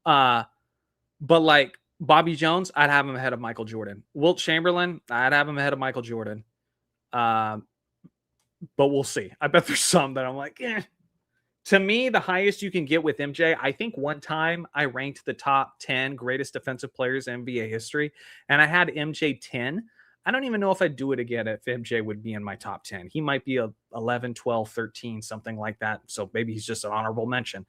But like Bobby Jones, I'd have him ahead of Michael Jordan. Wilt Chamberlain, I'd have him ahead of Michael Jordan. But we'll see. I bet there's some that I'm like, eh. To me, the highest you can get with MJ, I think one time I ranked the top 10 greatest defensive players in NBA history, and I had MJ 10. I don't even know if I'd do it again if MJ would be in my top 10. He might be a 11, 12, 13, something like that. So maybe he's just an honorable mention.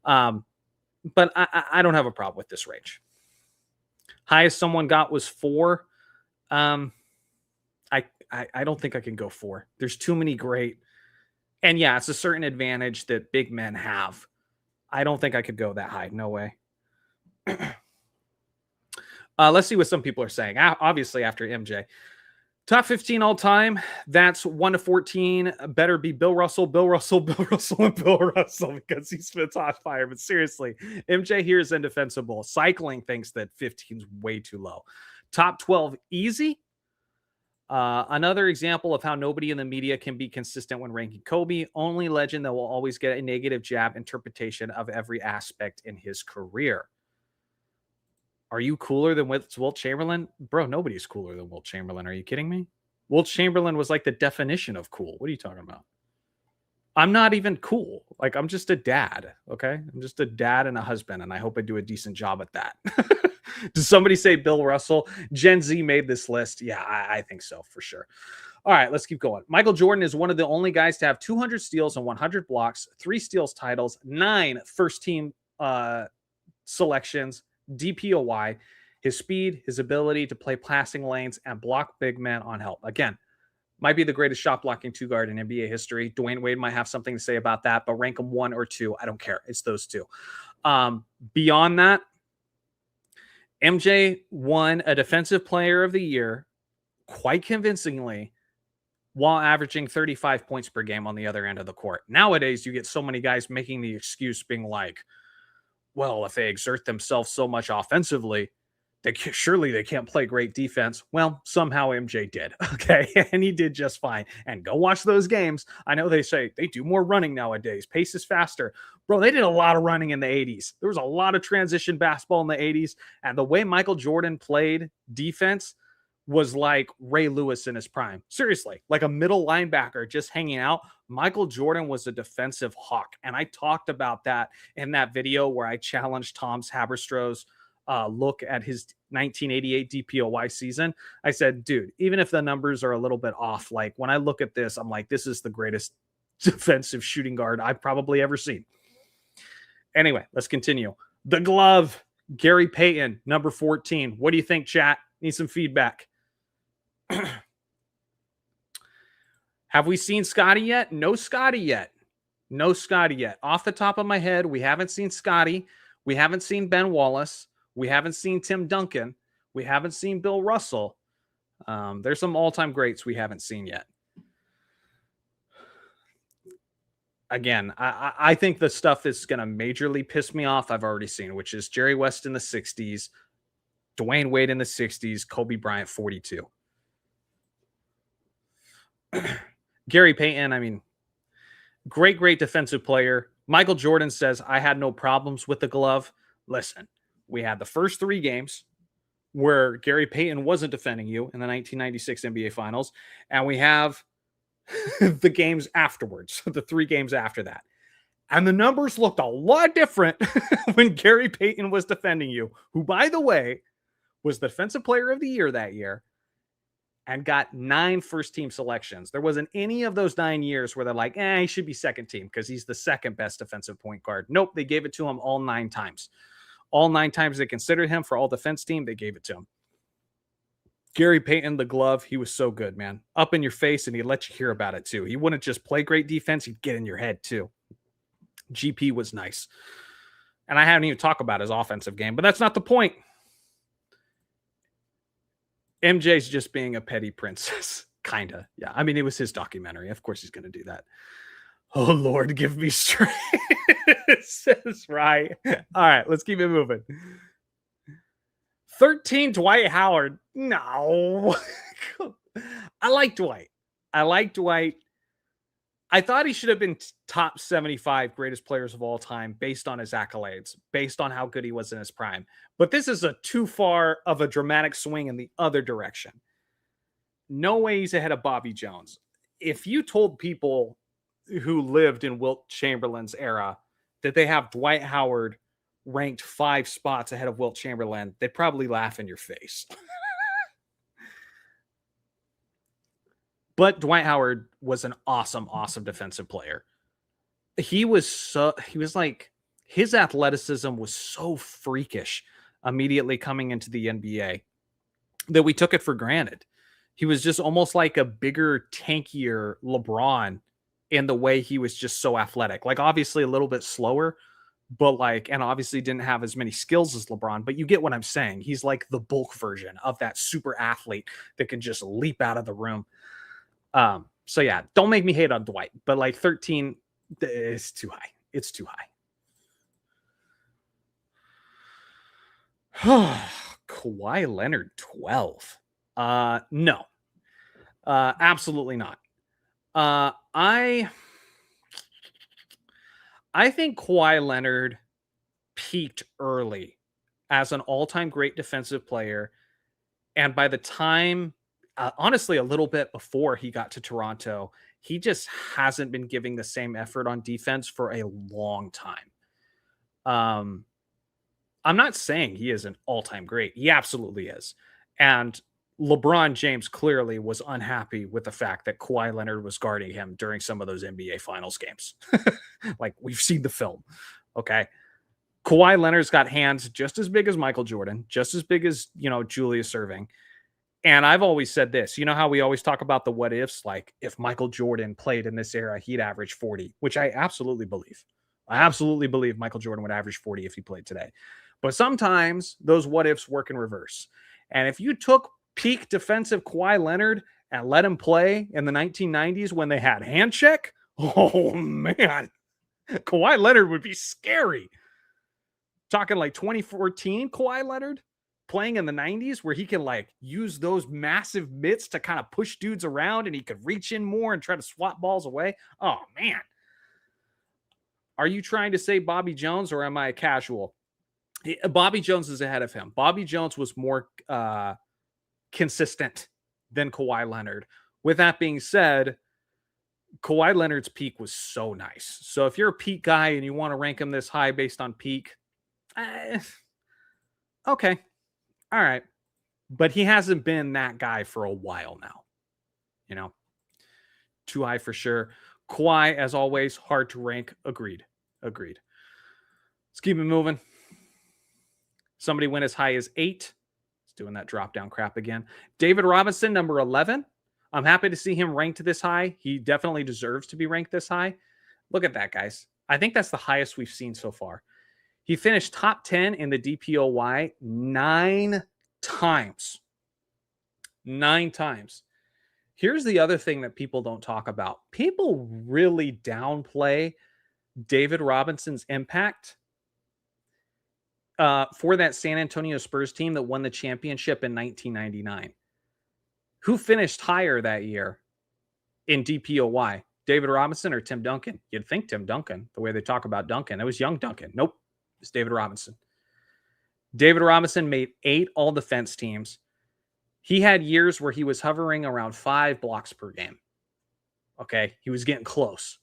But I don't have a problem with this range. Highest someone got was 4. I don't think I can go 4. There's too many great. And yeah, it's a certain advantage that big men have. I don't think I could go that high. No way. Let's see what some people are saying. Obviously, after MJ. Top 15 all time. That's 1 to 14. Better be Bill Russell, Bill Russell, Bill Russell, and Bill Russell, because he spits hot fire. But seriously, MJ here is indefensible. Cycling thinks that 15 is way too low. Top 12 easy. Another example of how nobody in the media can be consistent when ranking Kobe, only legend that will always get a negative jab interpretation of every aspect in his career. Are you cooler than Wilt Chamberlain? Bro, nobody's cooler than Wilt Chamberlain. Are you kidding me? Wilt Chamberlain was like the definition of cool. What are you talking about? I'm not even cool. Like, I'm just a dad. Okay. I'm just a dad and a husband. And I hope I do a decent job at that. Does somebody say Bill Russell? Gen Z made this list. Yeah, I think so for sure. All right, let's keep going. Michael Jordan is one of the only guys to have 200 steals and 100 blocks, 3 steals titles, 9 first team selections, DPOY. His speed, his ability to play passing lanes and block big men on help. Again, might be the greatest shot blocking 2 guard in NBA history. Dwayne Wade might have something to say about that, but rank him 1 or 2. I don't care. It's those 2. Beyond that, MJ won a Defensive Player of the Year quite convincingly while averaging 35 points per game on the other end of the court. Nowadays, you get so many guys making the excuse being like, well, if they exert themselves so much offensively, surely they can't play great defense. Well, somehow MJ did. Okay. And he did just fine. And go watch those games. I know they say they do more running nowadays. Pace is faster. Bro, they did a lot of running in the 80s. There was a lot of transition basketball in the 80s. And the way Michael Jordan played defense was like Ray Lewis in his prime. Seriously, like a middle linebacker just hanging out. Michael Jordan was a defensive hawk. And I talked about that in that video where I challenged Tom's Haberstrow's look at his 1988 DPOY season. I said, dude, even if the numbers are a little bit off, like when I look at this, I'm like, this is the greatest defensive shooting guard I've probably ever seen. Anyway, let's continue. The glove, Gary Payton, number 14. What do you think, chat? Need some feedback. Have we seen Scotty yet? No Scotty yet. No Scotty yet. Off the top of my head, we haven't seen Scotty. We haven't seen Ben Wallace. We haven't seen Tim Duncan. We haven't seen Bill Russell. There's some all-time greats we haven't seen yet. Again, I think the stuff that's going to majorly piss me off, I've already seen, which is Jerry West in the 60s, Dwayne Wade in the 60s, Kobe Bryant 42. Gary Payton, I mean, great defensive player. Michael Jordan says, I had no problems with the glove. Listen, we had the first 3 games where Gary Payton wasn't defending you in the 1996 NBA Finals, and we have the games afterwards, the 3 games after that. And the numbers looked a lot different when Gary Payton was defending you, who, by the way, was the Defensive Player of the Year that year and got 9 first-team selections. There wasn't any of those 9 years where they're like, he should be second team because he's the second best defensive point guard. Nope, they gave it to him all 9 times. All 9 times they considered him for all defense team, they gave it to him. Gary Payton, the glove, he was so good, man. Up in your face, and he'd let you hear about it, too. He wouldn't just play great defense, he'd get in your head, too. GP was nice. And I haven't even talked about his offensive game, but that's not the point. MJ's just being a petty princess. Kinda. Yeah. I mean, it was his documentary. Of course he's going to do that. Oh, Lord, give me strength. Says right. All right, let's keep it moving. 13, Dwight Howard. No. I like Dwight. I thought he should have been top 75 greatest players of all time based on his accolades, based on how good he was in his prime. But this is a too far of a dramatic swing in the other direction. No way he's ahead of Bobby Jones. If you told people who lived in Wilt Chamberlain's era that they have Dwight Howard ranked 5 spots ahead of Wilt Chamberlain, they'd probably laugh in your face. But Dwight Howard was an awesome defensive player. His athleticism was so freakish immediately coming into the NBA that we took it for granted. He was just almost like a bigger, tankier LeBron in the way he was just so athletic. Like, obviously a little bit slower, but and obviously didn't have as many skills as LeBron, but you get what I'm saying. He's like the bulk version of that super athlete that can just leap out of the room. So yeah, don't make me hate on Dwight, but 13 is too high. It's too high. Kawhi Leonard 12. No. Absolutely not. I think Kawhi Leonard peaked early as an all-time great defensive player, and by the time, honestly, a little bit before he got to Toronto, he just hasn't been giving the same effort on defense for a long time. Um, I'm not saying he is an all-time great. He absolutely is. And LeBron James clearly was unhappy with the fact that Kawhi Leonard was guarding him during some of those NBA Finals games. Like, we've seen the film. Okay. Kawhi Leonard's got hands just as big as Michael Jordan, just as big as, Julius Erving. And I've always said this, how we always talk about the what ifs, like if Michael Jordan played in this era, he'd average 40, which I absolutely believe. I absolutely believe Michael Jordan would average 40 if he played today. But sometimes those what ifs work in reverse. And if you took peak defensive Kawhi Leonard and let him play in the 1990s when they had hand check, oh man, Kawhi Leonard would be scary. Talking like 2014 Kawhi Leonard playing in the 90s where he can like use those massive mitts to kind of push dudes around and he could reach in more and try to swat balls away. Oh man. Are you trying to say Bobby Jones or am I a casual? Bobby Jones is ahead of him. Bobby Jones was more consistent than Kawhi Leonard. With that being said, Kawhi Leonard's peak was so nice. So if you're a peak guy and you want to rank him this high based on peak, okay. All right. But he hasn't been that guy for a while now. Too high for sure. Kawhi, as always, hard to rank. Agreed. Let's keep it moving. Somebody went as high as 8. It's doing that drop down crap again. David Robinson, number 11. I'm happy to see him ranked this high. He definitely deserves to be ranked this high. Look at that, guys. I think that's the highest we've seen so far. He finished top 10 in the DPOY 9 times. 9 times. Here's the other thing that people don't talk about. People really downplay David Robinson's impact for that San Antonio Spurs team that won the championship in 1999. Who finished higher that year in DPOY? David Robinson or Tim Duncan? You'd think Tim Duncan, the way they talk about Duncan. It was young Duncan. Nope. It's David Robinson. David Robinson made 8 all-defense teams. He had years where he was hovering around 5 blocks per game. Okay, he was getting close.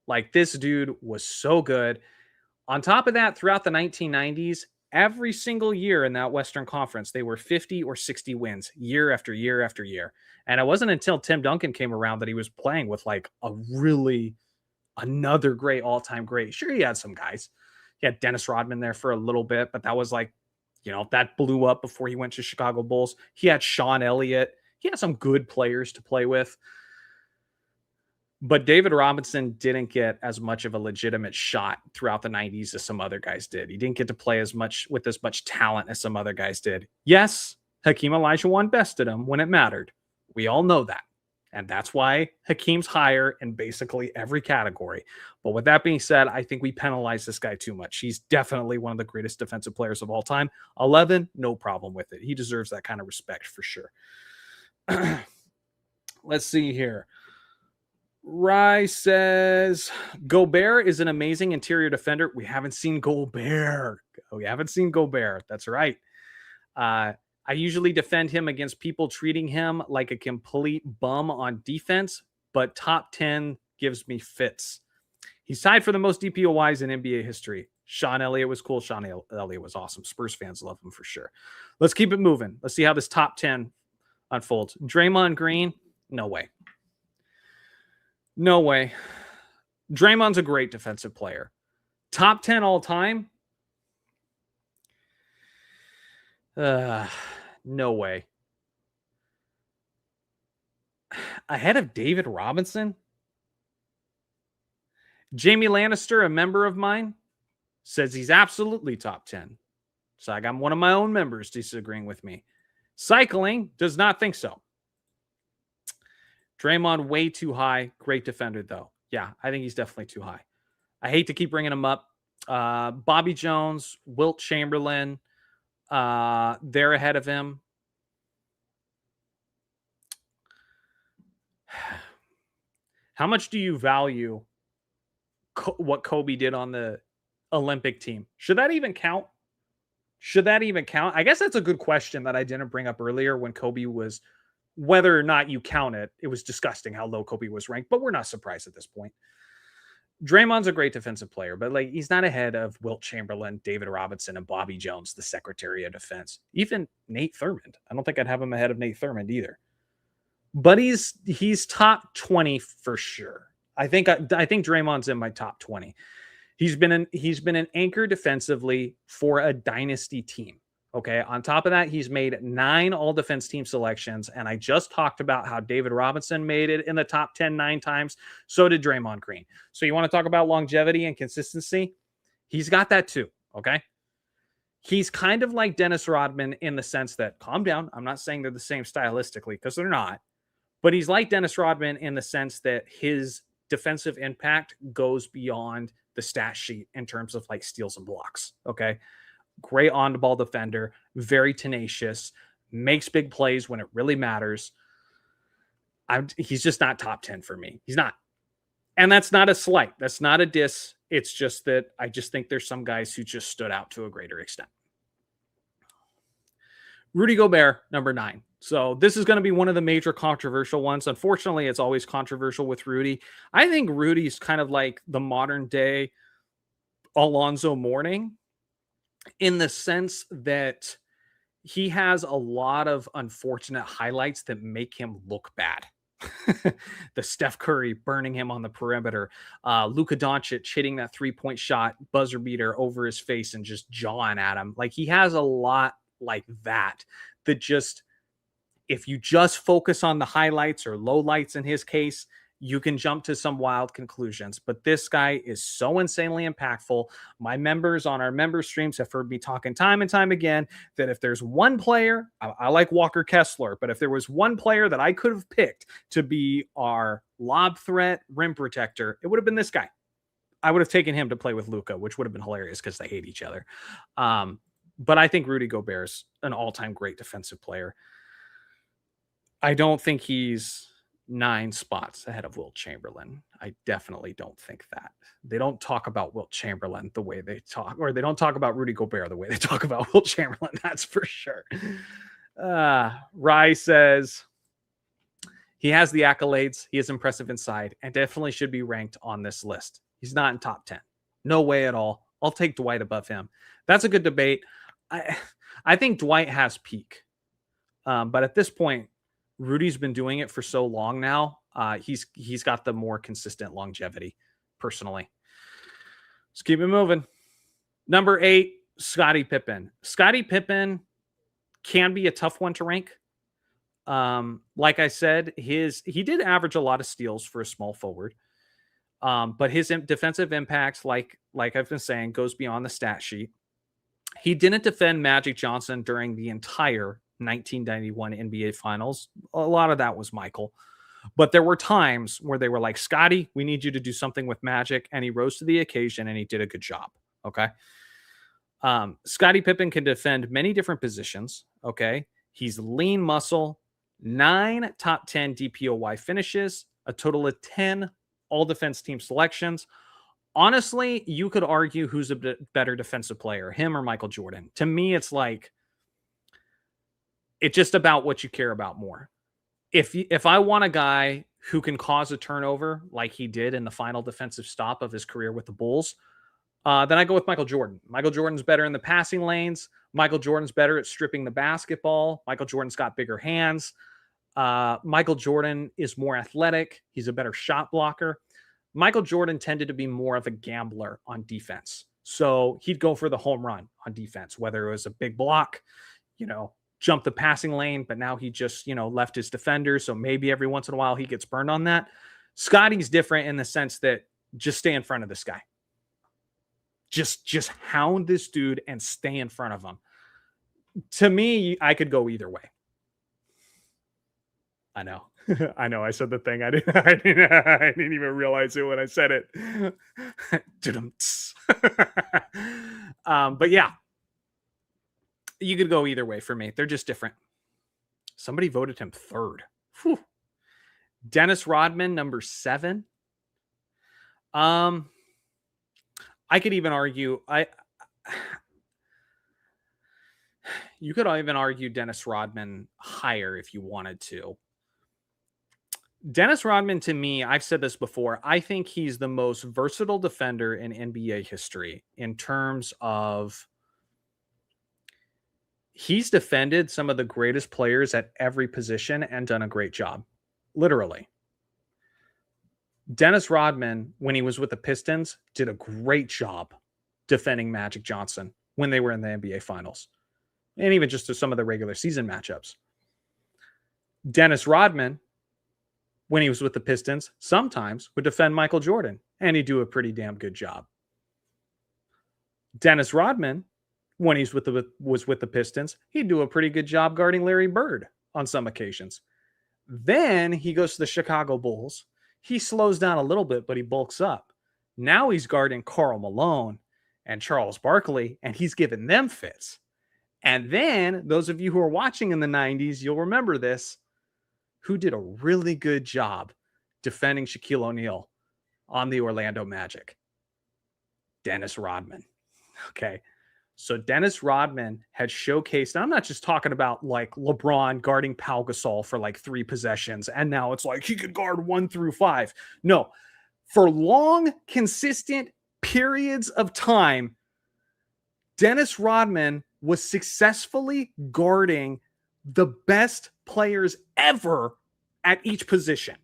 Like, this dude was so good. On top of that, throughout the 1990s, every single year in that Western Conference, they were 50 or 60 wins year after year after year. And it wasn't until Tim Duncan came around that he was playing with like another great all-time great. Sure, he had some guys. He had Dennis Rodman there for a little bit, but that was like, that blew up before he went to Chicago Bulls. He had Sean Elliott. He had some good players to play with. But David Robinson didn't get as much of a legitimate shot throughout the 90s as some other guys did. He didn't get to play as much with as much talent as some other guys did. Yes, Hakeem Olajuwon bested him when it mattered. We all know that. And that's why Hakeem's higher in basically every category. But with that being said, I think we penalize this guy too much. He's definitely one of the greatest defensive players of all time. 11, no problem with it. He deserves that kind of respect for sure. Let's see here. Rye says, Gobert is an amazing interior defender. We haven't seen Gobert. That's right. I usually defend him against people treating him like a complete bum on defense, but top 10 gives me fits. He's tied for the most DPOYs in NBA history. Sean Elliott was cool. Sean Elliott was awesome. Spurs fans love him for sure. Let's keep it moving. Let's see how this top 10 unfolds. Draymond Green, no way. No way. Draymond's a great defensive player. Top 10 all time? No way. Ahead of David Robinson? Jamie Lannister, a member of mine, says he's absolutely top 10. So I got one of my own members disagreeing with me. Cycling does not think so. Draymond way too high. Great defender, though. Yeah, I think he's definitely too high. I hate to keep bringing him up. Bobby Jones, Wilt Chamberlain, they're ahead of him. How much do you value what Kobe did on the Olympic team? Should that even count? Should that even count? I guess that's a good question that I didn't bring up earlier when Kobe was, whether or not you count it, it was disgusting how low Kobe was ranked, but we're not surprised at this point. Draymond's a great defensive player, but like he's not ahead of Wilt Chamberlain, David Robinson, and Bobby Jones, the Secretary of Defense. Even Nate Thurmond. I don't think I'd have him ahead of Nate Thurmond either. But he's top 20 for sure. I think Draymond's in my top 20. He's been an anchor defensively for a dynasty team. Okay. On top of that, he's made 9 all defense team selections. And I just talked about how David Robinson made it in the top 10 9 times. So did Draymond Green. So you want to talk about longevity and consistency? He's got that too. Okay. He's kind of like Dennis Rodman in the sense that, calm down, I'm not saying they're the same stylistically because they're not. But he's like Dennis Rodman in the sense that his defensive impact goes beyond the stat sheet in terms of like steals and blocks. Okay. Great on the ball defender, very tenacious, makes big plays when it really matters. He's just not top 10 for me. He's not. And that's not a slight. That's not a diss. It's just that I just think there's some guys who just stood out to a greater extent. Rudy Gobert, number 9. So this is going to be one of the major controversial ones. Unfortunately, it's always controversial with Rudy. I think Rudy's kind of like the modern day Alonzo Mourning in the sense that he has a lot of unfortunate highlights that make him look bad. The Steph Curry burning him on the perimeter, Luka Doncic hitting that 3-point shot, buzzer beater over his face and just jawing at him. Like he has a lot like that just, if you just focus on the highlights or lowlights in his case, you can jump to some wild conclusions. But this guy is so insanely impactful. My members on our member streams have heard me talking time and time again that if there's one player, I like Walker Kessler, but if there was one player that I could have picked to be our lob threat rim protector, it would have been this guy. I would have taken him to play with Luka, which would have been hilarious because they hate each other. But I think Rudy Gobert's an all-time great defensive player. I don't think he's 9 spots ahead of Wilt Chamberlain. I definitely don't think that. They don't talk about Wilt Chamberlain the way they talk, or they don't talk about Rudy Gobert the way they talk about Wilt Chamberlain. That's for sure. Rye says he has the accolades. He is impressive inside and definitely should be ranked on this list. He's not in top 10. No way at all. I'll take Dwight above him. That's a good debate. I think Dwight has peak. But at this point, Rudy's been doing it for so long now. He's got the more consistent longevity, personally. Let's keep it moving. Number 8, Scottie Pippen. Scottie Pippen can be a tough one to rank. Like I said, he did average a lot of steals for a small forward. But his defensive impacts, like I've been saying, goes beyond the stat sheet. He didn't defend Magic Johnson during the entire 1991 NBA Finals. A lot of that was Michael. But there were times where they were like, Scotty, we need you to do something with Magic. And he rose to the occasion and he did a good job. Okay. Scottie Pippen can defend many different positions. Okay. He's lean muscle, 9 top 10 DPOY finishes, a total of 10 all defense team selections. Honestly, you could argue who's a better defensive player, him or Michael Jordan. To me, it's like, it's just about what you care about more. If I want a guy who can cause a turnover like he did in the final defensive stop of his career with the Bulls, then I go with Michael Jordan. Michael Jordan's better in the passing lanes. Michael Jordan's better at stripping the basketball. Michael Jordan's got bigger hands. Michael Jordan is more athletic. He's a better shot blocker. Michael Jordan tended to be more of a gambler on defense. So he'd go for the home run on defense, whether it was a big block, jump the passing lane, but now he just, left his defender. So maybe every once in a while he gets burned on that. Scotty's different in the sense that just stay in front of this guy. Just hound this dude and stay in front of him. To me, I could go either way. I know. I know. I said the thing. I didn't even realize it when I said it. But yeah, you could go either way for me. They're just different. Somebody voted him 3rd. Whew. Dennis Rodman, number 7. I could even argue you could even argue Dennis Rodman higher if you wanted to. Dennis Rodman, to me, I've said this before, I think he's the most versatile defender in NBA history in terms of he's defended some of the greatest players at every position and done a great job. Literally. Dennis Rodman, when he was with the Pistons, did a great job defending Magic Johnson when they were in the NBA Finals, and even just to some of the regular season matchups. Dennis Rodman, when he was with the Pistons, sometimes would defend Michael Jordan, and he'd do a pretty damn good job. Dennis Rodman, when he was with the Pistons, he'd do a pretty good job guarding Larry Bird on some occasions. Then he goes to the Chicago Bulls. He slows down a little bit, but he bulks up. Now he's guarding Karl Malone and Charles Barkley, and he's giving them fits. And then, those of you who are watching in the 90s, you'll remember this, who did a really good job defending Shaquille O'Neal on the Orlando Magic? Dennis Rodman. Okay. So Dennis Rodman had showcased, and I'm not just talking about like LeBron guarding Pau Gasol for like 3 possessions, and now it's like he could guard 1 through 5. No, for long, consistent periods of time, Dennis Rodman was successfully guarding the best players ever at each position.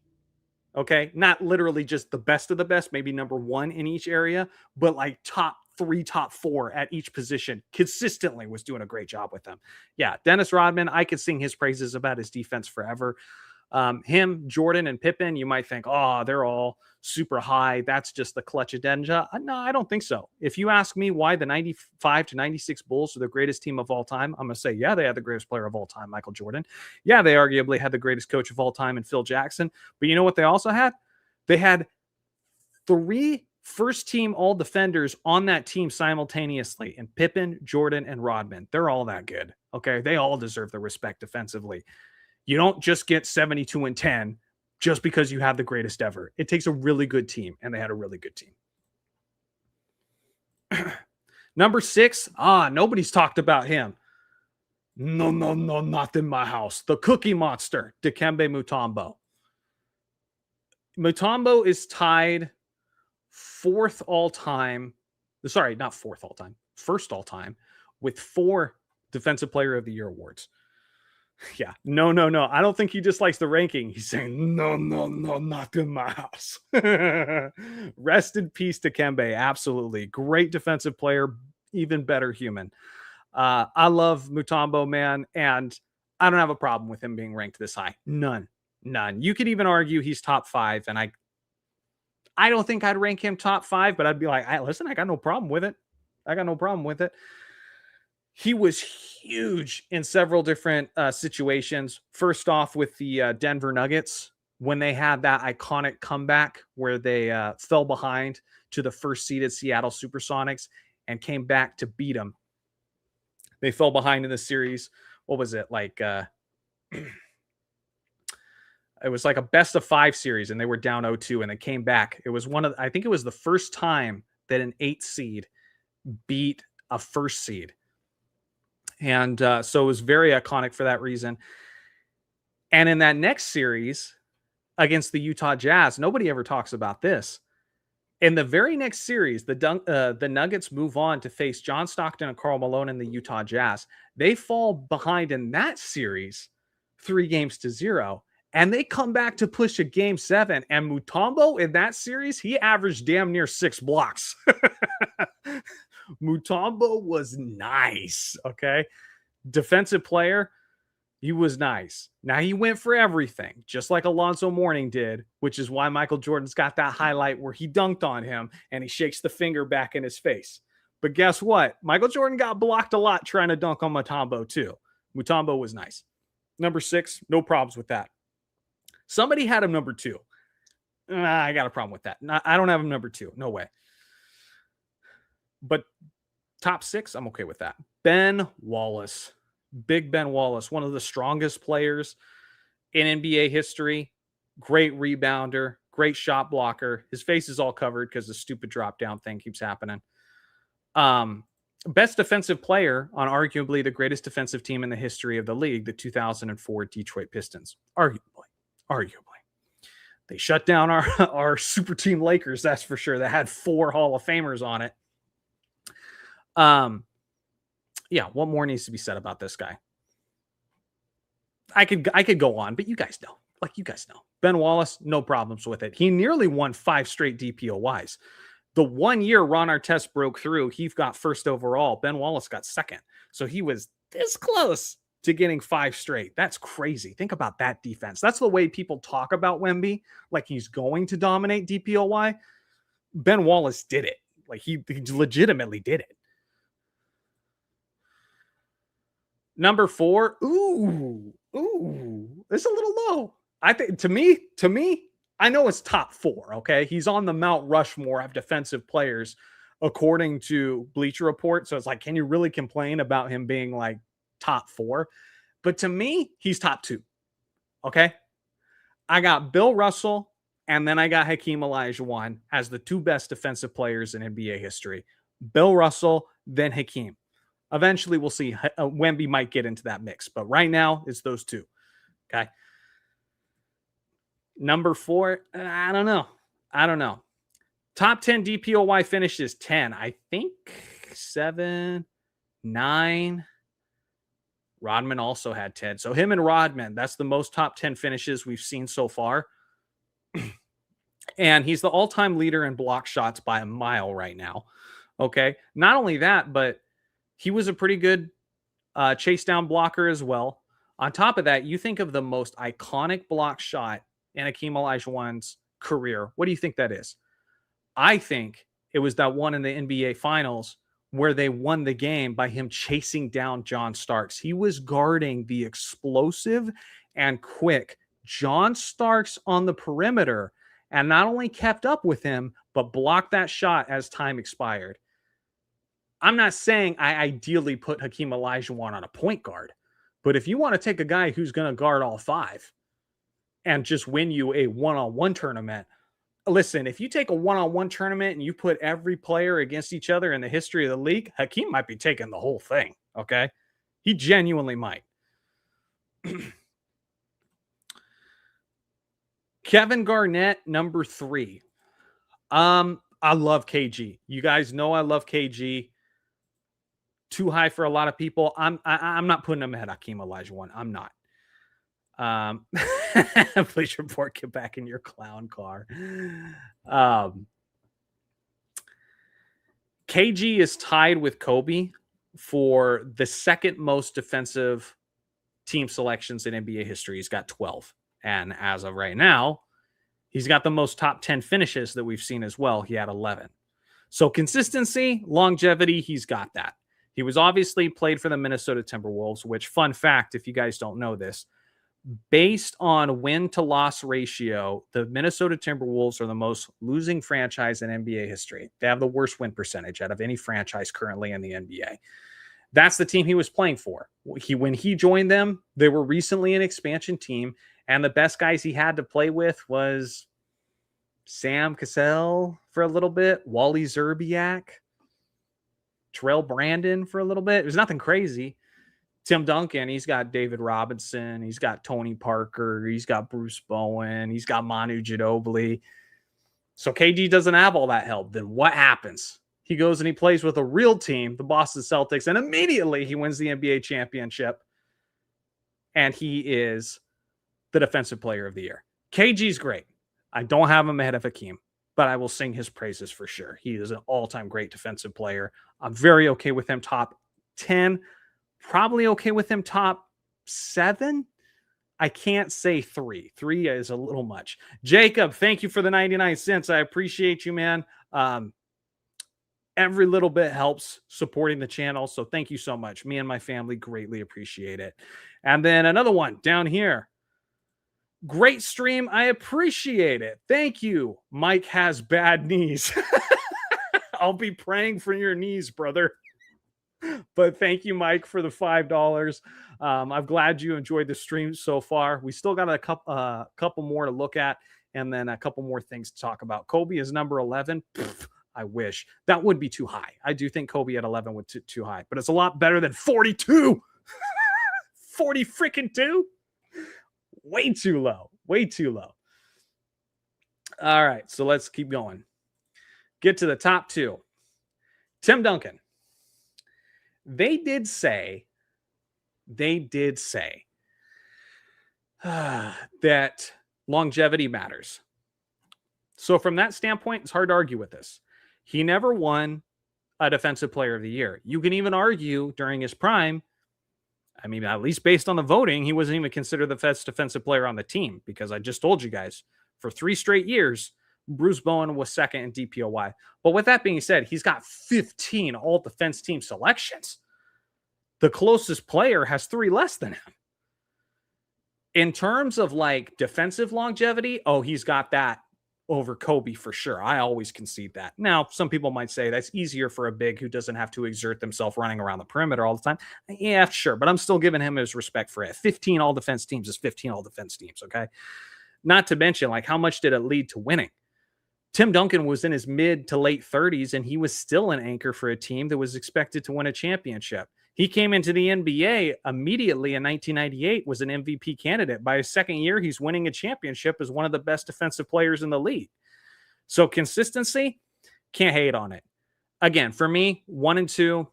Okay, not literally just the best of the best, maybe number 1 in each area, but like top 3, top 4 at each position consistently was doing a great job with them. Yeah, Dennis Rodman, I could sing his praises about his defense forever. Him, Jordan, and Pippen, you might think, oh, they're all super high. That's just the clutch addenda. No, I don't think so. If you ask me why the 95 to 96 Bulls are the greatest team of all time, I'm going to say, yeah, they had the greatest player of all time, Michael Jordan. Yeah, they arguably had the greatest coach of all time in Phil Jackson. But you know what they also had? They had 3 first-team all-defenders on that team simultaneously, in Pippen, Jordan, and Rodman. They're all that good, okay? They all deserve the respect defensively. You don't just get 72 and 10 just because you have the greatest ever. It takes a really good team, and they had a really good team. Number 6, nobody's talked about him. No, not in my house. The Cookie Monster, Dikembe Mutombo. Mutombo is tied 4th all-time. Sorry, not 4th all-time. 1st all-time with 4 Defensive Player of the Year awards. Yeah, no. I don't think he dislikes the ranking. He's saying, no, not in my house. Rest in peace to Dikembe. Absolutely. Great defensive player, even better human. I love Mutombo, man, and I don't have a problem with him being ranked this high. None. You could even argue he's top 5, and I don't think I'd rank him top 5, but I'd be like, listen, I got no problem with it. He was huge in several different situations. First off, with the Denver Nuggets, when they had that iconic comeback where they fell behind to the first-seeded Seattle Supersonics and came back to beat them. They fell behind in the series. What was it? Like, it was like a best-of-5 series, and they were down 0-2, and they came back. It was I think it was the first time that an 8th seed beat a first seed. And so it was very iconic for that reason. And in that next series against the Utah Jazz, nobody ever talks about this. In the very next series, the Nuggets move on to face John Stockton and Karl Malone in the Utah Jazz. They fall behind in that series 3-0, and they come back to push a Game 7. And Mutombo in that series, he averaged damn near 6 blocks. Mutombo was nice, okay? Defensive player, he was nice. Now, he went for everything, just like Alonzo Mourning did, which is why Michael Jordan's got that highlight where he dunked on him and he shakes the finger back in his face. But guess what? Michael Jordan got blocked a lot trying to dunk on Mutombo, too. Mutombo was nice. Number 6, no problems with that. Somebody had him number 2. I got a problem with that. I don't have him number 2. No way. But top 6, I'm okay with that. Ben Wallace. Big Ben Wallace, one of the strongest players in NBA history. great rebounder, great shot blocker. His face is all covered because the stupid drop down thing keeps happening. Best defensive player on arguably the greatest defensive team in the history of the league, the 2004 Detroit Pistons. Arguably. They shut down our super team Lakers, that's for sure. That had 4 Hall of Famers on it. Yeah, what more needs to be said about this guy? I could go on, but you guys know. Ben Wallace, no problems with it. He nearly won 5 straight DPOYs. The 1 year Ron Artest broke through, he got first overall. Ben Wallace got second. So he was this close to getting 5 straight. That's crazy. Think about that defense. That's the way people talk about Wemby, like he's going to dominate DPOY. Ben Wallace did it. Like he legitimately did it. Number 4. Ooh, it's a little low. I think to me, I know it's top 4. Okay. He's on the Mount Rushmore of defensive players, according to Bleacher Report. So it's like, can you really complain about him being like top 4? But to me, he's top 2. Okay. I got Bill Russell and then I got Hakeem Olajuwon as the 2 best defensive players in NBA history. Bill Russell, then Hakeem. Eventually, we'll see. Wemby might get into that mix, but right now, it's those 2. Okay. Number 4, I don't know. Top 10 DPOY finishes 10. I think 7, 9. Rodman also had 10. So him and Rodman, that's the most top 10 finishes we've seen so far. And he's the all-time leader in block shots by a mile right now. Okay. Not only that, but he was a pretty good chase down blocker as well. On top of that, you think of the most iconic block shot in Hakeem Olajuwon's career. What do you think that is? I think it was that one in the NBA Finals where they won the game by him chasing down John Starks. He was guarding the explosive and quick John Starks on the perimeter and not only kept up with him, but blocked that shot as time expired. I'm not saying I ideally put Hakeem Olajuwon on a point guard, but if you want to take a guy who's going to guard all 5 and just win you a one-on-one tournament, listen, if you take a one-on-one tournament and you put every player against each other in the history of the league, Hakeem might be taking the whole thing, okay? He genuinely might. Kevin Garnett, number 3. I love KG. You guys know I love KG. Too high for a lot of people. I'm not putting him ahead of Hakeem Olajuwon. I'm not. Please report, get back in your clown car. KG is tied with Kobe for the second most defensive team selections in NBA history. He's got 12. And as of right now, he's got the most top 10 finishes that we've seen as well. He had 11. So consistency, longevity, he's got that. He was obviously played for the Minnesota Timberwolves, which, fun fact, if you guys don't know this, based on win to loss ratio, the Minnesota Timberwolves are the most losing franchise in NBA history. They have the worst win percentage out of any franchise currently in the NBA. That's the team he was playing for. When he joined them, they were recently an expansion team, and the best guys he had to play with was Sam Cassell for a little bit, Wally Zerbiak, Terrell Brandon for a little bit. It was nothing crazy. Tim Duncan, he's got David Robinson. He's got Tony Parker. He's got Bruce Bowen. He's got Manu Ginobili. So KG doesn't have all that help. Then what happens? He goes and he plays with a real team, the Boston Celtics, and immediately he wins the NBA championship. And he is the defensive player of the year. KG's great. I don't have him ahead of Hakeem, but I will sing his praises for sure. He is an all-time great defensive player. I'm very okay with him top 10. Probably okay with him top 7. I can't say 3. 3 is a little much. Jacob, thank you for the 99 cents. I appreciate you, man. Every little bit helps supporting the channel. So thank you so much. Me and my family greatly appreciate it. And then another one down here. Great stream. I appreciate it. Thank you. Mike has bad knees. I'll be praying for your knees, brother. But thank you, Mike, for the $5. I'm glad you enjoyed the stream so far. We still got a couple more to look at, and then a couple more things to talk about. Kobe is number 11. Pfft, I wish that would be too high. I do think Kobe at 11 would too high, but it's a lot better than 42. 40 freaking 2. Way too low. Way too low. All right, so let's keep going. Get to the top 2. Tim Duncan. They did say that longevity matters. So from that standpoint, it's hard to argue with this. He never won a defensive player of the year. You can even argue during his prime, I mean, at least based on the voting, he wasn't even considered the best defensive player on the team, because I just told you guys, for 3 straight years, Bruce Bowen was second in DPOY. But with that being said, he's got 15 all-defense team selections. The closest player has 3 less than him. In terms of like defensive longevity, he's got that over Kobe for sure. I always concede that. Now, some people might say that's easier for a big who doesn't have to exert themselves running around the perimeter all the time. Yeah, sure. But I'm still giving him his respect for it. 15 all-defense teams is 15 all-defense teams, okay? Not to mention, like, how much did it lead to winning? Tim Duncan was in his mid to late 30s, and he was still an anchor for a team that was expected to win a championship. He came into the NBA immediately in 1998, was an MVP candidate. By his second year, he's winning a championship as one of the best defensive players in the league. So consistency, can't hate on it. Again, for me, 1 and 2,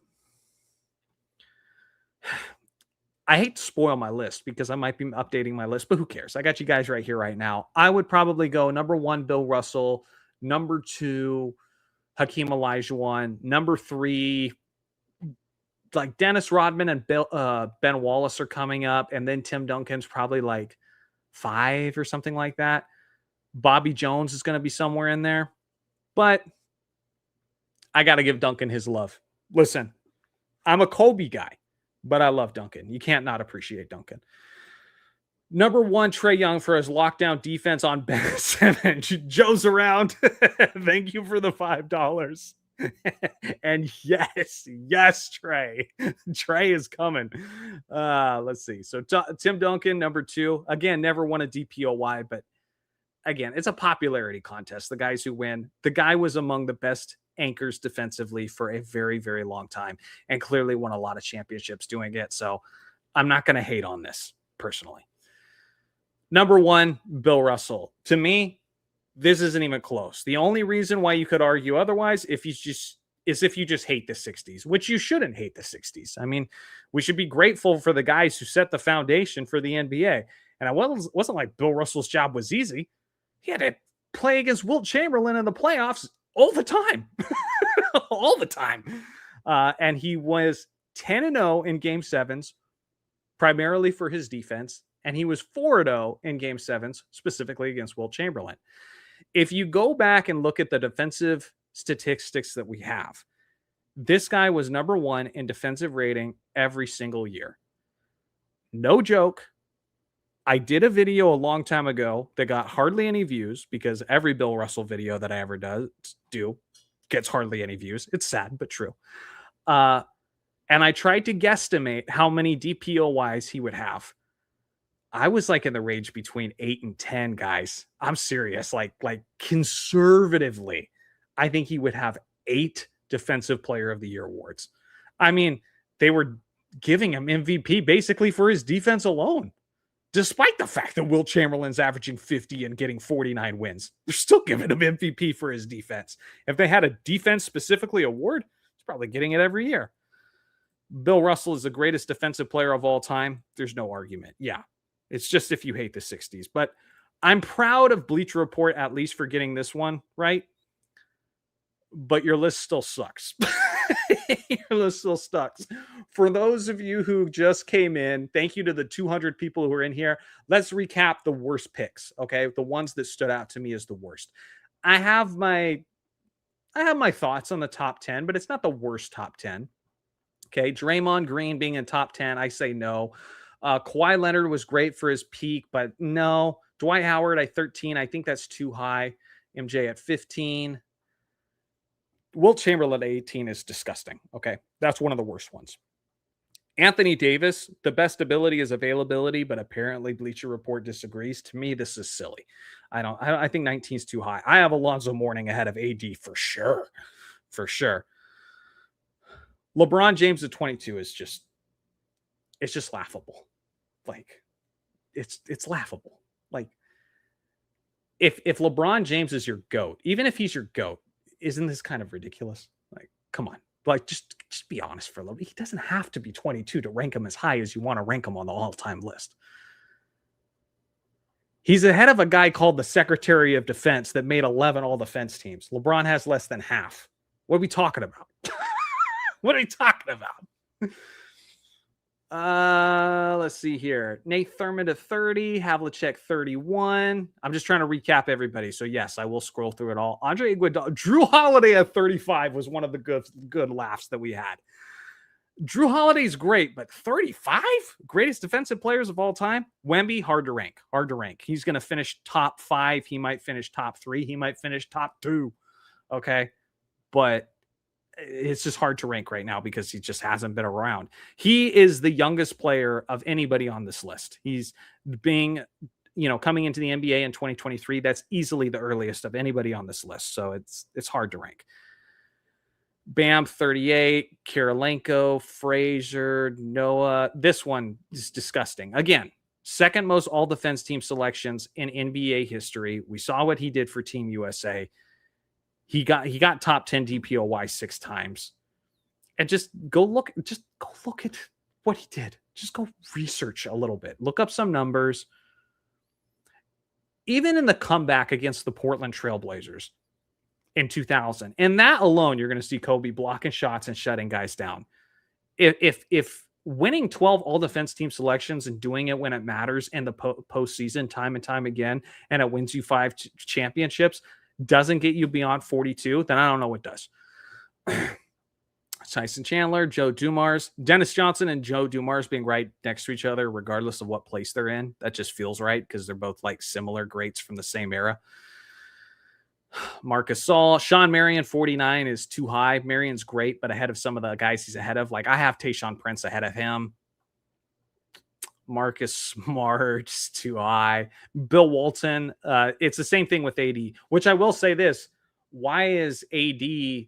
I hate to spoil my list because I might be updating my list, but who cares? I got you guys right here, right now. I would probably go number 1, Bill Russell. Number 2, Hakeem Olajuwon. Number 3, like Dennis Rodman and Ben Wallace are coming up. And then Tim Duncan's probably like 5 or something like that. Bobby Jones is going to be somewhere in there. But I got to give Duncan his love. Listen, I'm a Kobe guy, but I love Duncan. You can't not appreciate Duncan. Number 1, Trae Young for his lockdown defense on Ben Simmons. Joe's around. Thank you for the $5. And yes, Trae. Trae is coming. Let's see. So Tim Duncan, number 2. Again, never won a DPOY, but again, it's a popularity contest. The guys who win. The guy was among the best anchors defensively for a very, very long time and clearly won a lot of championships doing it. So I'm not going to hate on this personally. Number 1, Bill Russell. To me, this isn't even close. The only reason why you could argue otherwise if you just hate the 60s, which you shouldn't hate the 60s. I mean, we should be grateful for the guys who set the foundation for the NBA. And it wasn't like Bill Russell's job was easy. He had to play against Wilt Chamberlain in the playoffs all the time. All the time. And he was 10-0 in Game 7s, primarily for his defense. And he was 4-0 in Game 7s, specifically against Wilt Chamberlain. If you go back and look at the defensive statistics that we have, this guy was number 1 in defensive rating every single year. No joke. I did a video a long time ago that got hardly any views because every Bill Russell video that I ever do gets hardly any views. It's sad, but true. And I tried to guesstimate how many DPOYs he would have. I was like in the range between 8 and 10, guys. I'm serious. Like conservatively, I think he would have 8 Defensive Player of the Year awards. I mean, they were giving him MVP basically for his defense alone, despite the fact that Wilt Chamberlain's averaging 50 and getting 49 wins. They're still giving him MVP for his defense. If they had a defense specifically award, he's probably getting it every year. Bill Russell is the greatest defensive player of all time. There's no argument. Yeah. It's just if you hate the 60s. But I'm proud of Bleacher Report, at least for getting this one right. But your list still sucks. Your list still sucks. For those of you who just came in, thank you to the 200 people who are in here. Let's recap the worst picks, okay? The ones that stood out to me as the worst. I have my thoughts on the top 10, but it's not the worst top 10. Okay, Draymond Green being in top 10, I say no. Kawhi Leonard was great for his peak, but no. Dwight Howard at 13, I think that's too high. MJ at 15. Wilt Chamberlain at 18 is disgusting. Okay. That's one of the worst ones. Anthony Davis, the best ability is availability, but apparently Bleacher Report disagrees. To me, this is silly. I think 19 is too high. I have Alonzo Mourning ahead of AD for sure. For sure. LeBron James at 22 is just, it's just laughable. Like, it's laughable. Like, if LeBron James is your GOAT, even if he's your GOAT, isn't this kind of ridiculous? Like, come on. Like, just be honest for a little bit. He doesn't have to be 22 to rank him as high as you want to rank him on the all-time list. He's ahead of a guy called the Secretary of Defense that made 11 all-defense teams. LeBron has less than half. What are we talking about? What are we talking about? Let's see here. Nate Thurmond at 30, Havlicek 31. I'm just trying to recap everybody. So yes, I will scroll through it all. Andre Iguodala, Drew Holiday at 35 was one of the good laughs that we had. Drew Holiday's great, but 35? Greatest defensive players of all time? Wemby, hard to rank. Hard to rank. He's going to finish top 5. He might finish top 3. He might finish top 2. Okay. But it's just hard to rank right now because he just hasn't been around. He is the youngest player of anybody on this list. He's being, coming into the NBA in 2023. That's easily the earliest of anybody on this list. So it's hard to rank. Bam, 38, Kirilenko, Frazier, Noah. This one is disgusting. Again, second most all defense team selections in NBA history. We saw what he did for Team USA. He got top 10 DPOY 6 times. And just go look at what he did. Just go research a little bit. Look up some numbers. Even in the comeback against the Portland Trailblazers in 2000. And that alone, you're going to see Kobe blocking shots and shutting guys down. If winning 12 all-defense team selections and doing it when it matters in the postseason time and time again, and it wins you 5 championships, doesn't get you beyond 42, then I don't know what does. Tyson Chandler, Joe Dumars, Dennis Johnson and Joe Dumars being right next to each other, regardless of what place they're in. That just feels right because they're both like similar greats from the same era. Marcus Saul, Sean Marion, 49 is too high. Marion's great, but ahead of some of the guys he's ahead of. Like I have Tayshaun Prince ahead of him. Marcus Smart's too high. Bill Walton, it's the same thing with AD, which I will say this. Why is AD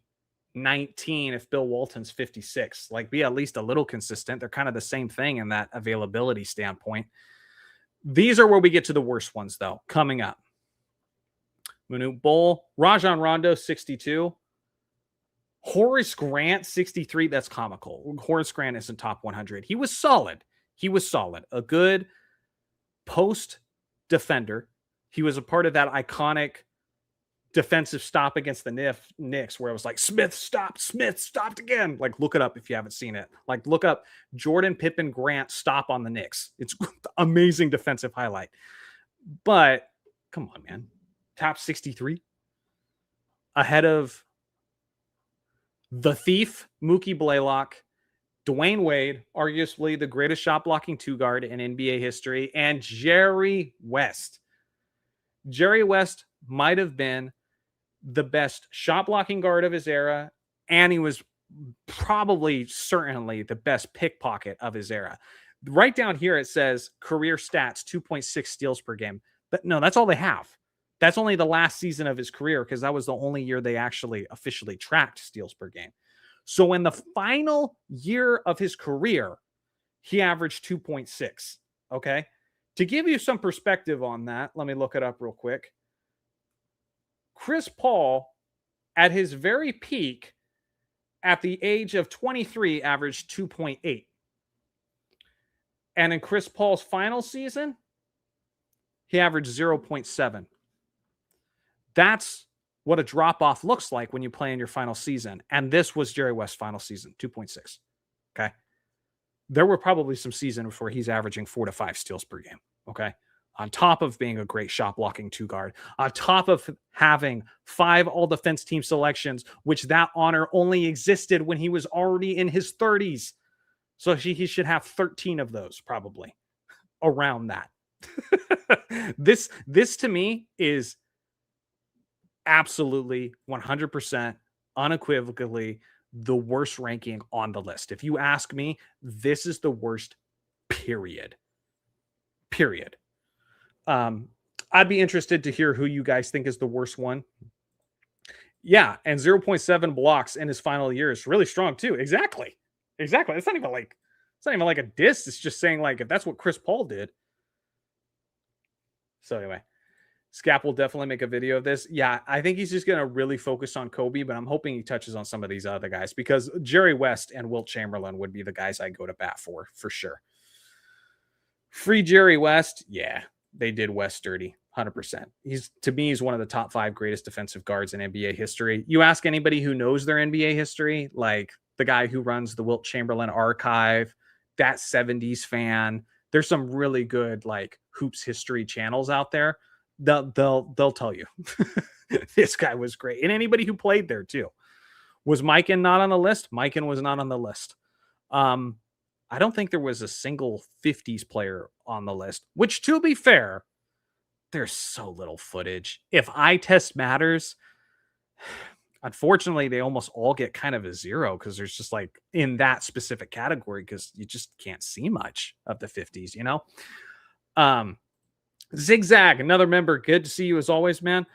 19 if Bill Walton's 56? Like, be at least a little consistent. They're kind of the same thing in that availability standpoint. These are where we get to the worst ones, though, coming up. Manute Bol, Rajon Rondo, 62. Horace Grant, 63. That's comical. Horace Grant isn't top 100. He was solid. A good post defender. He was a part of that iconic defensive stop against the Knicks where it was like, Smith stopped again. Like, look it up if you haven't seen it. Like, look up Jordan Pippen Grant stop on the Knicks. It's amazing defensive highlight. But come on, man. Top 63. Ahead of the Thief, Mookie Blaylock, Dwayne Wade, arguably the greatest shot blocking 2-guard in NBA history, and Jerry West. Jerry West might have been the best shot blocking guard of his era, and he was certainly the best pickpocket of his era. Right down here, it says career stats, 2.6 steals per game. But no, that's all they have. That's only the last season of his career because that was the only year they actually officially tracked steals per game. So in the final year of his career, he averaged 2.6. Okay. To give you some perspective on that, let me look it up real quick. Chris Paul, at his very peak, at the age of 23, averaged 2.8. And in Chris Paul's final season, he averaged 0.7. That's what a drop-off looks like when you play in your final season. And this was Jerry West's final season, 2.6. Okay. There were probably some seasons where he's averaging 4 to 5 steals per game. Okay. On top of being a great shot blocking 2-guard, on top of having 5 all defense team selections, which that honor only existed when he was already in his 30s. So he should have 13 of those probably around that. This to me is absolutely 100% unequivocally the worst ranking on the list. If you ask me, this is the worst, period. Period. I'd be interested to hear who you guys think is the worst one. Yeah, and 0.7 blocks in his final year is really strong too. Exactly. It's not even like a diss. It's just saying, like, if that's what Chris Paul did. So anyway, Scap will definitely make a video of this. Yeah, I think he's just going to really focus on Kobe, but I'm hoping he touches on some of these other guys, because Jerry West and Wilt Chamberlain would be the guys I go to bat for sure. Free Jerry West. Yeah, they did West dirty. 100%. To me, he's one of the top 5 greatest defensive guards in NBA history. You ask anybody who knows their NBA history, like the guy who runs the Wilt Chamberlain archive, that 70s fan, there's some really good like hoops history channels out there. They'll tell you this guy was great. And anybody who played there too. Was Mikan not on the list? Mikan was not on the list. I don't think there was a single 50s player on the list, which, to be fair, there's so little footage. If eye test matters, unfortunately, they almost all get kind of a 0, because there's just like in that specific category, because you just can't see much of the 50s, you know? Zigzag, another member. Good to see you as always, man.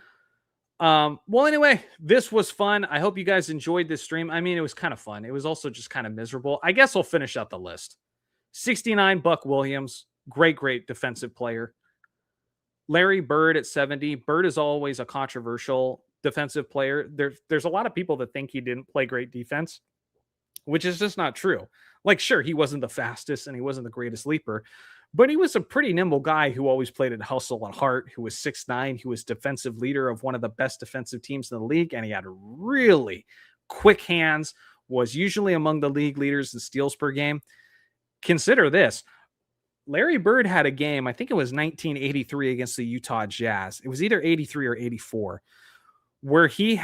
Well, anyway, this was fun. I hope you guys enjoyed this stream. I mean, it was kind of fun. It was also just kind of miserable. I guess I'll finish out the list. 69, Buck Williams. Great defensive player. Larry Bird at 70. Bird is always a controversial defensive player. There's a lot of people that think he didn't play great defense, which is just not true. Like, sure, he wasn't the fastest and he wasn't the greatest leaper, but he was a pretty nimble guy who always played at hustle and heart, who was 6'9", who was defensive leader of one of the best defensive teams in the league, and he had really quick hands, was usually among the league leaders in steals per game. Consider this. Larry Bird had a game, I think it was 1983 against the Utah Jazz. It was either 83 or 84, where he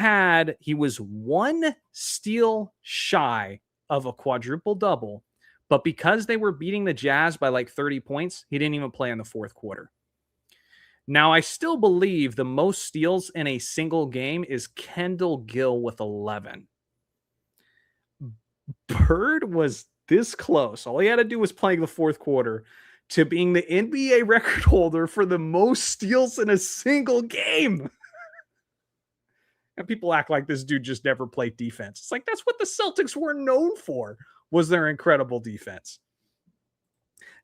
was 1 steal shy of a quadruple double, but because they were beating the Jazz by like 30 points, he didn't even play in the fourth quarter. Now, I still believe the most steals in a single game is Kendall Gill with 11. Bird was this close. All he had to do was playing the fourth quarter to being the NBA record holder for the most steals in a single game. And people act like this dude just never played defense. It's like, that's what the Celtics were known for, was their incredible defense.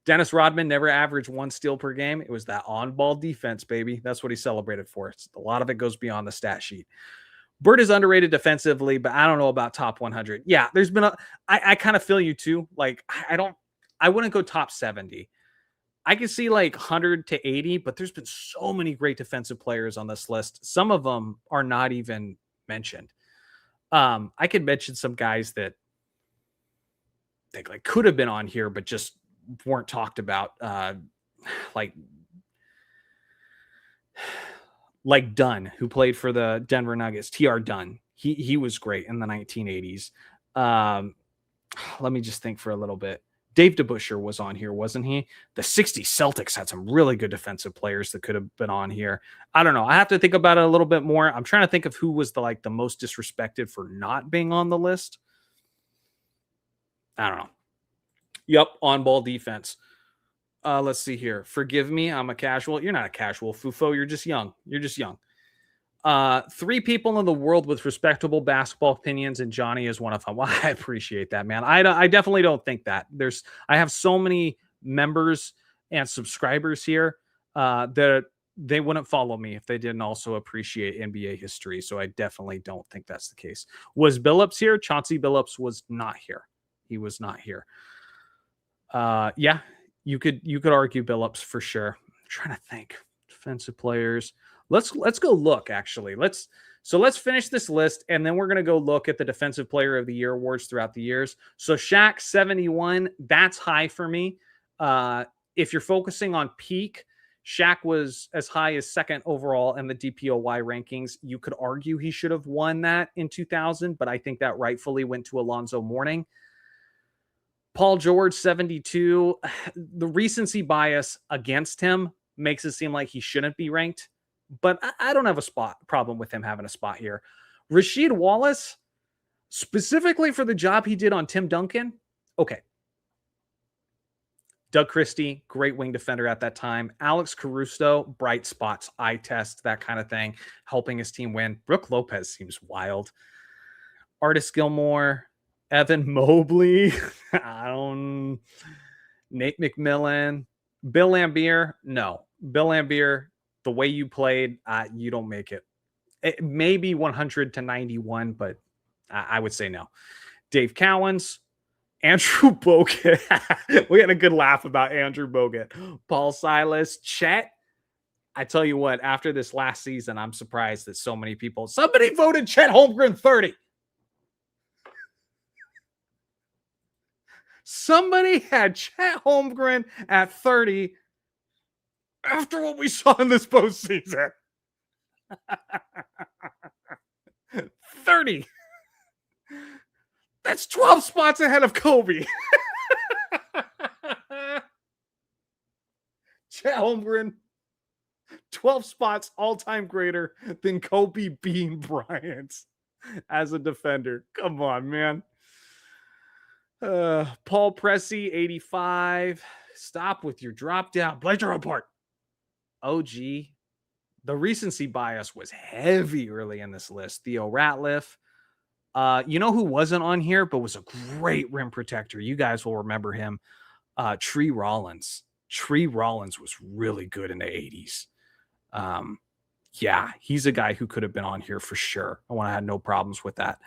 Dennis Rodman never averaged 1 steal per game. It was that on-ball defense, baby. That's what he celebrated for. A lot of it goes beyond the stat sheet. Bird is underrated defensively, but I don't know about top 100. Yeah, there's been I kind of feel you too. Like, I wouldn't go top 70. I can see like 100 to 80, but there's been so many great defensive players on this list. Some of them are not even mentioned. I could mention some guys that like could have been on here, but just weren't talked about. Like Dunn, who played for the Denver Nuggets. TR Dunn. He was great in the 1980s. Let me just think for a little bit. Dave DeBusschere was on here, wasn't he? The 60s Celtics had some really good defensive players that could have been on here. I don't know. I have to think about it a little bit more. I'm trying to think of who was the most disrespected for not being on the list. I don't know. Yep, on-ball defense. Let's see here. Forgive me, I'm a casual. You're not a casual, Fufo. You're just young. 3 people in the world with respectable basketball opinions, and Johnny is one of them. Well, I appreciate that, man. I definitely don't think that. I have so many members and subscribers here that they wouldn't follow me if they didn't also appreciate NBA history. So I definitely don't think that's the case. Was Billups here? Chauncey Billups was not here. He was not here. Yeah, you could argue Billups for sure. I'm trying to think. Defensive players. Let's go look, actually. Let's finish this list, and then we're going to go look at the Defensive Player of the Year awards throughout the years. So Shaq, 71, that's high for me. If you're focusing on peak, Shaq was as high as 2nd overall in the DPOY rankings. You could argue he should have won that in 2000, but I think that rightfully went to Alonzo Mourning. Paul George, 72. The recency bias against him makes it seem like he shouldn't be ranked, but I don't have a problem with him having a spot here. Rasheed Wallace, Specifically for the job he did on Tim Duncan, okay. Doug Christie, great wing defender at that time. Alex Caruso, bright spots, eye test, that kind of thing, helping his team win. Brooke Lopez seems wild. Artis Gilmore, Evan Mobley, Nate McMillan, Bill Laimbeer. No, Bill Laimbeer, the way you played, you don't make it. It may be 100 to 91, but I would say no. Dave Cowens, Andrew Bogut. We had a good laugh about Andrew Bogut. Paul Silas, Chet. I tell you what, after this last season, I'm surprised that so many people. Somebody voted Chet Holmgren 30. Somebody had Chet Holmgren at 30 after what we saw in this postseason. 30. That's 12 spots ahead of Kobe. Chet Holmgren, 12 spots all-time greater than Kobe Bean Bryant as a defender. Come on, man. Paul Pressey, 85. Stop with your drop down. Bleacher apart. OG. The recency bias was heavy early in this list. Theo Ratliff. You know who wasn't on here, but was a great rim protector? You guys will remember him. Tree Rollins. Tree Rollins was really good in the 80s. Yeah, he's a guy who could have been on here for sure. I had no problems with that.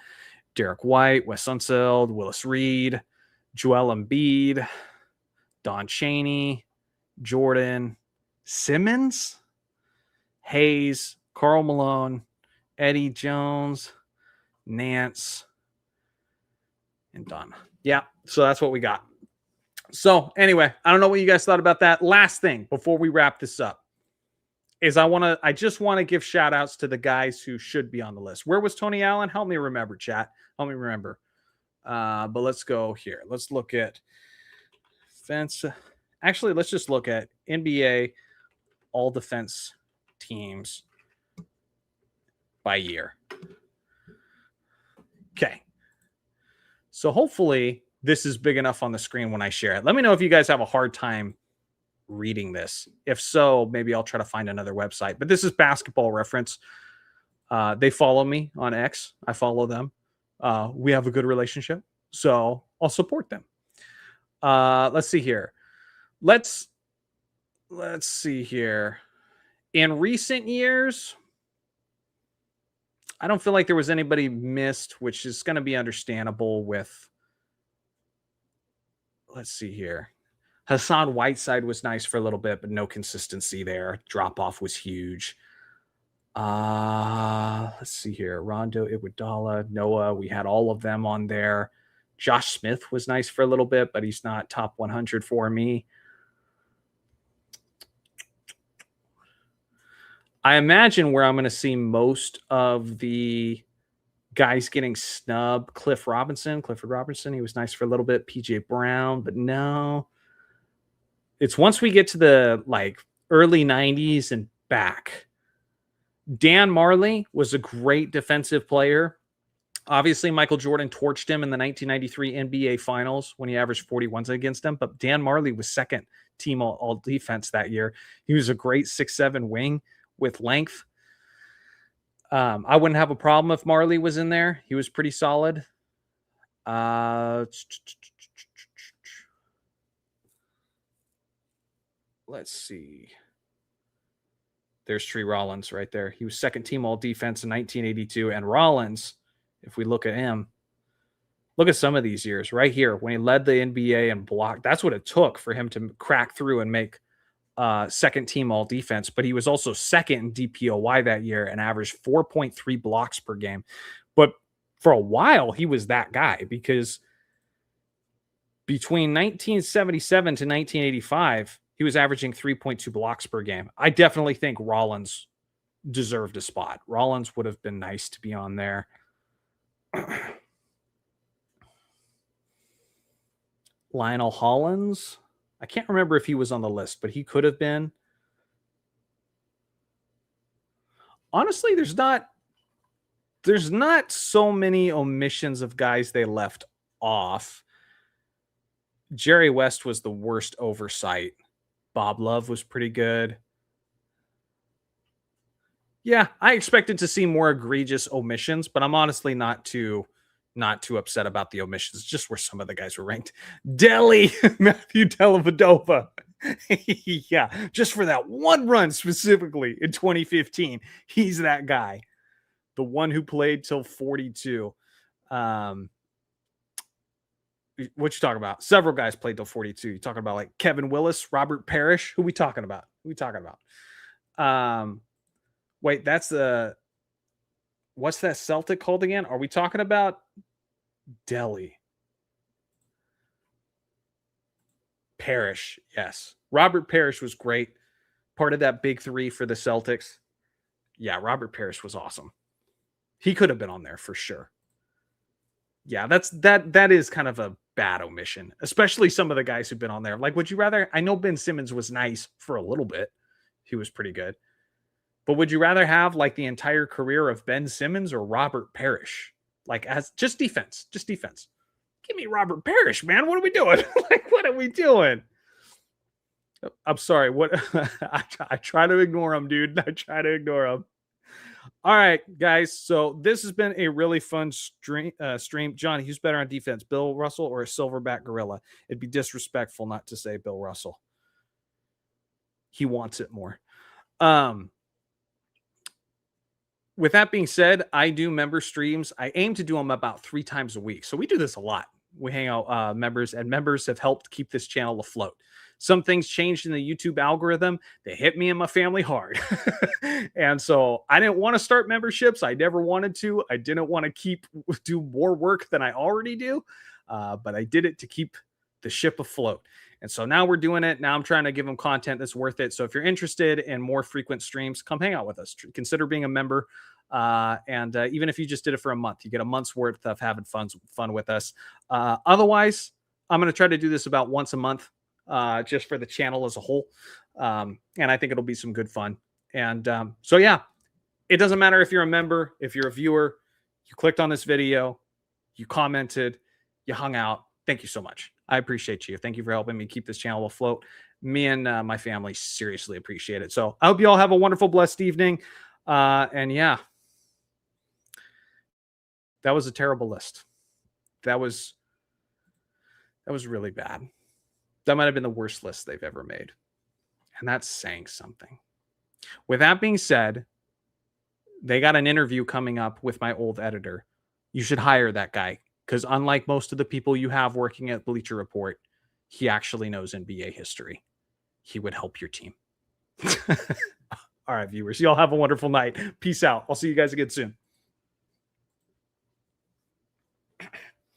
Derek White, Wes Unseld, Willis Reed, Joel Embiid, Don Chaney, Jordan, Simmons, Hayes, Karl Malone, Eddie Jones, Nance, and Don. Yeah, so that's what we got. So anyway, I don't know what you guys thought about that. Last thing before we wrap this up is I just want to give shout outs to the guys who should be on the list. Where was Tony Allen? Help me remember, chat. Help me remember. But let's go here. Let's look at defense. Actually, let's just look at NBA all defense teams by year. Okay. So hopefully this is big enough on the screen when I share it. Let me know if you guys have a hard time reading this. If so, maybe I'll try to find another website. But this is Basketball Reference. They follow me on X. I follow them. We have a good relationship, so I'll support them. Let's see here. Let's see here. In recent years, I don't feel like there was anybody missed, which is going to be understandable with, let's see here. Hassan Whiteside was nice for a little bit, but no consistency there. Drop-off was huge. Let's see here. Rondo, Iguodala, Noah. We had all of them on there. Josh Smith was nice for a little bit, but he's not top 100 for me. I imagine where I'm going to see most of the guys getting snubbed. Clifford Robinson. He was nice for a little bit. PJ Brown, but no. It's once we get to the early 90s and back. Dan Marley was a great defensive player. Obviously, Michael Jordan torched him in the 1993 NBA Finals when he averaged 41 against him, but Dan Marley was second team all defense that year. He was a great 6'7" wing with length. I wouldn't have a problem if Marley was in there. He was pretty solid. Let's see. There's Tree Rollins right there. He was second team all defense in 1982. And Rollins, if we look at him, look at some of these years right here when he led the NBA and blocked. That's what it took for him to crack through and make second team all defense. But he was also second in DPOY that year and averaged 4.3 blocks per game. But for a while, he was that guy because between 1977 to 1985, he was averaging 3.2 blocks per game. I definitely think Rollins deserved a spot. Rollins would have been nice to be on there. Lionel Hollins. I can't remember if he was on the list, but he could have been. Honestly, there's not there's not so many omissions of guys they left off. Jerry West was the worst oversight. Bob Love was pretty good. Yeah, I expected to see more egregious omissions, but I'm honestly not too upset about the omissions. Just where some of the guys were ranked. Delhi, Matthew Dellavedova. Yeah, just for that one run specifically in 2015, he's that guy, the one who played till 42. What you talking about? Several guys played till 42. You talking about like Kevin Willis, Robert Parrish? Who we talking about? Who we talking about? Wait, that's the what's that Celtic called again? Are we talking about Delhi? Parrish, yes. Robert Parrish was great. Part of that big three for the Celtics. Yeah, Robert Parrish was awesome. He could have been on there for sure. Yeah, that is kind of a bad omission, especially some of the guys who've been on there. Like, would you rather? I know Ben Simmons was nice for a little bit. He was pretty good. But would you rather have like the entire career of Ben Simmons or Robert Parrish? Like, as just defense, just defense. Give me Robert Parrish, man. What are we doing? Like, what are we doing? I'm sorry. What I try to ignore him, dude. I try to ignore him. All right, guys. So this has been a really fun stream. Johnny, who's better on defense, Bill Russell or a silverback gorilla? It'd be disrespectful not to say Bill Russell. He wants it more. With that being said, I do member streams. I aim to do them about 3 times a week. So we do this a lot. We hang out members, and members have helped keep this channel afloat. Some things changed in the YouTube algorithm. They hit me and my family hard. And so I didn't want to start memberships. I never wanted to. I didn't want to do more work than I already do. But I did it to keep the ship afloat. And so now we're doing it. Now I'm trying to give them content that's worth it. So if you're interested in more frequent streams, come hang out with us. Consider being a member. And even if you just did it for a month, you get a month's worth of having fun with us. Otherwise, I'm going to try to do this about once a month, just for the channel as a whole. And I think it'll be some good fun. And so, yeah, it doesn't matter if you're a member, if you're a viewer, you clicked on this video, you commented, you hung out. Thank you so much. I appreciate you. Thank you for helping me keep this channel afloat. Me and my family seriously appreciate it. So I hope you all have a wonderful, blessed evening. And yeah, that was a terrible list. That was really bad. That might have been the worst list they've ever made. And that's saying something. With that being said, they got an interview coming up with my old editor. You should hire that guy, because unlike most of the people you have working at Bleacher Report, he actually knows NBA history. He would help your team. All right, viewers, y'all have a wonderful night. Peace out. I'll see you guys again soon.